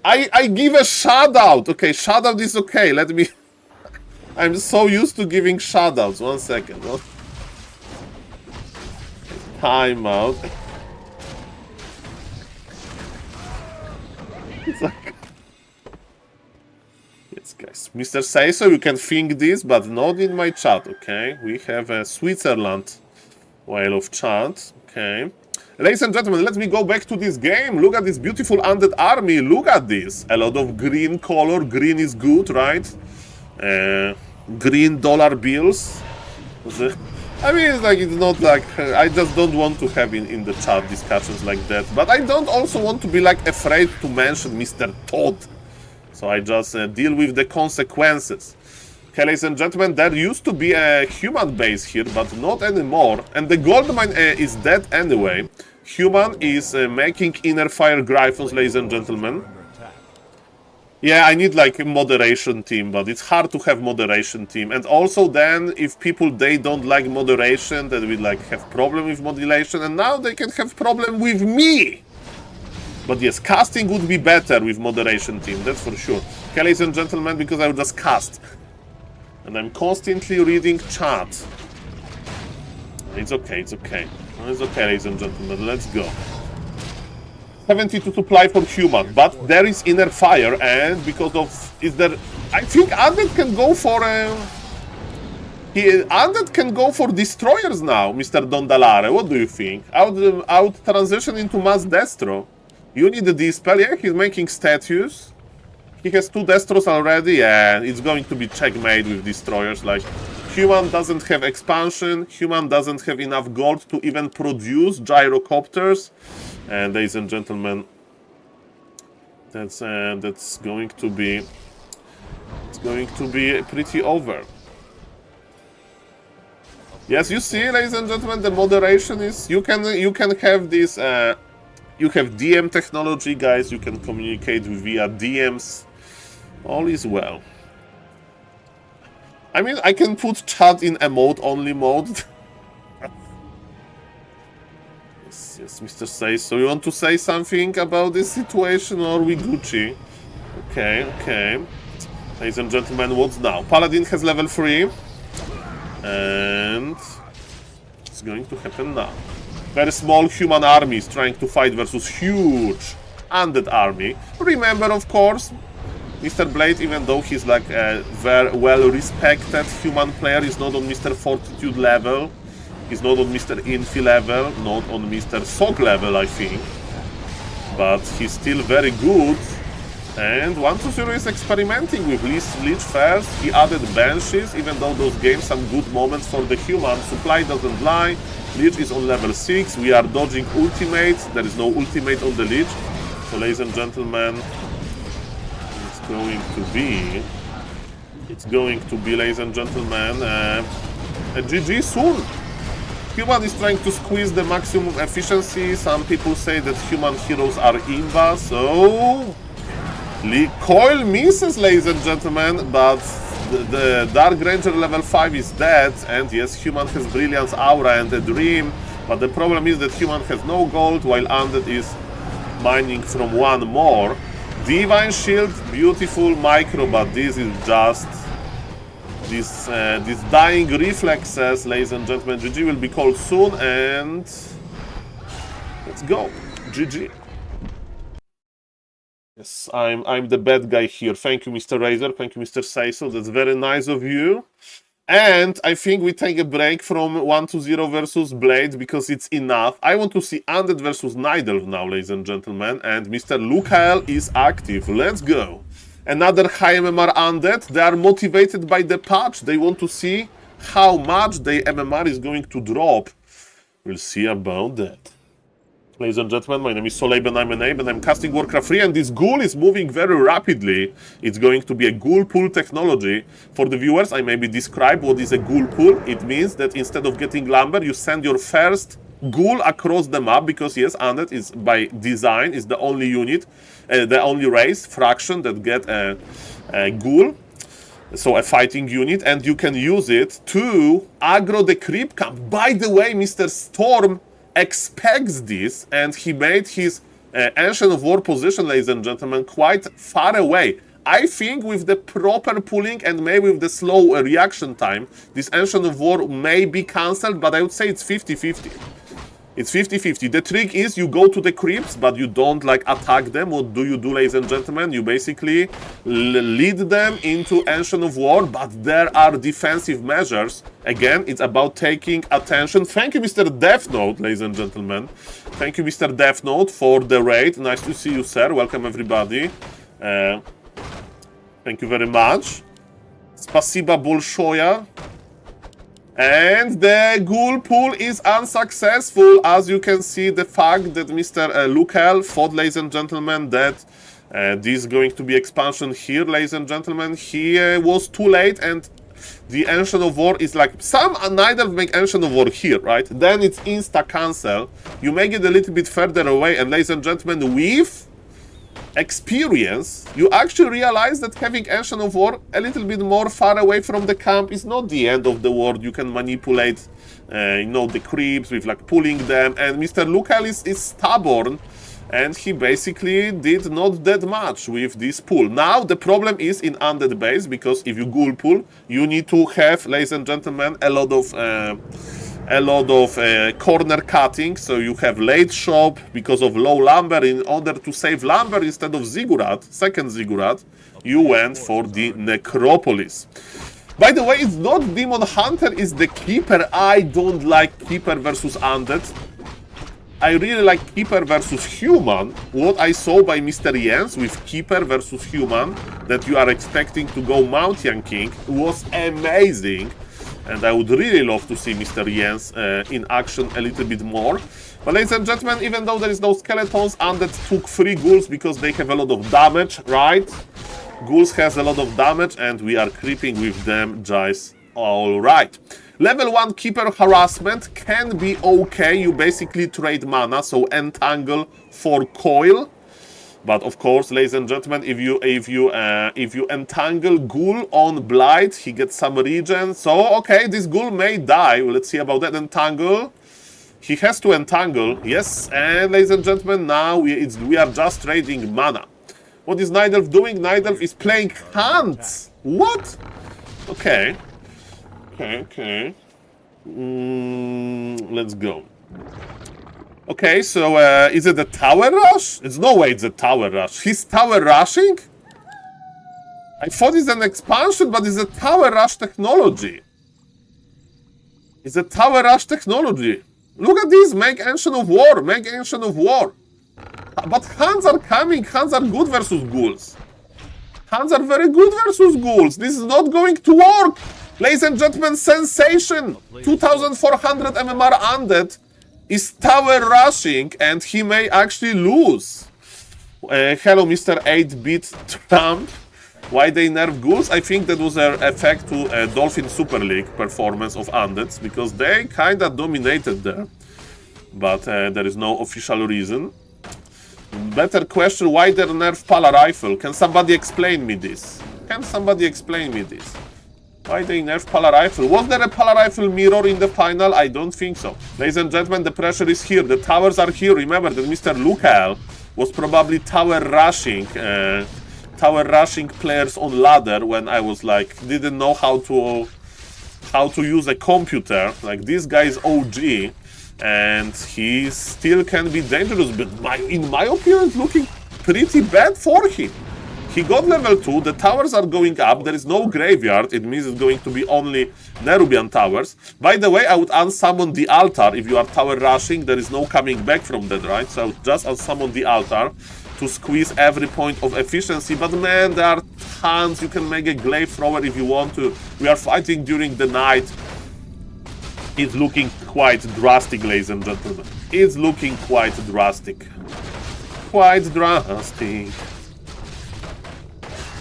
I give a shout out. Okay, shout out is okay. Let me. I'm so used to giving shout outs. 1 second. Time out. Yes, guys. Mr. Say So, you can think this, but not in my chat, okay? We have a Switzerland whale of chat, okay? Ladies and gentlemen, let me go back to this game. Look at this beautiful undead army. Look at this. A lot of green color. Green is good, right? Green dollar bills. I mean, it's not like... I just don't want to have in the chat discussions like that. But I don't also want to be, afraid to mention Mr. Todd. So I just deal with the consequences. Okay, ladies and gentlemen, there used to be a human base here, but not anymore. And the gold mine is dead anyway. Human is making inner fire Gryphons, ladies and gentlemen. Yeah, I need a moderation team, but it's hard to have moderation team. And also then, if people, they don't like moderation, then we have problem with moderation, and now they can have problem with me. But yes, casting would be better with moderation team, that's for sure. Okay, ladies and gentlemen, because I will just cast. And I'm constantly reading chat. It's okay. It's okay, ladies and gentlemen, let's go. 72 supply for human, but there is inner fire, and because of... I think Undead can go for... Undead can go for destroyers now, Mr. Dondalare. What do you think? Out transition into mass destro. You need the dispel. Yeah, he's making statues. He has 2 destros already. Yeah, it's going to be checkmate with destroyers. Human doesn't have expansion. Human doesn't have enough gold to even produce gyrocopters. And ladies and gentlemen, that's going to be... It's going to be pretty over. Yes, you see, ladies and gentlemen, the moderation is... You can have this... you have DM technology, guys. You can communicate via DMs. All is well. I mean, I can put chat in emote-only mode. Yes, Mr. Say So. You want to say something about this situation, or we Gucci? Okay. Ladies and gentlemen, what's now? Paladin has level 3. And... it's going to happen now. Very small human army is trying to fight versus huge undead army. Remember, of course, Mr. Blade, even though he's a very well-respected human player, is not on Mr. Fortitude level. He's not on Mr. Infi level, not on Mr. Sog level, I think. But he's still very good. And 120 is experimenting with Lich first. He added Banshees, even though those gave some good moments for the human. Supply doesn't lie. Lich is on level 6. We are dodging ultimate. There is no ultimate on the Lich. So, ladies and gentlemen, it's going to be, ladies and gentlemen, a GG soon. Human is trying to squeeze the maximum efficiency. Some people say that human heroes are imba, so Coil misses, ladies and gentlemen, but the Dark Ranger level 5 is dead, and yes, human has Brilliance Aura and a Dream, but the problem is that human has no gold, while Undead is mining from one more. Divine Shield, beautiful micro, but this is just these dying reflexes, ladies and gentlemen. GG will be called soon, and let's go. GG. Yes, I'm the bad guy here. Thank you, Mr. Razor. Thank you, Mr. Seiso. That's very nice of you. And I think we take a break from 1-0 versus Blade because it's enough. I want to see Undead versus Nidelf now, ladies and gentlemen. And Mr. Lucael is active. Let's go. Another high MMR Undead. They are motivated by the patch. They want to see how much the MMR is going to drop. We'll see about that. Ladies and gentlemen, my name is SaulApeMan and I'm casting Warcraft 3, and this ghoul is moving very rapidly. It's going to be a ghoul pool technology. For the viewers, I maybe describe what is a ghoul pool. It means that instead of getting lumber, you send your first ghoul across the map, because yes, Undead is by design is the only unit, the only race, fraction that get a ghoul. So a fighting unit, and you can use it to aggro the creep camp. By the way, Mr. Storm expects this, and he made his Ancient of War position, ladies and gentlemen, quite far away. I think with the proper pulling and maybe with the slow reaction time, this Ancient of War may be cancelled, but I would say it's 50-50. It's 50-50. The trick is you go to the creeps, but you don't like attack them. What do you do, ladies and gentlemen? You basically lead them into Ancient of War, but there are defensive measures. Again, it's about taking attention. Thank you, Mr. Death Note, ladies and gentlemen. Thank you, Mr. Death Note, for the raid. Nice to see you, sir. Welcome, everybody. Thank you very much. Spasiba Bolshoya. And the ghoul pool is unsuccessful. As you can see, the fact that Mr. Lucael thought, ladies and gentlemen, that this is going to be expansion here, ladies and gentlemen. He was too late, and the Ancient of War is like, some neither make Ancient of War here, right? Then it's insta-cancel. You make it a little bit further away, and ladies and gentlemen, with experience, you actually realize that having Ancient of War a little bit more far away from the camp is not the end of the world. You can manipulate, you know, the creeps with like pulling them, and Mr. Lucael is stubborn, and he basically did not that much with this pull. Now the problem is in Undead base, because if you ghoul pull, you need to have, ladies and gentlemen, a lot of corner cutting, so you have late shop because of low lumber. In order to save lumber, instead of Ziggurat, second Ziggurat, you went for the Necropolis. By the way, it's not Demon Hunter, it's the Keeper. I don't like Keeper versus Undead. I really like Keeper versus Human. What I saw by Mr. Jens with Keeper versus Human, that you are expecting to go Mountain King, was amazing. And I would really love to see Mr. Jens in action a little bit more. But ladies and gentlemen, even though there is no skeletons, Undead took 3 ghouls because they have a lot of damage, right? Ghouls has a lot of damage, and we are creeping with them just all right. Level 1 Keeper Harassment can be okay. You basically trade mana, so Entangle for Coil. But of course, ladies and gentlemen, if you entangle Ghoul on Blight, he gets some regen. So okay, this Ghoul may die. Well, let's see about that. Entangle. He has to entangle. Yes, and ladies and gentlemen, now we are just trading mana. What is Nidelf doing? Nidelf is playing Hunts. What? Okay. Okay. Let's go. Okay, so is it a tower rush? It's no way it's a tower rush. He's tower rushing? I thought it's an expansion, but it's a tower rush technology. It's a tower rush technology. Look at this, make Ancient of War, make Ancient of War. But Huns are coming, Huns are good versus Ghouls. Huns are very good versus Ghouls. This is not going to work. Ladies and gentlemen, sensation! 2400 MMR undead is tower rushing and he may actually lose. Hello, Mr. 8-bit Trump. Why they nerf ghouls? I think that was an effect to Dolphin Super League performance of undeads, because they kinda dominated there. But there is no official reason. Better question, why they nerf Pala Rifle? Can somebody explain me this? Can somebody explain me this? Why they nerf Pala Rifle? Was there a Pala Rifle mirror in the final? I don't think so. Ladies and gentlemen, the pressure is here. The towers are here. Remember that Mr. GHOUL was probably tower rushing players on ladder when I was like, didn't know how to use a computer. Like, this guy is OG and he still can be dangerous, but in my opinion, it's looking pretty bad for him. He got level 2, the towers are going up, there is no graveyard, it means it's going to be only Nerubian towers. By the way, I would unsummon the altar if you are tower rushing, there is no coming back from that, right? So I would just unsummon the altar to squeeze every point of efficiency, but man, there are tons, you can make a glaive thrower if you want to. We are fighting during the night. It's looking quite drastic, ladies and gentlemen. It's looking quite drastic. Quite drastic.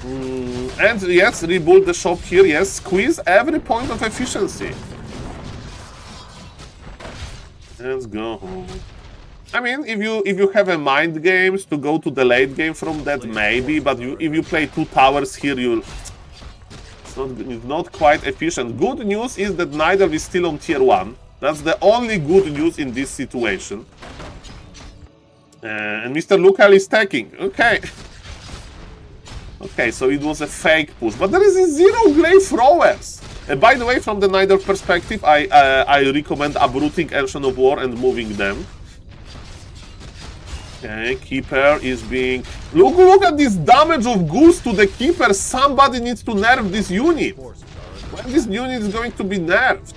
And yes, rebuild the shop here, yes, squeeze every point of efficiency. Let's go. I mean, if you have a mind games to go to the late game from that, maybe, but if you play 2 towers here, it's not quite efficient. Good news is that neither is still on tier 1. That's the only good news in this situation. And Mr. GHOUL is stacking. Okay. Okay, so it was a fake push, but there is 0 glaive throwers. By the way, from the Neither perspective, I recommend uprooting Ancient of War and moving them. Okay, Keeper is being... Look at this damage of ghouls to the Keeper. Somebody needs to nerf this unit. When this unit is going to be nerfed?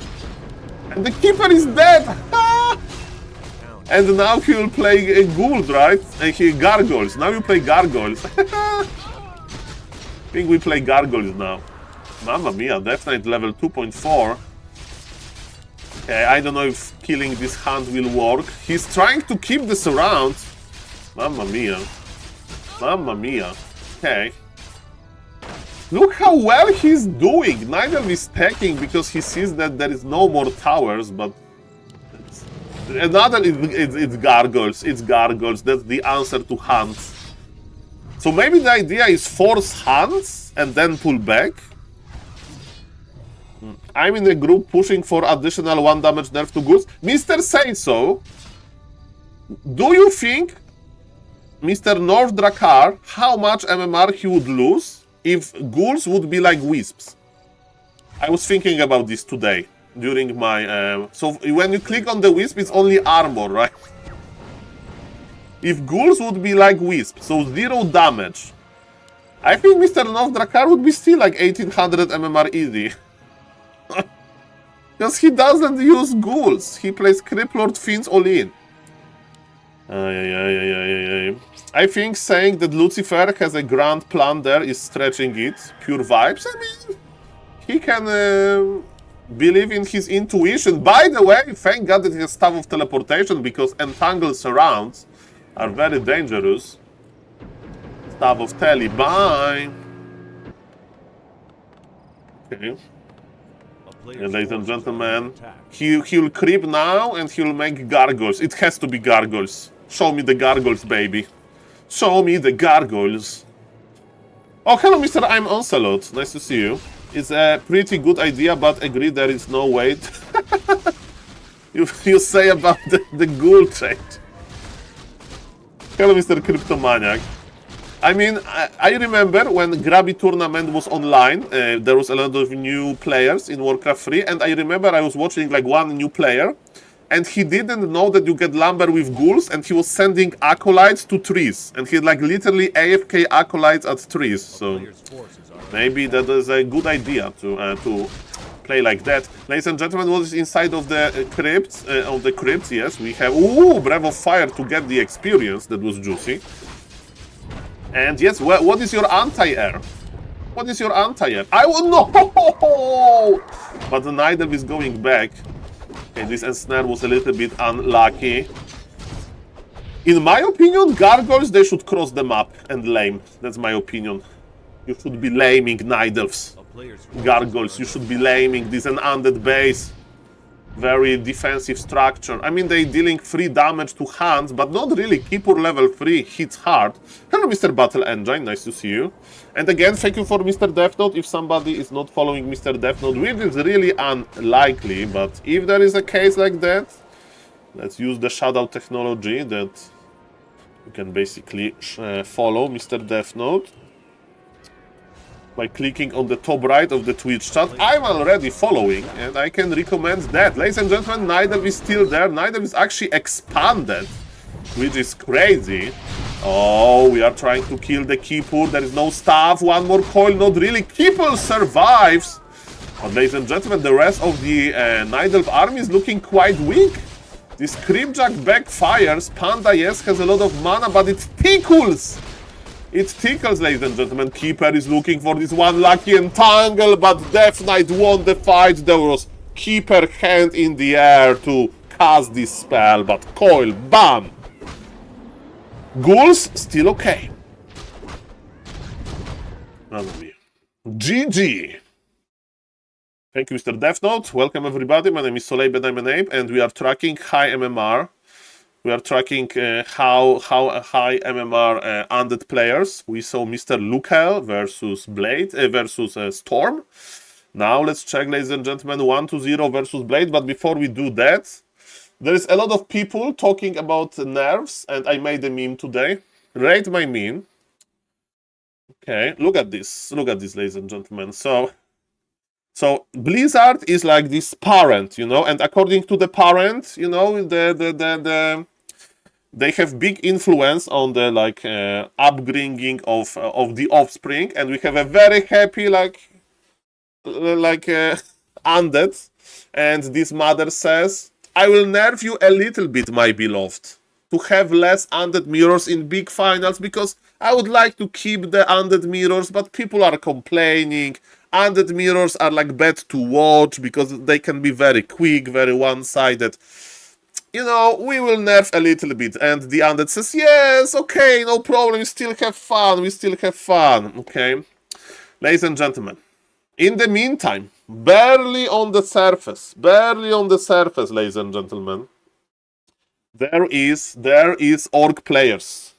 And the Keeper is dead! And now he will play ghouls, right? And he gargoyles. Now you play gargoyles. I think we play gargoyles now. Mamma mia, definite level 2.4. Okay, I don't know if killing this hunt will work. He's trying to keep this around. Mamma mia. Mamma mia. Okay. Look how well he's doing. Neither is stacking because he sees that there is no more towers, but... It's gargoyles. It's gargoyles. That's the answer to hunts. So maybe the idea is force hunts and then pull back. I'm in a group pushing for additional 1 damage nerf to ghouls. Mr. Say So, do you think Mr. North Drakkar, how much MMR he would lose if ghouls would be like wisps? I was thinking about this today during my... So when you click on the wisp, it's only armor, right? If ghouls would be like wisp, so 0 damage, I think Mr. North Drakkar would be still like 1800 MMR easy. Because he doesn't use ghouls, he plays Criplord Fiends all in. I think saying that Lucifer has a grand plan there is stretching it. Pure vibes, I mean, he can believe in his intuition. By the way, thank God that he has Staff of Teleportation, because Entangled Surrounds are very dangerous. Staff of Tele, bye! Okay. And ladies and gentlemen, he'll creep now and he'll make gargoyles. It has to be gargoyles. Show me the gargoyles, baby. Show me the gargoyles. Oh, hello, Mr. I'm Onslaught. Nice to see you. It's a pretty good idea, but agree there is no weight. you say about the ghoul trade. Hello, Mr. Cryptomaniac. I mean, I remember when Grabby Tournament was online, there was a lot of new players in Warcraft 3, and I remember I was watching like one new player, and he didn't know that you get lumber with ghouls, and he was sending acolytes to trees, and he had like literally AFK acolytes at trees, so maybe that is a good idea to play like that. Ladies and gentlemen, what is inside of the crypts? Yes, we have, ooh, Breath of Fire to get the experience, that was juicy. And yes, what is your anti-air? What is your anti-air? I will no! But the Nidelf is going back. Okay, this ensnare was a little bit unlucky. In my opinion, gargoyles, they should cross the map and lame. That's my opinion. You should be laming Nidelfs. Gargoyles, you should be laming. This is an undead base. Very defensive structure. I mean, they dealing 3 damage to hands, but not really. Keeper level 3 hits hard. Hello, Mr. Battle Engine. Nice to see you. And again, thank you for Mr. Death Note. If somebody is not following Mr. Death Note, which is really unlikely, but if there is a case like that, let's use the shadow technology that you can basically follow Mr. Death Note by clicking on the top right of the Twitch chat. I'm already following, and I can recommend that. Ladies and gentlemen, Nidelf is still there. Nidelf is actually expanded, which is crazy. Oh, we are trying to kill the Keeper. There is no staff. One more coil. Not really. Keeper survives. But ladies and gentlemen, the rest of the Nidelf army is looking quite weak. This Creepjack backfires. Panda, yes, has a lot of mana, but it tickles. It tickles, ladies and gentlemen. Keeper is looking for this one lucky entangle, but Death Knight won the fight. There was Keeper hand in the air to cast this spell, but coil, bam! Ghouls, still okay. GG! Thank you, Mr. Death Note. Welcome, everybody. My name is SaulApeMan and Ape, and we are tracking high MMR. We are tracking how high MMR undead players. We saw Mr. GHOUL versus Blade versus Storm. Now let's check, ladies and gentlemen, 1-0 versus Blade. But before we do that, there is a lot of people talking about nerfs, and I made a meme today. Rate my meme. Okay, look at this. Look at this, ladies and gentlemen. So Blizzard is like this parent, you know, and according to the parent, you know, they have big influence on the like upbringing of the offspring, and we have a very happy undead, and this mother says, "I will nerf you a little bit, my beloved, to have less undead mirrors in big finals, because I would like to keep the undead mirrors, but people are complaining. Undead mirrors are like bad to watch because they can be very quick, very one-sided. You know, we will nerf a little bit." And the undead says, "Yes, okay, no problem, we still have fun, we still have fun." Okay, ladies and gentlemen, in the meantime, barely on the surface, ladies and gentlemen, there is orc players.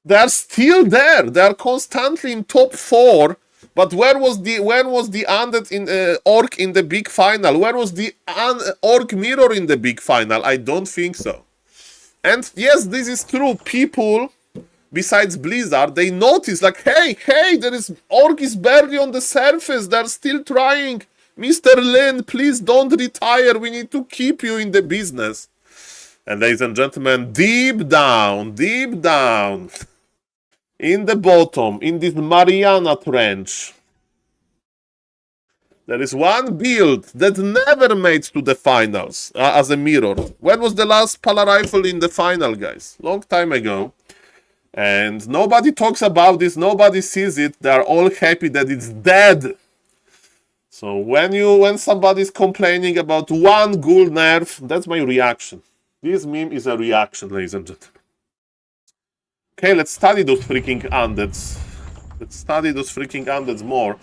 They are still there. They are constantly in top 4. But when was the undead in orc in the big final? Where was the orc mirror in the big final? I don't think so. And yes, this is true. People, besides Blizzard, they notice like, hey, there is orc is barely on the surface. They're still trying. Mr. Lin, please don't retire. We need to keep you in the business. And ladies and gentlemen, deep down, in the bottom, in this Mariana Trench, there is one build that never made to the finals as a mirror. When was the last Pala Rifle in the final, guys? Long time ago. And nobody talks about this, nobody sees it. They are all happy that it's dead. So when somebody's complaining about one ghoul nerf, that's my reaction. This meme is a reaction, ladies and gentlemen. Okay, let's study those freaking undeads. Let's study those freaking undeads more.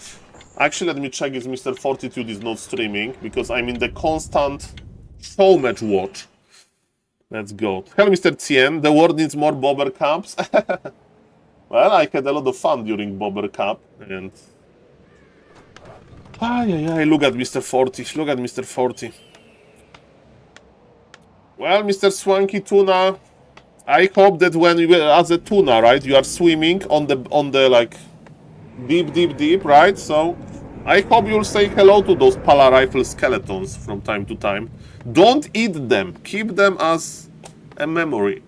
Actually, let me check if Mr. Fortitude is not streaming, because I'm in the constant show match watch. Let's go. Hello, Mr. Tien. The world needs more Bobber Cups. Well, I had a lot of fun during Bobber Cup, and... look at Mr. 40. Look at Mr. 40. Well, Mr. Swanky Tuna... I hope that when you, as a tuna, right, you are swimming on the like deep, right? So I hope you'll say hello to those Pala Rifle skeletons from time to time. Don't eat them. Keep them as a memory.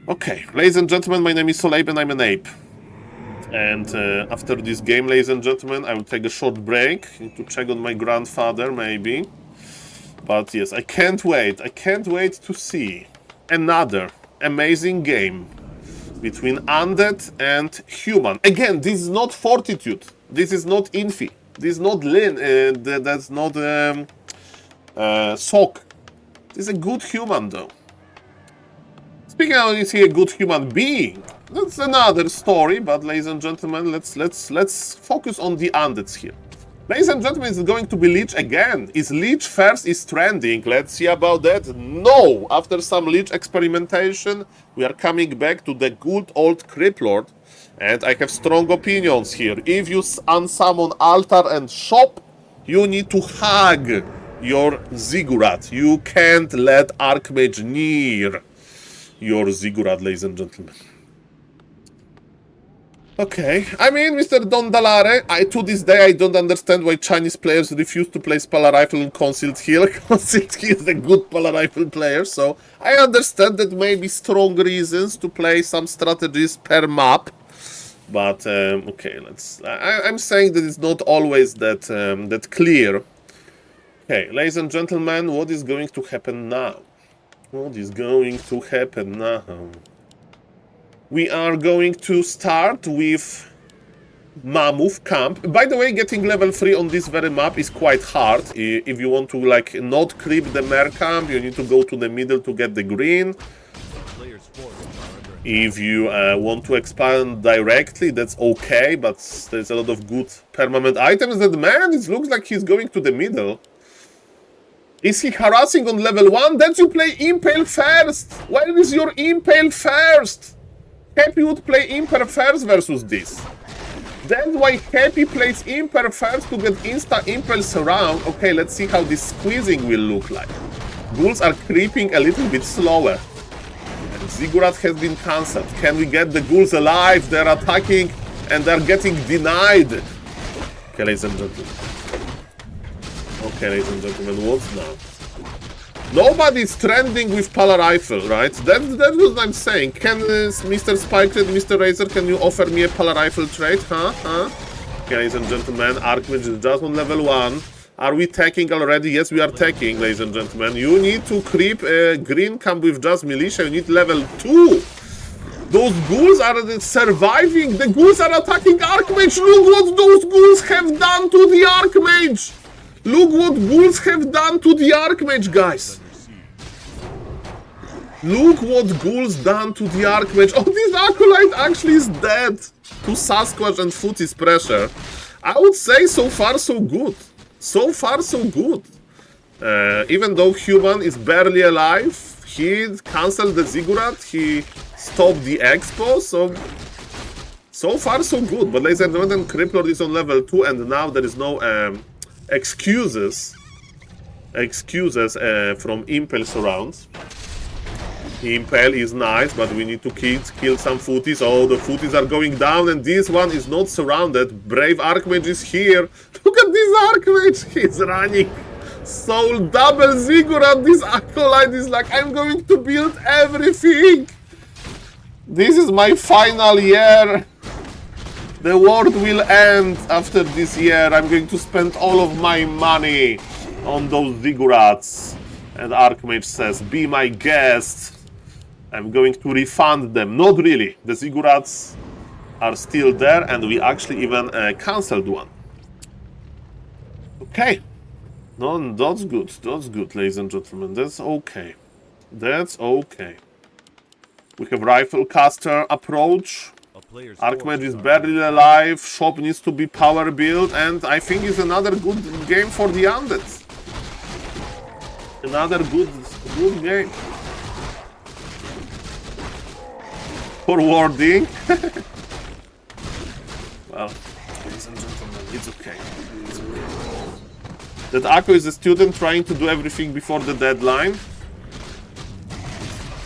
Okay, ladies and gentlemen, my name is SaulApe and I'm an ape. And after this game, ladies and gentlemen, I will take a short break to check on my grandfather, maybe. But yes, I can't wait. I can't wait to see another amazing game between undead and human. Again, this is not Fortitude. This is not Infi. This is not Lin. That's not Sok. This is a good human, though. Speaking of, is he a good human being? That's another story. But, ladies and gentlemen, let's focus on the undeads here. Ladies and gentlemen, is it going to be Lich again? Is Lich first is trending? Let's see about that. No! After some Lich experimentation, we are coming back to the good old Crypt Lord. And I have strong opinions here. If you unsummon Altar and Shop, you need to hug your Ziggurat. You can't let Archmage near your Ziggurat, ladies and gentlemen. Okay, I mean, Mr. Don Dalare, to this day I don't understand why Chinese players refuse to play Pala Rifle and Concealed Heal. Concealed Heal is a good Pala Rifle player, so I understand that may be strong reasons to play some strategies per map. But, okay, I'm saying that it's not always that clear. Okay, ladies and gentlemen, what is going to happen now? What is going to happen now? We are going to start with Mammoth Camp. By the way, getting level 3 on this very map is quite hard. If you want to, like, not creep the Mer Camp, you need to go to the middle to get the green. If you want to expand directly, that's okay, but there's a lot of good permanent items. That man, it looks like he's going to the middle. Is he harassing on level 1? Then you play Impale first! Where is your Impale first? Happy would play Imper first versus this. That's why Happy plays Imper first to get insta-impulse around. Okay, let's see how this squeezing will look like. Ghouls are creeping a little bit slower. And Ziggurat has been cancelled. Can we get the ghouls alive? They're attacking and they're getting denied. Okay, ladies and gentlemen. Okay, ladies and gentlemen, what's now? Nobody's trending with Pala Rifle, right? That's what I'm saying. Can Mr. Spikelet, Mr. Razor, can you offer me a Pala Rifle trade? Huh? Okay, ladies and gentlemen, Archmage is just on level 1. Are we taking already? Yes, we are taking, ladies and gentlemen. You need to creep green camp with just militia. You need level 2. Those ghouls are surviving. The ghouls are attacking Archmage. Look what those ghouls have done to the Archmage. Look what ghouls have done to the Archmage, guys. Look what ghouls done to the Archmage. Oh, this Acolyte actually is dead to Sasquatch and Footy's pressure. I would say so far so good. So far so good. Even though Human is barely alive, he cancelled the Ziggurat, he stopped the Expo, so far so good. But ladies and gentlemen, Crypt Lord is on level 2 and now there is no excuses from Impale surrounds. Impale is nice, but we need to kill some Footies. Oh, the Footies are going down and this one is not surrounded. Brave Archmage is here. Look at this Archmage, he's running. Soul double Ziggurat, this Acolyte is like, I'm going to build everything. This is my final year. The world will end after this year. I'm going to spend all of my money on those Ziggurats. And Archmage says, be my guest. I'm going to refund them. Not really. The Ziggurats are still there and we actually even cancelled one. Okay. No, that's good. That's good, ladies and gentlemen. That's okay. That's okay. We have Rifle Caster approach. Archmage is barely alive. Shop needs to be power build. And I think it's another good game for the Undeads. Another good game. Forwarding. Well, ladies and gentlemen, it's okay. It's okay. That Akko is a student trying to do everything before the deadline.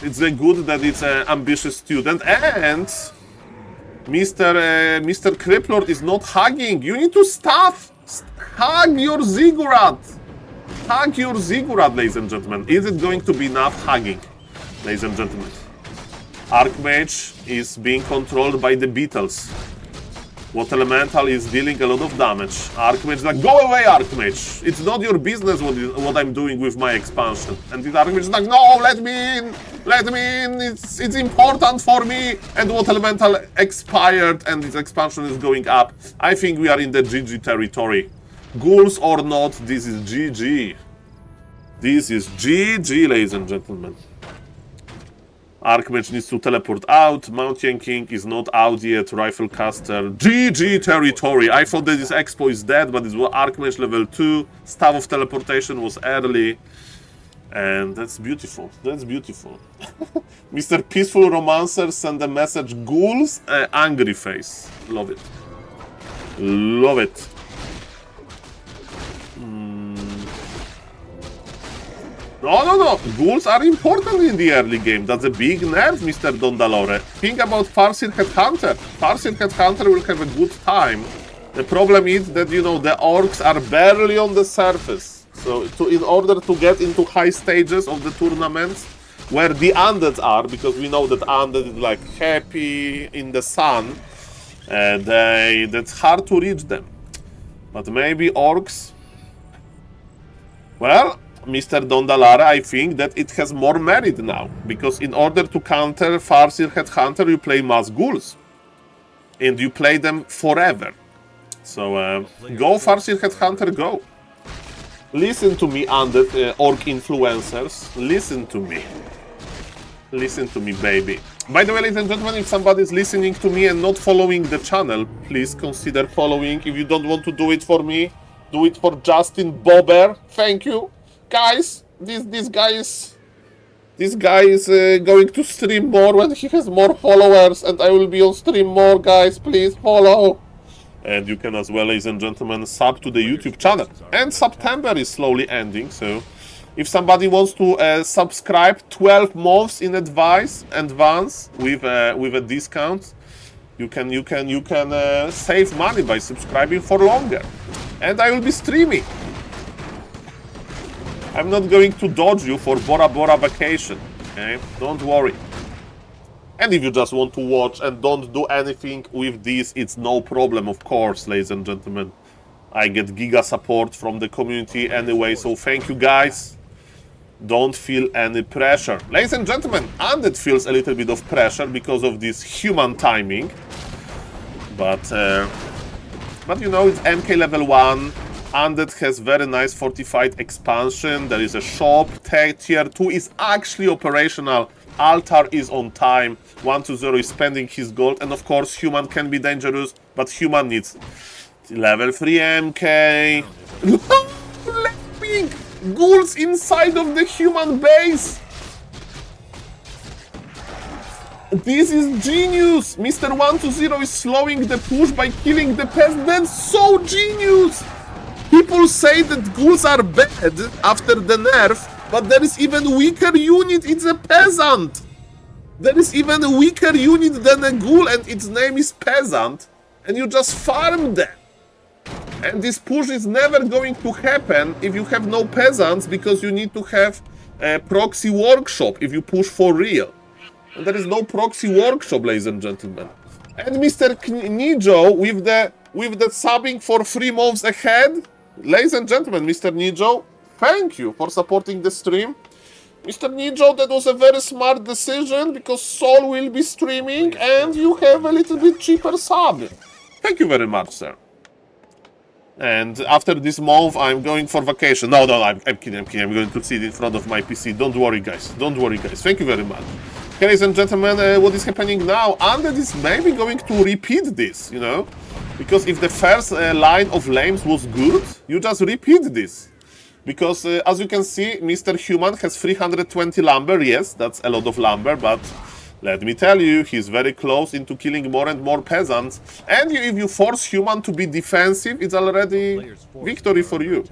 It's good that it's an ambitious student. And Mr. Crypt Lord is not hugging. You need to stuff. Hug your Ziggurat. Hug your Ziggurat, ladies and gentlemen. Is it going to be enough hugging, ladies and gentlemen? Archmage is being controlled by the Beatles. What elemental is dealing a lot of damage. Archmage is like, go away, Archmage! It's not your business what I'm doing with my expansion. And this Archmage is like, no, let me in! Let me in! It's important for me! And what elemental expired and its expansion is going up. I think we are in the GG territory. Ghouls or not, this is GG. This is GG, ladies and gentlemen. Archmage needs to teleport out. Mountain King is not out yet. Riflecaster. GG territory. I thought that this Expo is dead, but it's Archmage level 2. Staff of Teleportation was early. And that's beautiful. That's beautiful. Mr. Peaceful Romancer sent a message. Ghouls, angry face. Love it. Love it. No. Ghouls are important in the early game. That's a big nerf, Mr. Dondalore. Think about Farseer Headhunter. Farseer Headhunter will have a good time. The problem is that, you know, the orcs are barely on the surface. So, in order to get into high stages of the tournaments, where the undeads are, because we know that undead is like happy in the sun, that's hard to reach them. But maybe orcs... Well... Mr. Dondalara, I think that it has more merit now, because in order to counter Farseer Headhunter, you play Mass Ghouls, and you play them forever. So, go Farseer Headhunter, go. Listen to me, undead orc influencers. Listen to me. Listen to me, baby. By the way, ladies and gentlemen, if somebody is listening to me and not following the channel, please consider following. If you don't want to do it for me, do it for Justin Bobber. Thank you. Guys, this guy is going to stream more when he has more followers, and I will be on stream more, guys. Please follow. And you can as well, ladies and gentlemen, sub to the YouTube channel. And September is slowly ending, so if somebody wants to subscribe 12 months in advance with a discount, you can save money by subscribing for longer. And I will be streaming. I'm not going to dodge you for Bora Bora vacation, okay? Don't worry. And if you just want to watch and don't do anything with this, it's no problem, of course, ladies and gentlemen. I get giga support from the community anyway, so thank you, guys. Don't feel any pressure. Ladies and gentlemen, Undead feels a little bit of pressure because of this human timing. But you know, it's MK level 1. Undead has very nice fortified expansion. There is a shop. Tier 2 is actually operational. Altar is on time. 120 is spending his gold. And of course, human can be dangerous, but human needs level 3 MK. Ghouls inside of the human base. This is genius. Mr. 120 is slowing the push by killing the peasant. That's so genius. People say that ghouls are bad after the nerf, but there is even weaker unit, it's a peasant! There is even a weaker unit than a ghoul and its name is peasant, and you just farm them. And this push is never going to happen if you have no peasants, because you need to have a proxy workshop if you push for real. And there is no proxy workshop, ladies and gentlemen. And Mr. Nijo with the subbing for 3 months ahead. Ladies and gentlemen, Mr. Nijo, thank you for supporting the stream. Mr. Nijo, that was a very smart decision because Saul will be streaming and you have a little bit cheaper sub. Thank you very much, sir. And after this month, I'm going for vacation. No, I'm kidding. I'm going to sit in front of my PC. Don't worry, guys. Don't worry, guys. Thank you very much. Okay, ladies and gentlemen, what is happening now? Undead is maybe going to repeat this, you know? Because if the first line of lames was good, you just repeat this. Because as you can see, Mr. Human has 320 lumber. Yes, that's a lot of lumber, but let me tell you, he's very close into killing more and more peasants. And if you force Human to be defensive, it's already victory for you.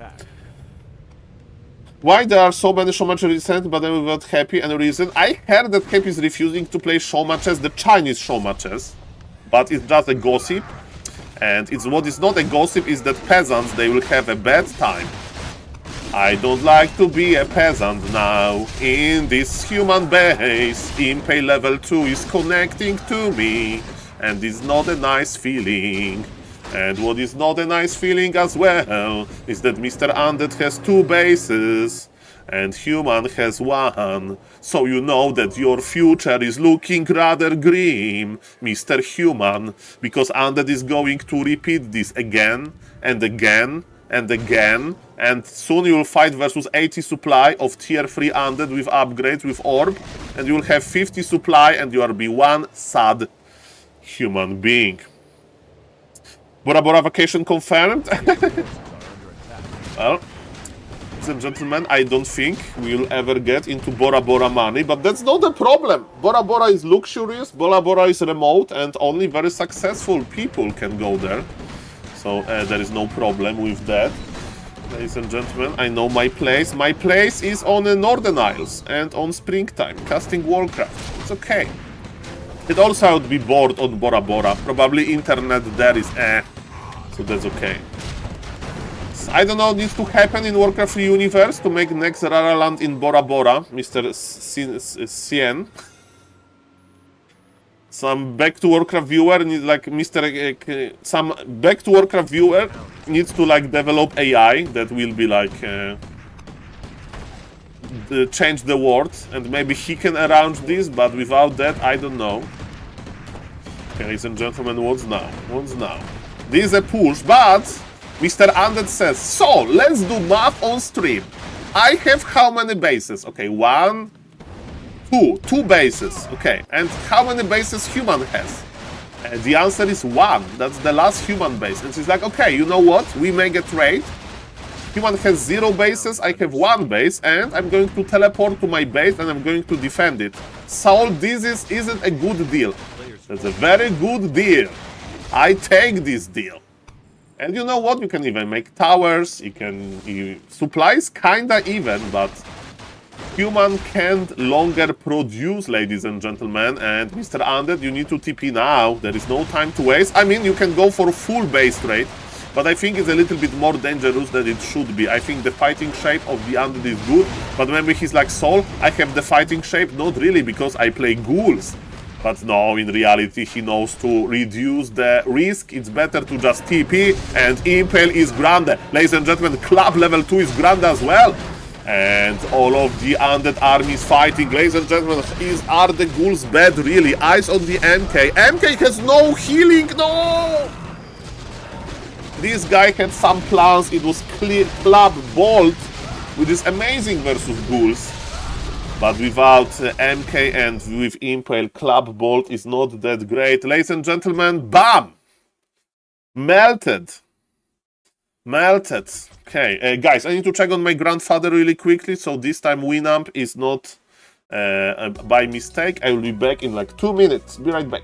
Why there are so many show matches recent, but I'm not happy? Any reason? I heard that Happy is refusing to play show matches, the Chinese show matches. But it's just a gossip. And what is not a gossip is that peasants, they will have a bad time. I don't like to be a peasant now. In this human base, Impay level 2 is connecting to me. and it's not a nice feeling. And what is not a nice feeling as well is that Mr. Undead has 2 bases and Human has 1. So you know that your future is looking rather grim, Mr. Human, because Undead is going to repeat this again and again and again, and soon you will fight versus 80 supply of tier 3 Undead with upgrades with orb, and you will have 50 supply and you will be one sad human being. Bora Bora vacation confirmed? Well, ladies and gentlemen, I don't think we'll ever get into Bora Bora money, but that's not the problem. Bora Bora is luxurious, Bora Bora is remote, and only very successful people can go there. So there is no problem with that. Ladies and gentlemen, I know my place. My place is on the Northern Isles and on Springtime, casting Warcraft. It's okay. It also I would be bored on Bora Bora. Probably internet there is so that's okay. So I don't know what needs to happen in Warcraft universe to make next Rara land in Bora Bora, Mr. Sien. Some back to Warcraft viewer needs like some back to Warcraft viewer needs to like develop AI that will be like change the world, and maybe he can arrange this, but without that, I don't know. Okay, ladies and gentlemen, what's now? What's now? This is a push, but Mr. Undead says, so, let's do math on stream. I have how many bases? Okay, 1, 2. 2 bases. Okay, and how many bases Human has? The answer is 1. That's the last Human base. And she's like, okay, you know what? We make a trade. Human has 0 bases, I have 1 base, and I'm going to teleport to my base and I'm going to defend it. Saul, this isn't a good deal. That's a very good deal. I take this deal. And you know what? You can even make towers, supplies kinda even, but Human can't longer produce, ladies and gentlemen, and Mr. Undead, you need to TP now. There is no time to waste. I mean, you can go for full base trade, but I think it's a little bit more dangerous than it should be. I think the fighting shape of the Undead is good, but maybe he's like, Saul, I have the fighting shape, not really, because I play ghouls. But no, in reality, he knows to reduce the risk. It's better to just TP, and Impale is Grande. Ladies and gentlemen, club level 2 is Grande as well. And all of the Undead armies fighting. Ladies and gentlemen, are the ghouls bad, really? Eyes on the MK. MK has no healing, no! This guy had some plans. It was clear Club Bolt, which is amazing versus ghouls. But without MK and with Impale, Club Bolt is not that great. Ladies and gentlemen, bam! Melted. Melted. Okay, guys, I need to check on my grandfather really quickly. So this time Winamp is not by mistake. I will be back in like 2 minutes. Be right back.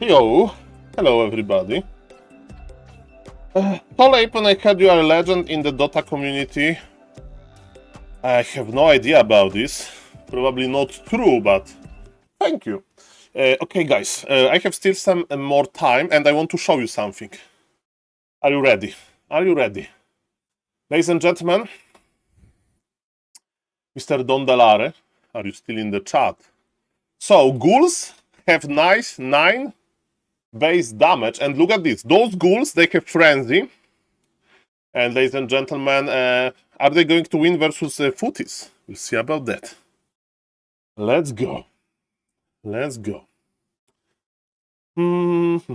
Yo, hello everybody. SaulApeMan, I heard you are a legend in the Dota community. I have no idea about this. Probably not true, but thank you. Okay, guys, I have still some more time and I want to show you something. Are you ready? Are you ready? Ladies and gentlemen, Mr. Dondalare, are you still in the chat? So, ghouls have nice 9 base damage, and look at this. Those ghouls, they have frenzy. And ladies and gentlemen, are they going to win versus footies? We'll see about that. Let's go. Let's go. Ladies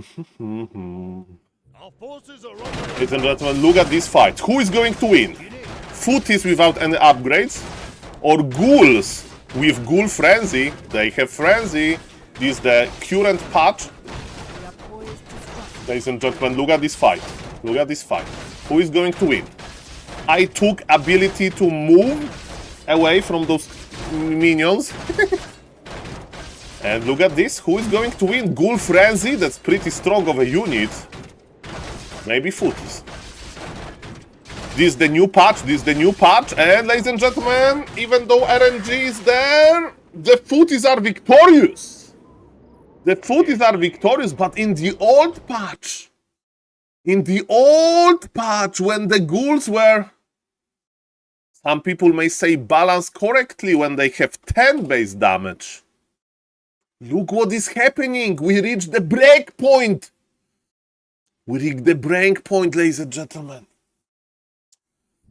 and gentlemen, look at this fight. Who is going to win? Footies without any upgrades? Or ghouls with ghoul frenzy? They have frenzy. This is the current patch. Ladies and gentlemen, look at this fight. Look at this fight. Who is going to win? I took ability to move away from those minions. And look at this. Who is going to win? Ghoul Frenzy, that's pretty strong of a unit. Maybe footies. This is the new patch. This is the new patch. And ladies and gentlemen, even though RNG is there, the footies are victorious. The footies are victorious, but in the old patch, when the ghouls were, some people may say, balanced correctly when they have 10 base damage. Look what is happening. We reached the break point. We reached the break point, ladies and gentlemen.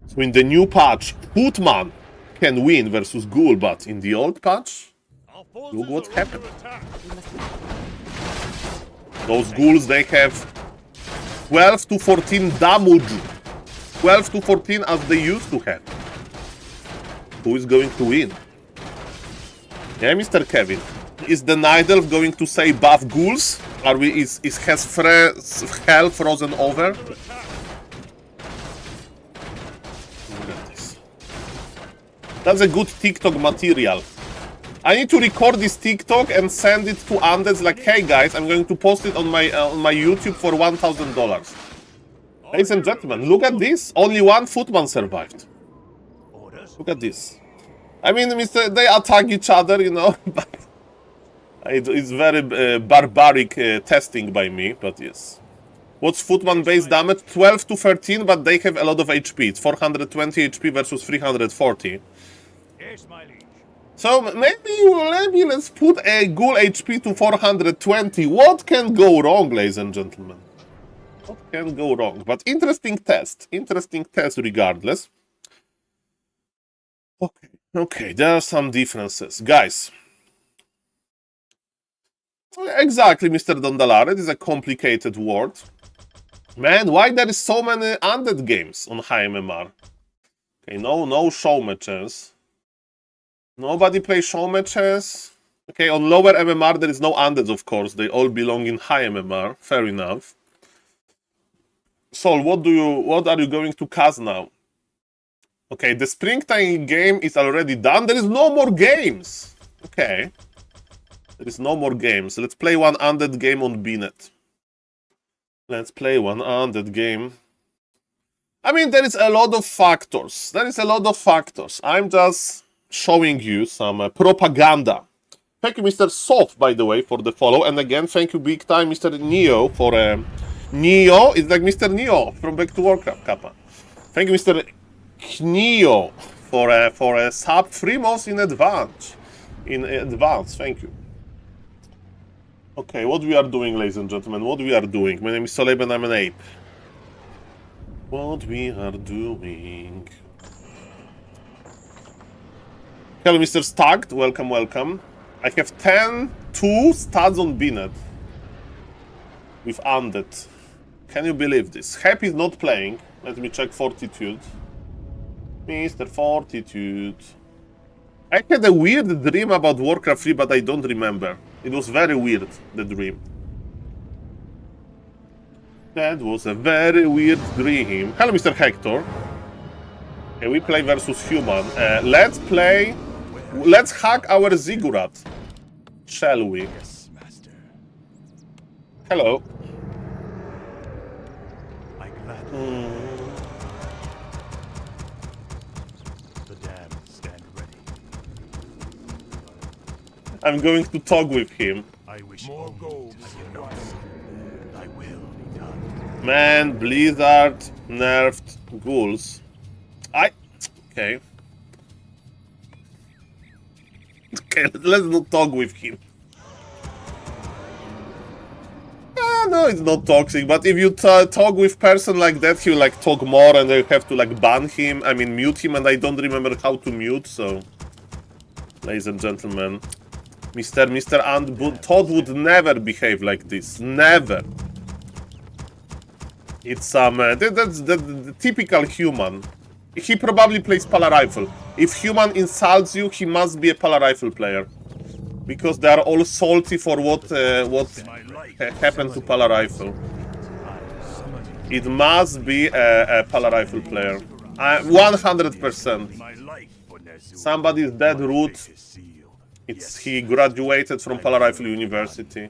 So in the new patch, Hitman can win versus Ghoul, but in the old patch, look what happened. Those ghouls, they have 12 to 14 damage. 12 to 14 as they used to have. Who is going to win? Yeah, Mr. Kevin. Is the Night Elf going to say buff ghouls? Has hell frozen over? Look at this. That's a good TikTok material. I need to record this TikTok and send it to Andes like, hey guys, I'm going to post it on my YouTube for $1,000. Ladies and gentlemen, look at this. Only one footman survived. Look at this. I mean, they attack each other, you know, but it's very barbaric testing by me, but yes. What's footman base damage? 12 to 13, but they have a lot of HP. It's 420 HP versus 340. Yes, my liege. So maybe let's put a ghoul HP to 420. What can go wrong, ladies and gentlemen? What can go wrong? But interesting test regardless. Okay, there are some differences. Guys. Exactly, Mr. Dondalare, it is a complicated word. Man, why there is so many undead games on high MMR? Okay, no show matches. Nobody plays show matches. Okay, on lower MMR there is no undeads, of course. They all belong in high MMR. Fair enough. Saul, what are you going to cast now? Okay, the springtime game is already done. There is no more games. Okay. There is no more games. Let's play one undead game on Bnet. Let's play one undead game. I mean, there is a lot of factors. I'm just showing you some propaganda. Thank you, Mr. Soft, by the way, for the follow. And again, thank you big time, Mr. Neo, for... Neo is like Mr. Neo from Back to Warcraft, Kappa. Thank you, Mr. Neo, for a sub 3 months in advance. Thank you. Okay, what we are doing, ladies and gentlemen, what we are doing. My name is SaulApeMan, I'm an ape. What we are doing... Hello, Mr. Stacked. Welcome. I have 2 stats on Bnet with undead. Can you believe this? Happy is not playing. Let me check Fortitude. Mr. Fortitude. I had a weird dream about Warcraft 3, but I don't remember. It was very weird, the dream. That was a very weird dream. Hello, Mr. Hector. Okay, we play versus human. Let's hack our Ziggurat. Shall we? Yes, master. Hello. I gladly the damned stand ready. I'm going to talk with him. I wish more gold is required. Thy will be done. Man, Blizzard nerfed ghouls. Okay. Okay, let's not talk with him. No, it's not toxic, but if you talk with person like that, he'll like talk more and you have to like ban him, I mean mute him, and I don't remember how to mute, so... Ladies and gentlemen, Mr. And Todd would never behave like this, never. It's some, that's the typical human. He probably plays Pala Rifle. If human insults you, he must be a Pala Rifle player. Because they are all salty for what happened to Pala Rifle. It must be a Pala Rifle player. 100%. Somebody's dead root. He graduated from Pala Rifle University.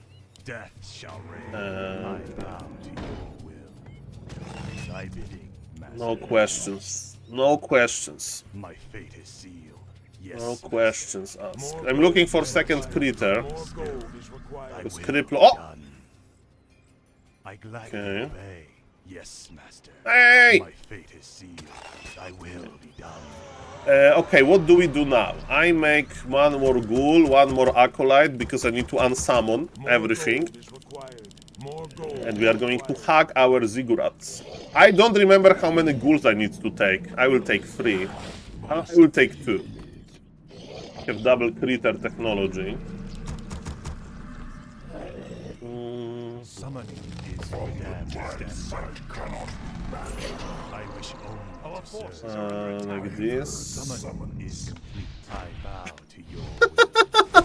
No questions. No questions. My fate is sealed. Yes. No questions asked. I'm looking for second critter. Oh! I gladly obey. Yes, master. Hey! My fate is sealed. Thy will be done. Okay, what do we do now? I make one more ghoul, one more acolyte, because I need to unsummon everything. And we are going to hack our ziggurats. I don't remember how many ghouls I need to take. I will take 3. I will take 2. Have double critter technology. Summoning is the damned I wish only like this. Summoning is complete. I bow to your will.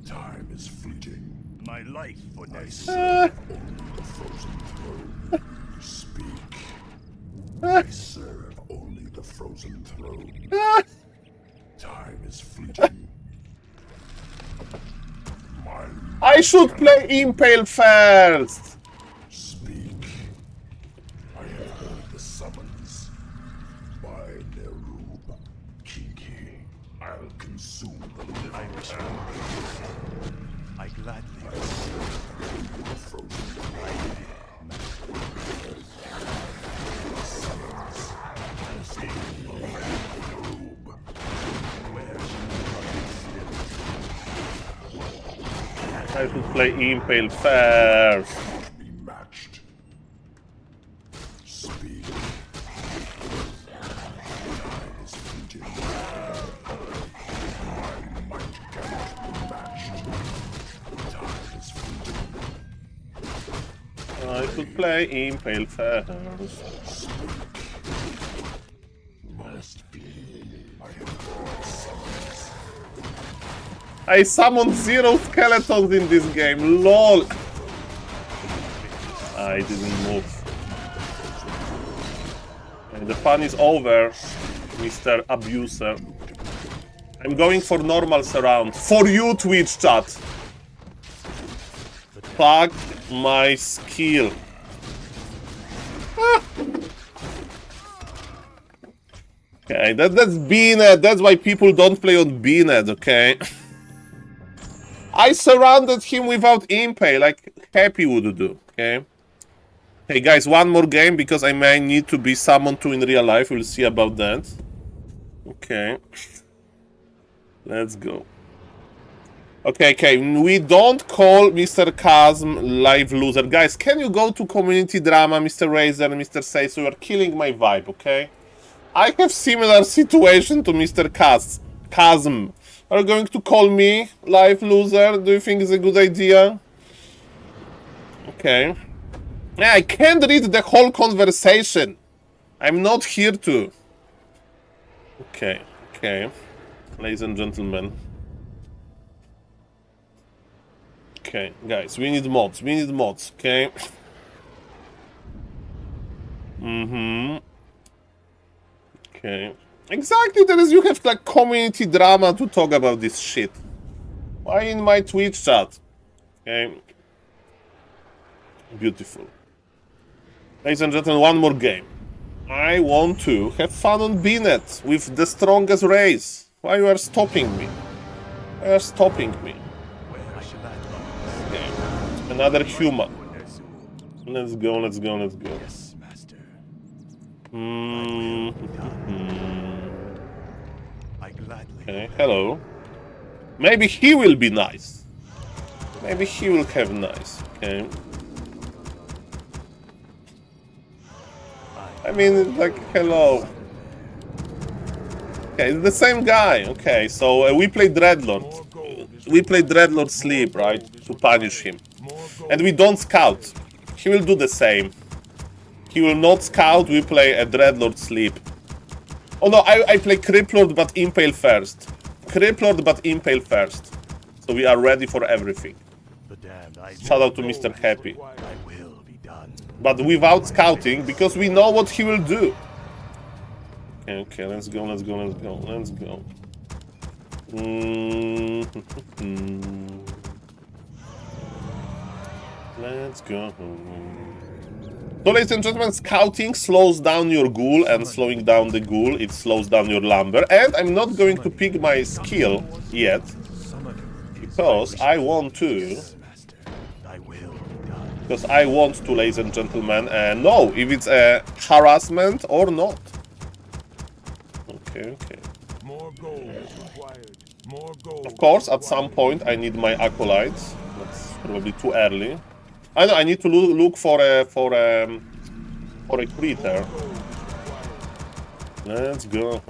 Time is fleeting. My life for next. Only the frozen throne. Speak. I serve only the frozen throne. Time is fleeting. I should play Impale first! Speak. I have heard the summons. By Nerub, Kinki, I'll consume the living. I gladly The frozen throne. I should play Impale first. Be matched. Speak. Time is fleeting. My might cannot be matched. Time is fleeting. I should play Impale first. Must be. I have heard summons. I summoned 0 skeletons in this game, lol! I didn't move. And the fun is over, Mr. Abuser. I'm going for normal surround. For you, Twitch chat! Fuck my skill. Ah. Okay, that's BNet. That's why people don't play on BNet, okay? I surrounded him without Impale, like Happy would do, okay? Hey guys, one more game, because I may need to be summoned to in real life. We'll see about that. Okay. Let's go. Okay, we don't call Mr. Chasm live loser. Guys, can you go to community drama, Mr. Razor and Mr. Say, so you are killing my vibe, okay? I have similar situation to Mr. Chasm. Are you going to call me live loser? Do you think it's a good idea? Okay. Yeah, I can't read the whole conversation. I'm not here to. Okay. Ladies and gentlemen. Okay, guys, we need mods. Okay? Okay. Exactly, you have like community drama to talk about this shit. Why in my Twitch chat? Okay. Beautiful. Ladies and gentlemen, one more game. I want to have fun on BNet with the strongest race. Why you are stopping me? Why you are stopping me? Okay. Another human. Let's go, let's go, let's go. Yes, master. I gladly. Okay, hello. Maybe he will be nice. Maybe he will have nice. Okay. I mean, like, hello. Okay, it's the same guy. Okay, so we play Dreadlord. We play Dreadlord Sleep, right? To punish him. And we don't scout. He will do the same. He will not scout, we play a Dreadlord Sleep. Oh no, I play Criplord but Impale first. Criplord but Impale first. So we are ready for everything. Shout out to Mr. Happy. But without scouting, because we know what he will do. Okay, okay, let's go, let's go, let's go, let's go. Let's go. So, ladies and gentlemen, scouting slows down your ghoul, and slowing down the ghoul, it slows down your lumber. And I'm not going to pick my skill yet, because I want to. Because I want to, ladies and gentlemen, know if it's a harassment or not. Okay, okay. More gold is required. More gold. Of course, at some point I need my acolytes. That's probably too early. I know I need to look for a creator. Let's go.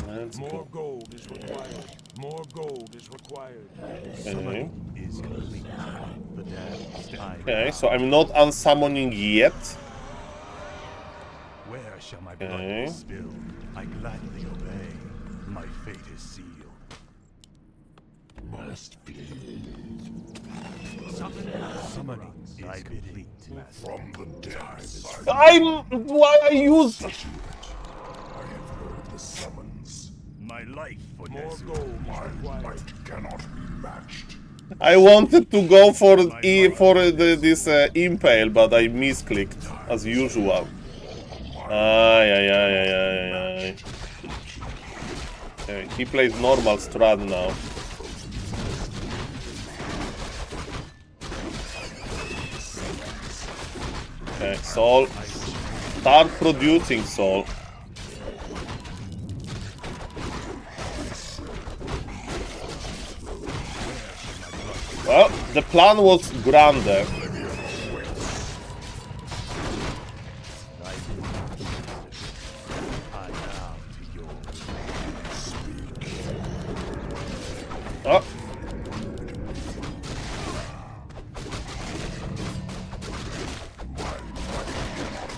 Let's More go. gold is required. More gold is required. Okay. Is complete. The damned. Okay, so I'm not unsummoning yet. Where shall my Okay. blood be spilled? I gladly obey. My fate is sealed. Must be Summoning is complete. from the depths. Why I use. I have heard the summons. My life for more gold is My required. might cannot be matched. I wanted to go for this impale, but I misclicked as usual. Ay, ay, ay, ay, ay, ay. Okay, he plays normal strat now. Okay, Saul. Start producing, Saul. Well, the plan was grander. Oh.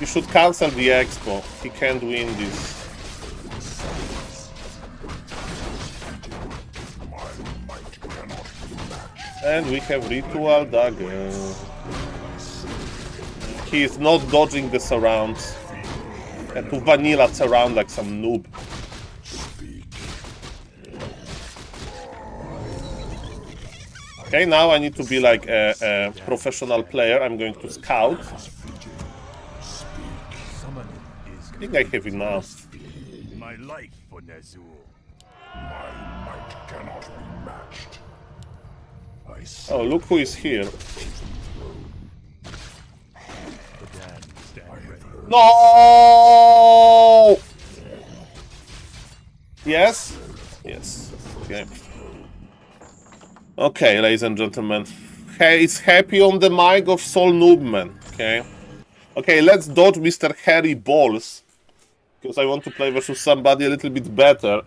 You should cancel the expo. He can't win this. And we have Ritual Dagger. He is not dodging the surrounds. And to vanilla surround like some noob. Okay, now I need to be like a professional player. I'm going to scout. I think I have enough. My life for Nerf. My might cannot be matched. I see Oh, look who is here. The damned stand ready. No! Yes? Yes. Okay. Okay, ladies and gentlemen. Hey, it's Happy on the mic of SaulApeMan. Okay. Okay, let's dodge Mr. Harry Balls. Because I want to play versus somebody a little bit better.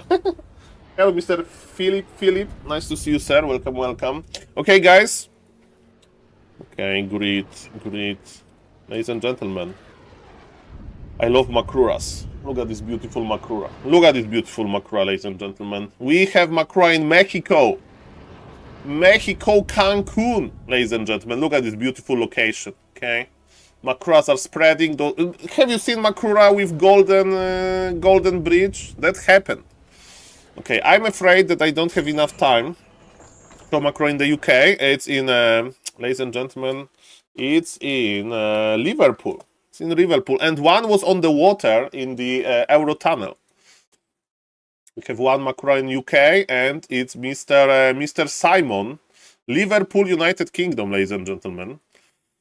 Hello, Mr. Philip. Nice to see you, sir. Welcome, welcome. Okay, guys. Okay, great. Ladies and gentlemen. I love Makruras. Look at this beautiful Makrura. Look at this beautiful Makrura, ladies and gentlemen. We have Makrura in Mexico. Mexico, Cancun, ladies and gentlemen. Look at this beautiful location, okay? Makruras are spreading. Have you seen Makrura with golden bridge? That happened. Okay, I'm afraid that I don't have enough time macro in the UK. It's in, ladies and gentlemen, it's in Liverpool. It's in Liverpool. And one was on the water in the Eurotunnel. We have one macro in UK, and it's Mr. Simon, Liverpool, United Kingdom, ladies and gentlemen.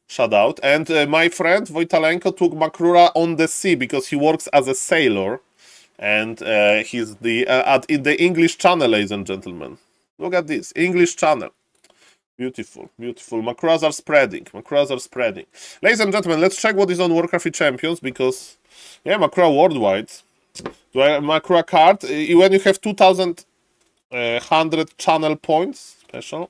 Shout out. And my friend Wojtalenko took Makrura on the sea because he works as a sailor. And he's in the English Channel, ladies and gentlemen. Look at this, English Channel. Beautiful, beautiful. Makruras are spreading. Makruras are spreading. Ladies and gentlemen, let's check what is on Warcraft 3 Champions because, yeah, Makrura worldwide. Do I have Makrura card? When you have 2,100 channel points, special,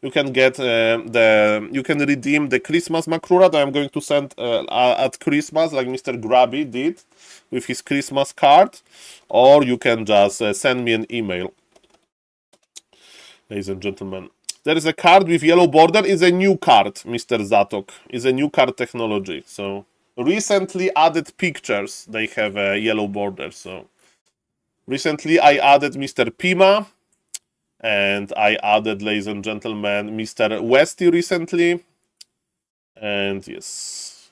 you can get you can redeem the Christmas Makrura that I'm going to send at Christmas, like Mr. Grabby did with his Christmas card, or you can just send me an email. Ladies and gentlemen, there is a card with yellow border. It's a new card, Mr. Zatok. It's a new card technology. So recently added pictures, they have a yellow border. So recently I added Mr. Pima. And I added, ladies and gentlemen, Mr. Westy recently. And yes,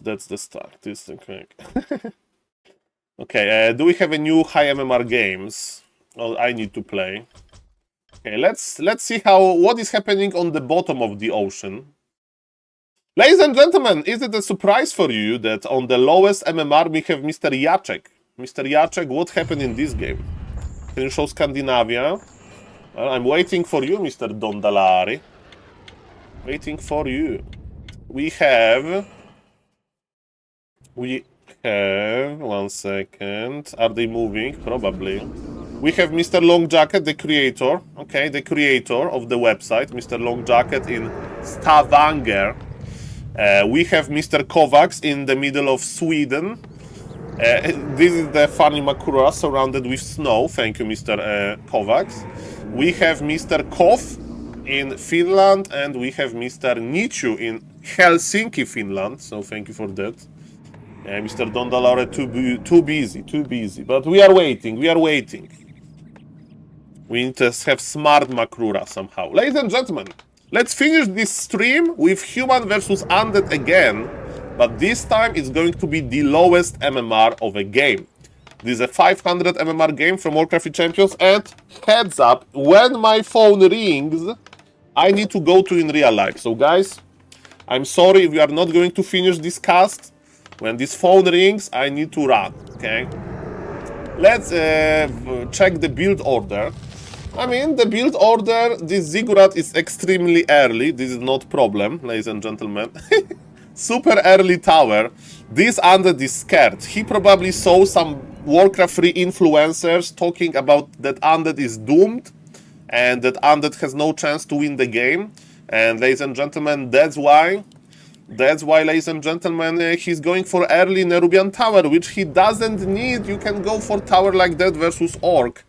that's the start. This is correct. Okay, do we have a new high MMR games? Well, I need to play. Okay, let's see what is happening on the bottom of the ocean. Ladies and gentlemen, is it a surprise for you that on the lowest MMR we have Mr. Jacek? Mr. Jacek, what happened in this game? Can you show Scandinavia? Well, I'm waiting for you, Mr. Dondalari. Waiting for you. We have... One second. Are they moving? Probably. We have Mr. Long Jacket, the creator. Okay, the creator of the website. Mr. Long Jacket in Stavanger. We have Mr. Kovacs in the middle of Sweden. This is the funny Makura surrounded with snow. Thank you, Mr. Kovacs. We have Mr. Koff in Finland, and we have Mr. Nichu in Helsinki, Finland. So thank you for that. Mr. Dondalore too busy. But we are waiting. We need to have smart Makrura somehow. Ladies and gentlemen, let's finish this stream with Human versus Undead again. But this time it's going to be the lowest MMR of a game. This is a 500 MMR game from Warcraft 3 Champions, and heads up, when my phone rings, I need to go to in real life. So guys, I'm sorry if we are not going to finish this cast. When this phone rings, I need to run, okay? Let's check the build order. I mean, the build order, this Ziggurat is extremely early. This is not problem, ladies and gentlemen. Super early tower. This Undead is scared. He probably saw some Warcraft 3 influencers talking about that Undead is doomed and that Undead has no chance to win the game. And ladies and gentlemen, that's why, ladies and gentlemen, he's going for early Nerubian tower, which he doesn't need. You can go for tower like that versus Orc,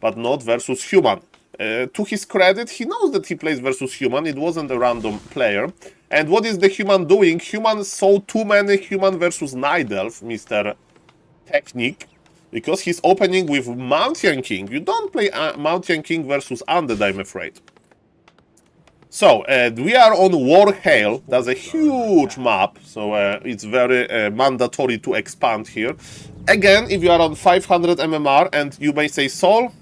but not versus Human. To his credit, he knows that he plays versus Human. It wasn't a random player. And what is the Human doing? Human saw too many Human versus Night Elf, Mr. Technique, because he's opening with Mountain King. You don't play Mountain King versus Undead, I'm afraid. So, we are on Warhail. That's a huge map, so it's very mandatory to expand here. Again, if you are on 500 MMR and you may say, Saul,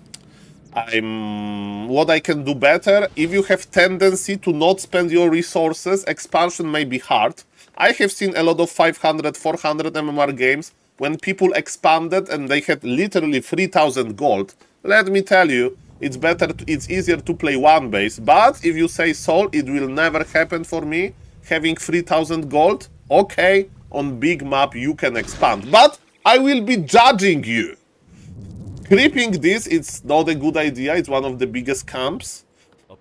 what I can do better, if you have tendency to not spend your resources, expansion may be hard. I have seen a lot of 500, 400 MMR games when people expanded and they had literally 3,000 gold. Let me tell you, it's easier to play one base, but if you say, Saul, it will never happen for me, having 3,000 gold, okay, on big map you can expand, but I will be judging you. Creeping this, it's not a good idea, it's one of the biggest camps.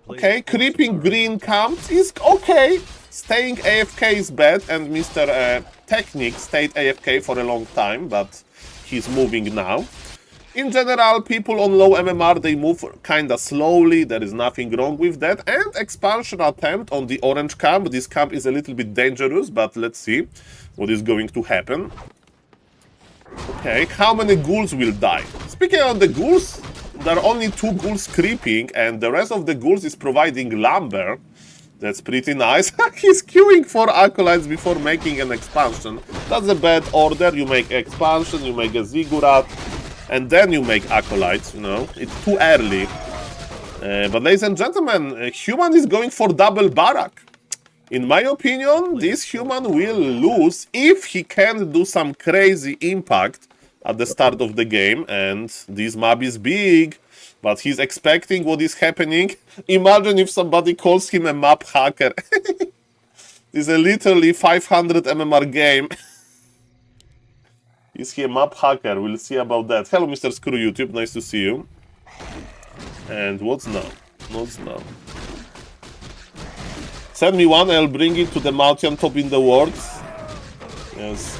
Okay, creeping green camps is okay. Staying AFK is bad, and Mr. Technic stayed AFK for a long time, but he's moving now. In general, people on low MMR, they move kinda slowly, there is nothing wrong with that. And expansion attempt on the orange camp. This camp is a little bit dangerous, but let's see what is going to happen. Okay, how many ghouls will die? Speaking of the ghouls, there are only 2 ghouls creeping, and the rest of the ghouls is providing lumber. That's pretty nice. He's queuing for acolytes before making an expansion. That's a bad order. You make expansion, you make a ziggurat, and then you make acolytes, you know. It's too early. But ladies and gentlemen, human is going for double barrack. In my opinion, this human will lose if he can't do some crazy impact at the start of the game. And this map is big, but he's expecting what is happening. Imagine if somebody calls him a map hacker. This is a literally 500 MMR game. Is he a map hacker? We'll see about that. Hello, Mr. Screw YouTube. Nice to see you. And what's now? What's now? Send me one, I'll bring it to the mountain top in the world. Yes.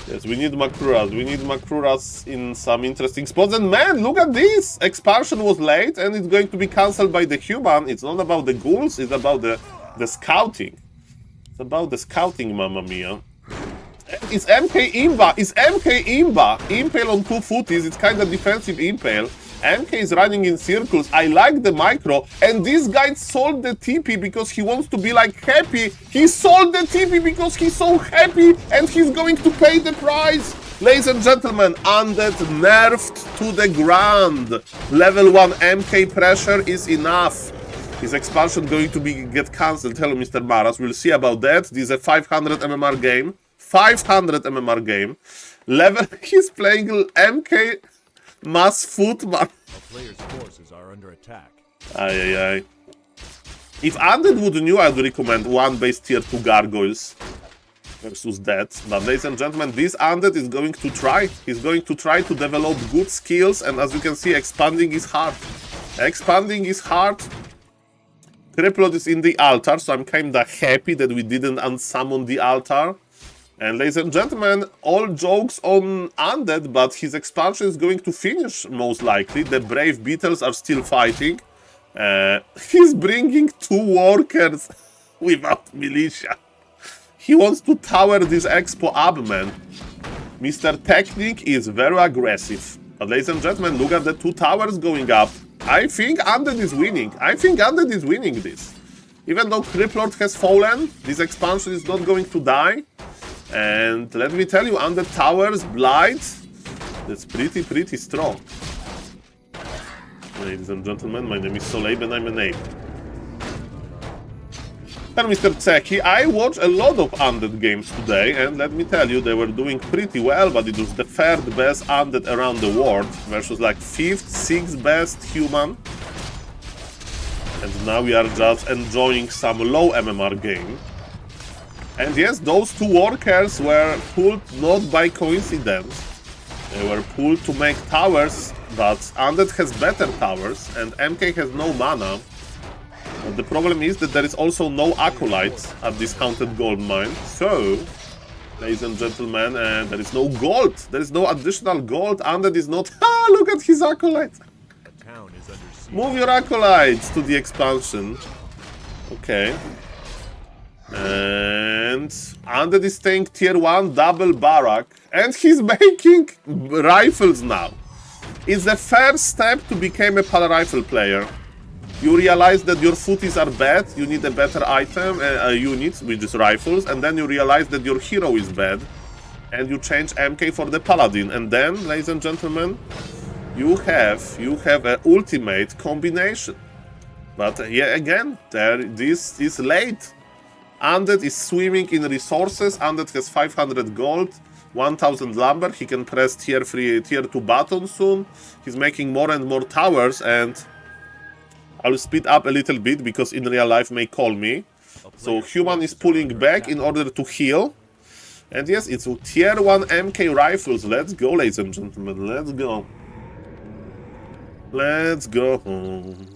Yes, we need Makruras. We need Makruras in some interesting spots. And man, look at this! Expansion was late and it's going to be cancelled by the human. It's not about the ghouls, it's about the scouting. It's about the scouting, mamma mia. It's MK Imba! It's MK Imba! Impale on 2 footies, it's kind of defensive impale. MK is running in circles. I like the micro, and this guy sold the TP because he wants to be like happy. He sold the TP because he's so happy, and he's going to pay the price. Ladies and gentlemen, Undead nerfed to the ground. Level 1 MK pressure is enough. His expansion going to get cancelled. Hello, Mr. Maras. We'll see about that. This is a 500 MMR game. 500 MMR game. Level. He's playing MK. Mass Footman. Player's forces are under attack. Aye. If Undead would knew, I'd recommend 1 base tier 2 gargoyles versus that. But ladies and gentlemen, this Undead is going to try. He's going to try to develop good skills, and as you can see, expanding is hard. Expanding is hard. Triplot is in the altar, so I'm kinda happy that we didn't unsummon the altar. And ladies and gentlemen, all jokes on Undead, but his expansion is going to finish most likely. The Brave Beetles are still fighting. He's bringing 2 workers without militia. He wants to tower this expo up, man. Mr. Technic is very aggressive. But ladies and gentlemen, look at the 2 towers going up. I think Undead is winning. I think Undead is winning this. Even though Criplord has fallen, this expansion is not going to die. And let me tell you, Undead Towers, Blight, that's pretty strong. Ladies and gentlemen, my name is SaulApeMan and I'm an ape. And Mr. Tseki, I watched a lot of Undead games today, and let me tell you, they were doing pretty well, but it was the 3rd best Undead around the world versus like 5th, 6th best human. And now we are just enjoying some low MMR game. And yes, those 2 workers were pulled not by coincidence. They were pulled to make towers, but Undead has better towers, and MK has no mana. But the problem is that there is also no acolytes at this haunted gold mine. So, ladies and gentlemen, there is no gold. There is no additional gold. Undead is not... Ah, look at his acolytes! Move your acolytes to the expansion. Okay. And Undead is staying tier 1 double barrack, and he's making rifles now. It's the first step to become a pal rifle player. You realize that your footies are bad, you need a better item, unit, which is rifles, and then you realize that your hero is bad, and you change MK for the paladin, and then, ladies and gentlemen, you have an ultimate combination. But yeah, again, this is late. Undead is swimming in resources. Undead has 500 gold, 1000 lumber. He can press tier 2 button soon. He's making more and more towers, and I'll speed up a little bit because in real life may call me. So human is pulling back in order to heal. And yes, it's tier 1 MK rifles. Let's go, ladies and gentlemen. Let's go. Let's go home.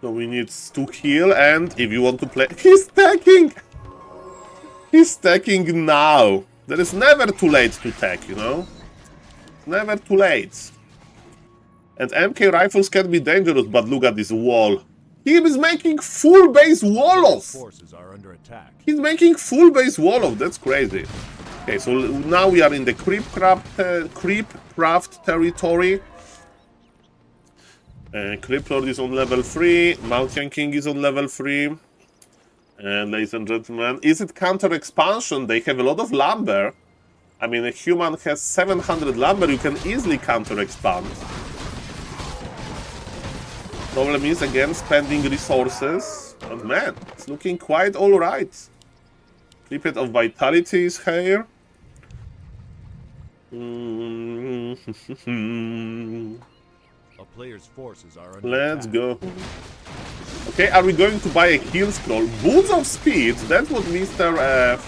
So we need to heal, and if you want to play... He's stacking! He's stacking now. There is never too late to tech, you know? Never too late. And MK rifles can be dangerous, but look at this wall. He is making full base wall off! Forces are under attack. He's making full base wall off, that's crazy. Okay, so now we are in the creep craft territory. Creep Lord is on level 3, Mountain King is on level 3. And ladies and gentlemen, is it counter expansion? They have a lot of lumber. I mean, a human has 700 lumber, you can easily counter expand. Problem is, again, spending resources. But man, it's looking quite alright. Triplet of Vitality is here. A player's forces are under Let's attack. go. Okay, are we going to buy a kill scroll? Boots of Speed, that's what Mr.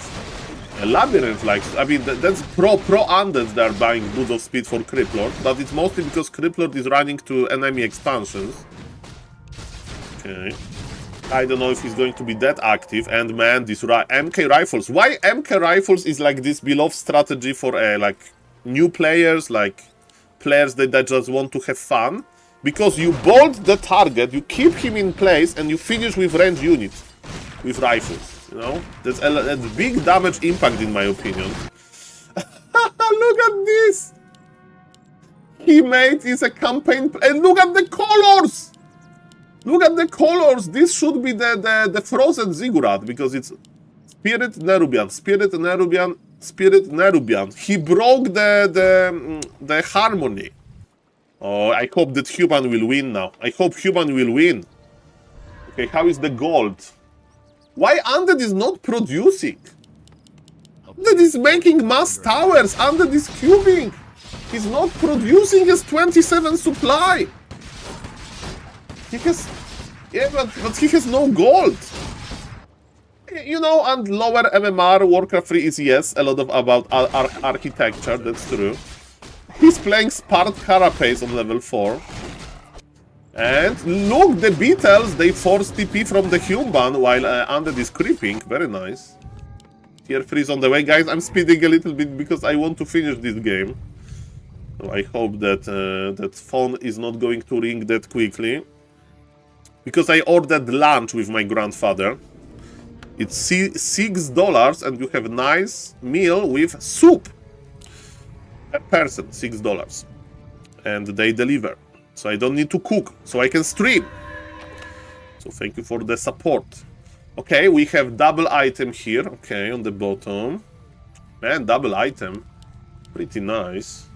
Labyrinth likes. I mean, that's pro undeads that are buying Boots of Speed for Criplord, but it's mostly because Criplord is running to enemy expansions. Okay. I don't know if he's going to be that active. And man, these MK rifles. Why MK rifles is like this beloved strategy for like new players, like players that just want to have fun? Because you bolt the target, you keep him in place, and you finish with range units with rifles. You know, that's big damage impact in my opinion. Look at this. He made is a campaign, and look at the colors. Look at the colors! This should be the frozen ziggurat, because it's Spirit Nerubian, Spirit Nerubian, Spirit Nerubian. He broke the harmony. Oh, I hope that Human will win now. I hope Human will win. Okay, how is the gold? Why Undead is not producing? Undead is making mass towers. Undead is cubing. He's not producing his 27 supply. He has, yeah, but he has no gold. You know, and lower MMR, Warcraft 3 is, yes, a lot of about architecture, that's true. He's playing Spart Carapace on level 4. And look, the Beetles, they force TP from the human while Undead is creeping. Very nice. Tier 3 is on the way, guys. I'm speeding a little bit because I want to finish this game. So I hope that that phone is not going to ring that quickly. Because I ordered lunch with my grandfather. It's $6 and you have a nice meal with soup. Per person, $6. And they deliver. So I don't need to cook. So I can stream. So thank you for the support. Okay, we have double item here. Okay, on the bottom. Man, double item. Pretty nice.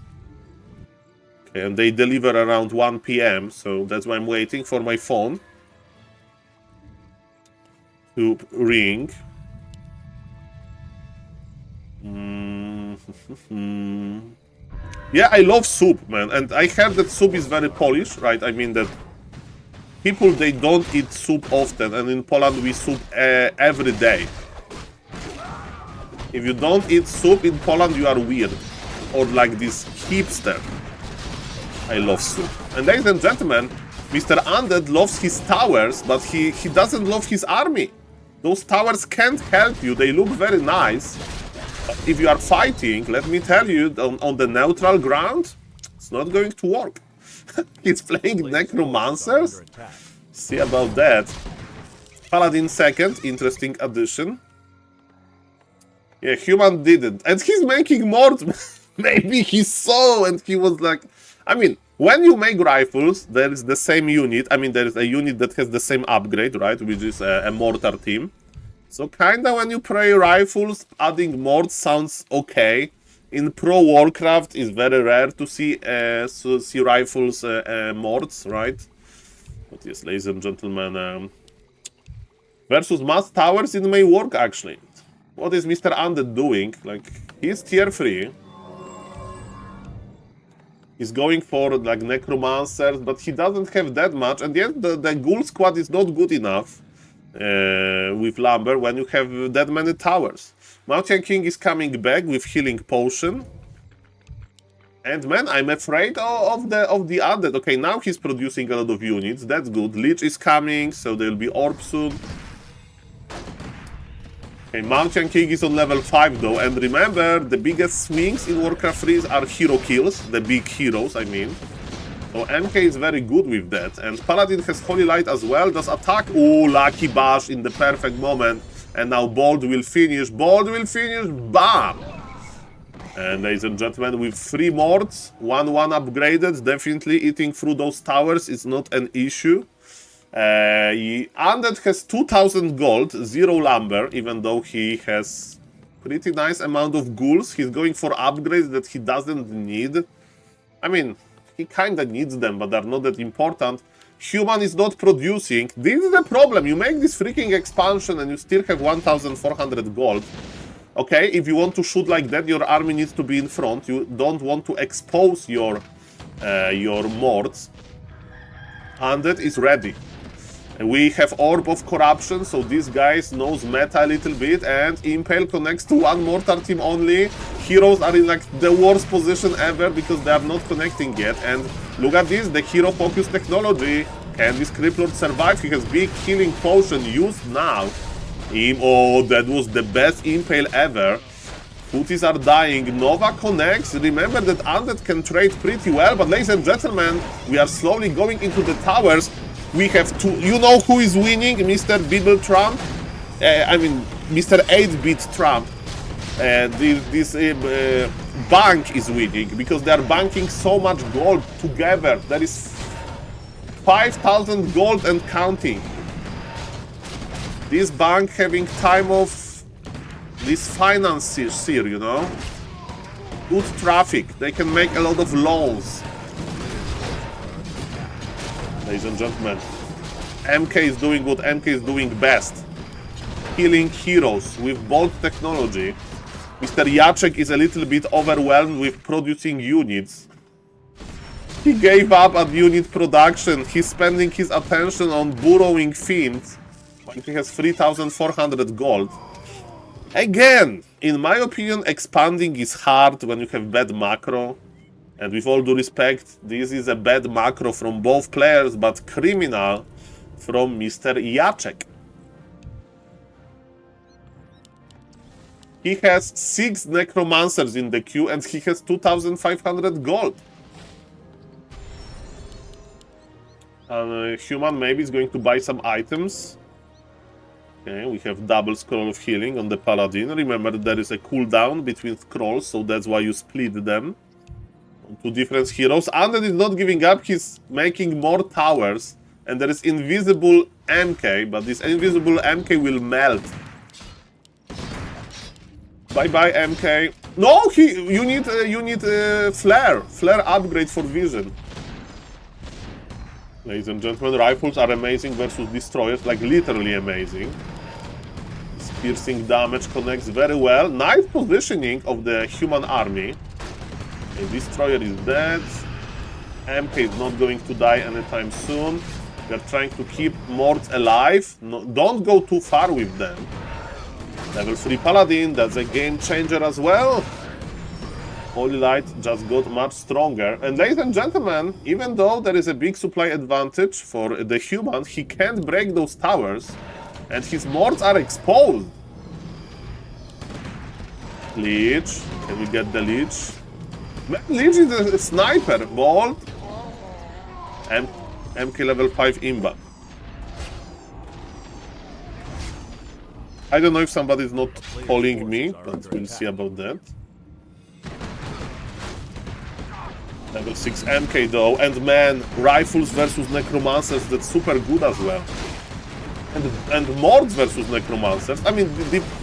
Okay, and they deliver around 1 PM. So that's why I'm waiting for my phone to ring. Yeah, I love soup, man. And I heard that soup is very Polish, right? I mean that people, they don't eat soup often. And in Poland, we soup every day. If you don't eat soup in Poland, you are weird. Or like this hipster. I love soup. And ladies and gentlemen, Mr. Undead loves his towers, but he doesn't love his army. Those towers can't help you. They look very nice. But if you are fighting, let me tell you, on the neutral ground, it's not going to work. He's playing Necromancers. See about that. Paladin second, interesting addition. Yeah, Human didn't. And he's making more. Maybe he saw and he was like... I mean, when you make rifles, there is the same unit. I mean, there is a unit that has the same upgrade, right? Which is a mortar team. So kinda when you play rifles, adding morts sounds okay. In Pro Warcraft, it's very rare to see rifles morts, right? But yes, ladies and gentlemen, versus mass towers, it may work actually. What is Mr. Undead doing? Like, he's tier 3. He's going for like necromancers, but he doesn't have that much. And yet the ghoul squad is not good enough with lumber when you have that many towers. Mountain King is coming back with healing potion. And man, I'm afraid of the undead. Okay, now he's producing a lot of units. That's good. Lich is coming, so there'll be orb soon. Okay, Mountain King is on level 5 though, and remember, the biggest swings in Warcraft 3 are hero kills, the big heroes, I mean. So MK is very good with that, and Paladin has Holy Light as well, does attack. Ooh, Lucky Bash in the perfect moment, and now Bold will finish, bam! And ladies and gentlemen, with 3 morts, 1-1 upgraded, definitely eating through those towers is not an issue. Undead has 2000 gold, 0 lumber, even though he has pretty nice amount of ghouls. He's going for upgrades that he doesn't need. I mean, he kinda needs them, but they're not that important. Human is not producing. This is the problem. You make this freaking expansion and you still have 1400 gold. Okay, if you want to shoot like that, your army needs to be in front. You don't want to expose your morts. Undead is ready. And we have Orb of Corruption, so this guy knows meta a little bit, and Impale connects to 1 mortar team only. Heroes are in like the worst position ever because they are not connecting yet. And look at this, the hero focus technology. Can this Cripplord survive? He has big healing potion used now. Oh, that was the best Impale ever. Footies are dying. Nova connects. Remember that Undead can trade pretty well, but ladies and gentlemen, we are slowly going into the towers. We have to... You know who is winning? Mr. Bible Trump? I mean, Mr. 8-bit Trump. This bank is winning because they are banking so much gold together. There is 5,000 gold and counting. This bank having time of this finance here, you know? Good traffic. They can make a lot of loans. Ladies and gentlemen, MK is doing what MK is doing best. Healing heroes with bolt technology. Mr. Jacek is a little bit overwhelmed with producing units. He gave up at unit production. He's spending his attention on burrowing fiends. When he has 3,400 gold. Again, in my opinion, expanding is hard when you have bad macro. And with all due respect, this is a bad macro from both players, but criminal from Mr. Jacek. He has 6 necromancers in the queue and he has 2,500 gold. And Human maybe is going to buy some items. Okay, we have double scroll of healing on the Paladin. Remember, there is a cooldown between scrolls, so that's why you split them on 2 different heroes. Undead is not giving up, he's making more towers. And there is invisible MK, but this invisible MK will melt. Bye-bye, MK. No, you need flare. Flare upgrade for vision. Ladies and gentlemen, rifles are amazing versus destroyers, like literally amazing. This piercing damage connects very well. Nice positioning of the human army. A destroyer is dead. MK is not going to die anytime soon. They're trying to keep morts alive. No, don't go too far with them. Level 3 Paladin, that's a game changer as well. Holy Light just got much stronger. And ladies and gentlemen, even though there is a big supply advantage for the human, he can't break those towers. And his morts are exposed. Leech. Can we get the Leech? Leech is a sniper. Bolt. MK level 5 Imba. I don't know if somebody is not calling me, but we'll see about that. Level 6 MK though, and man, rifles versus necromancers, that's super good as well. And morts versus necromancers, I mean,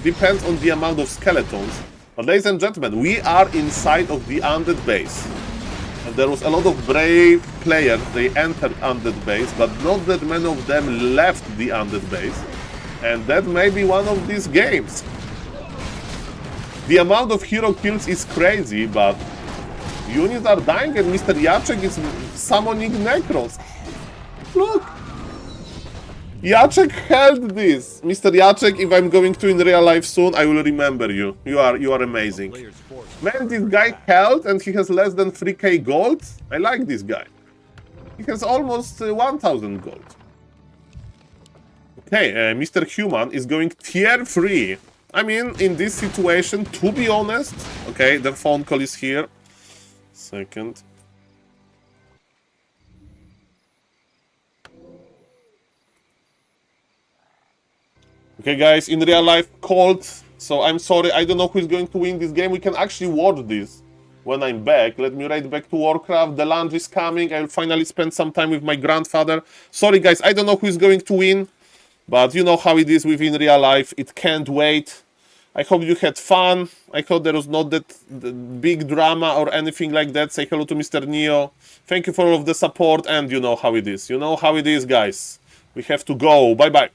depends on the amount of skeletons. But ladies and gentlemen, we are inside of the Undead base. And there was a lot of brave players, they entered Undead base, but not that many of them left the Undead base. And that may be one of these games. The amount of hero kills is crazy, but units are dying and Mr. Jacek is summoning Necros. Look! Jacek held this. Mr. Jacek, if I'm going to in real life soon, I will remember you. You are amazing. Man, this guy held and he has less than 3k gold. I like this guy. He has almost 1000 gold. Okay, Mr. Human is going tier 3. I mean, in this situation, to be honest... Okay, the phone call is here. Second. Okay, guys, in real life, Colt So I'm sorry, I don't know who is going to win this game. We can actually watch this when I'm back. Let me raid back to Warcraft. The lunch is coming. I'll finally spend some time with my grandfather. Sorry guys, I don't know who is going to win. But you know how it is within real life. It can't wait. I hope you had fun. I hope there was not that big drama or anything like that. Say hello to Mr. Neo. Thank you for all of the support. And you know how it is. You know how it is, guys. We have to go. Bye-bye.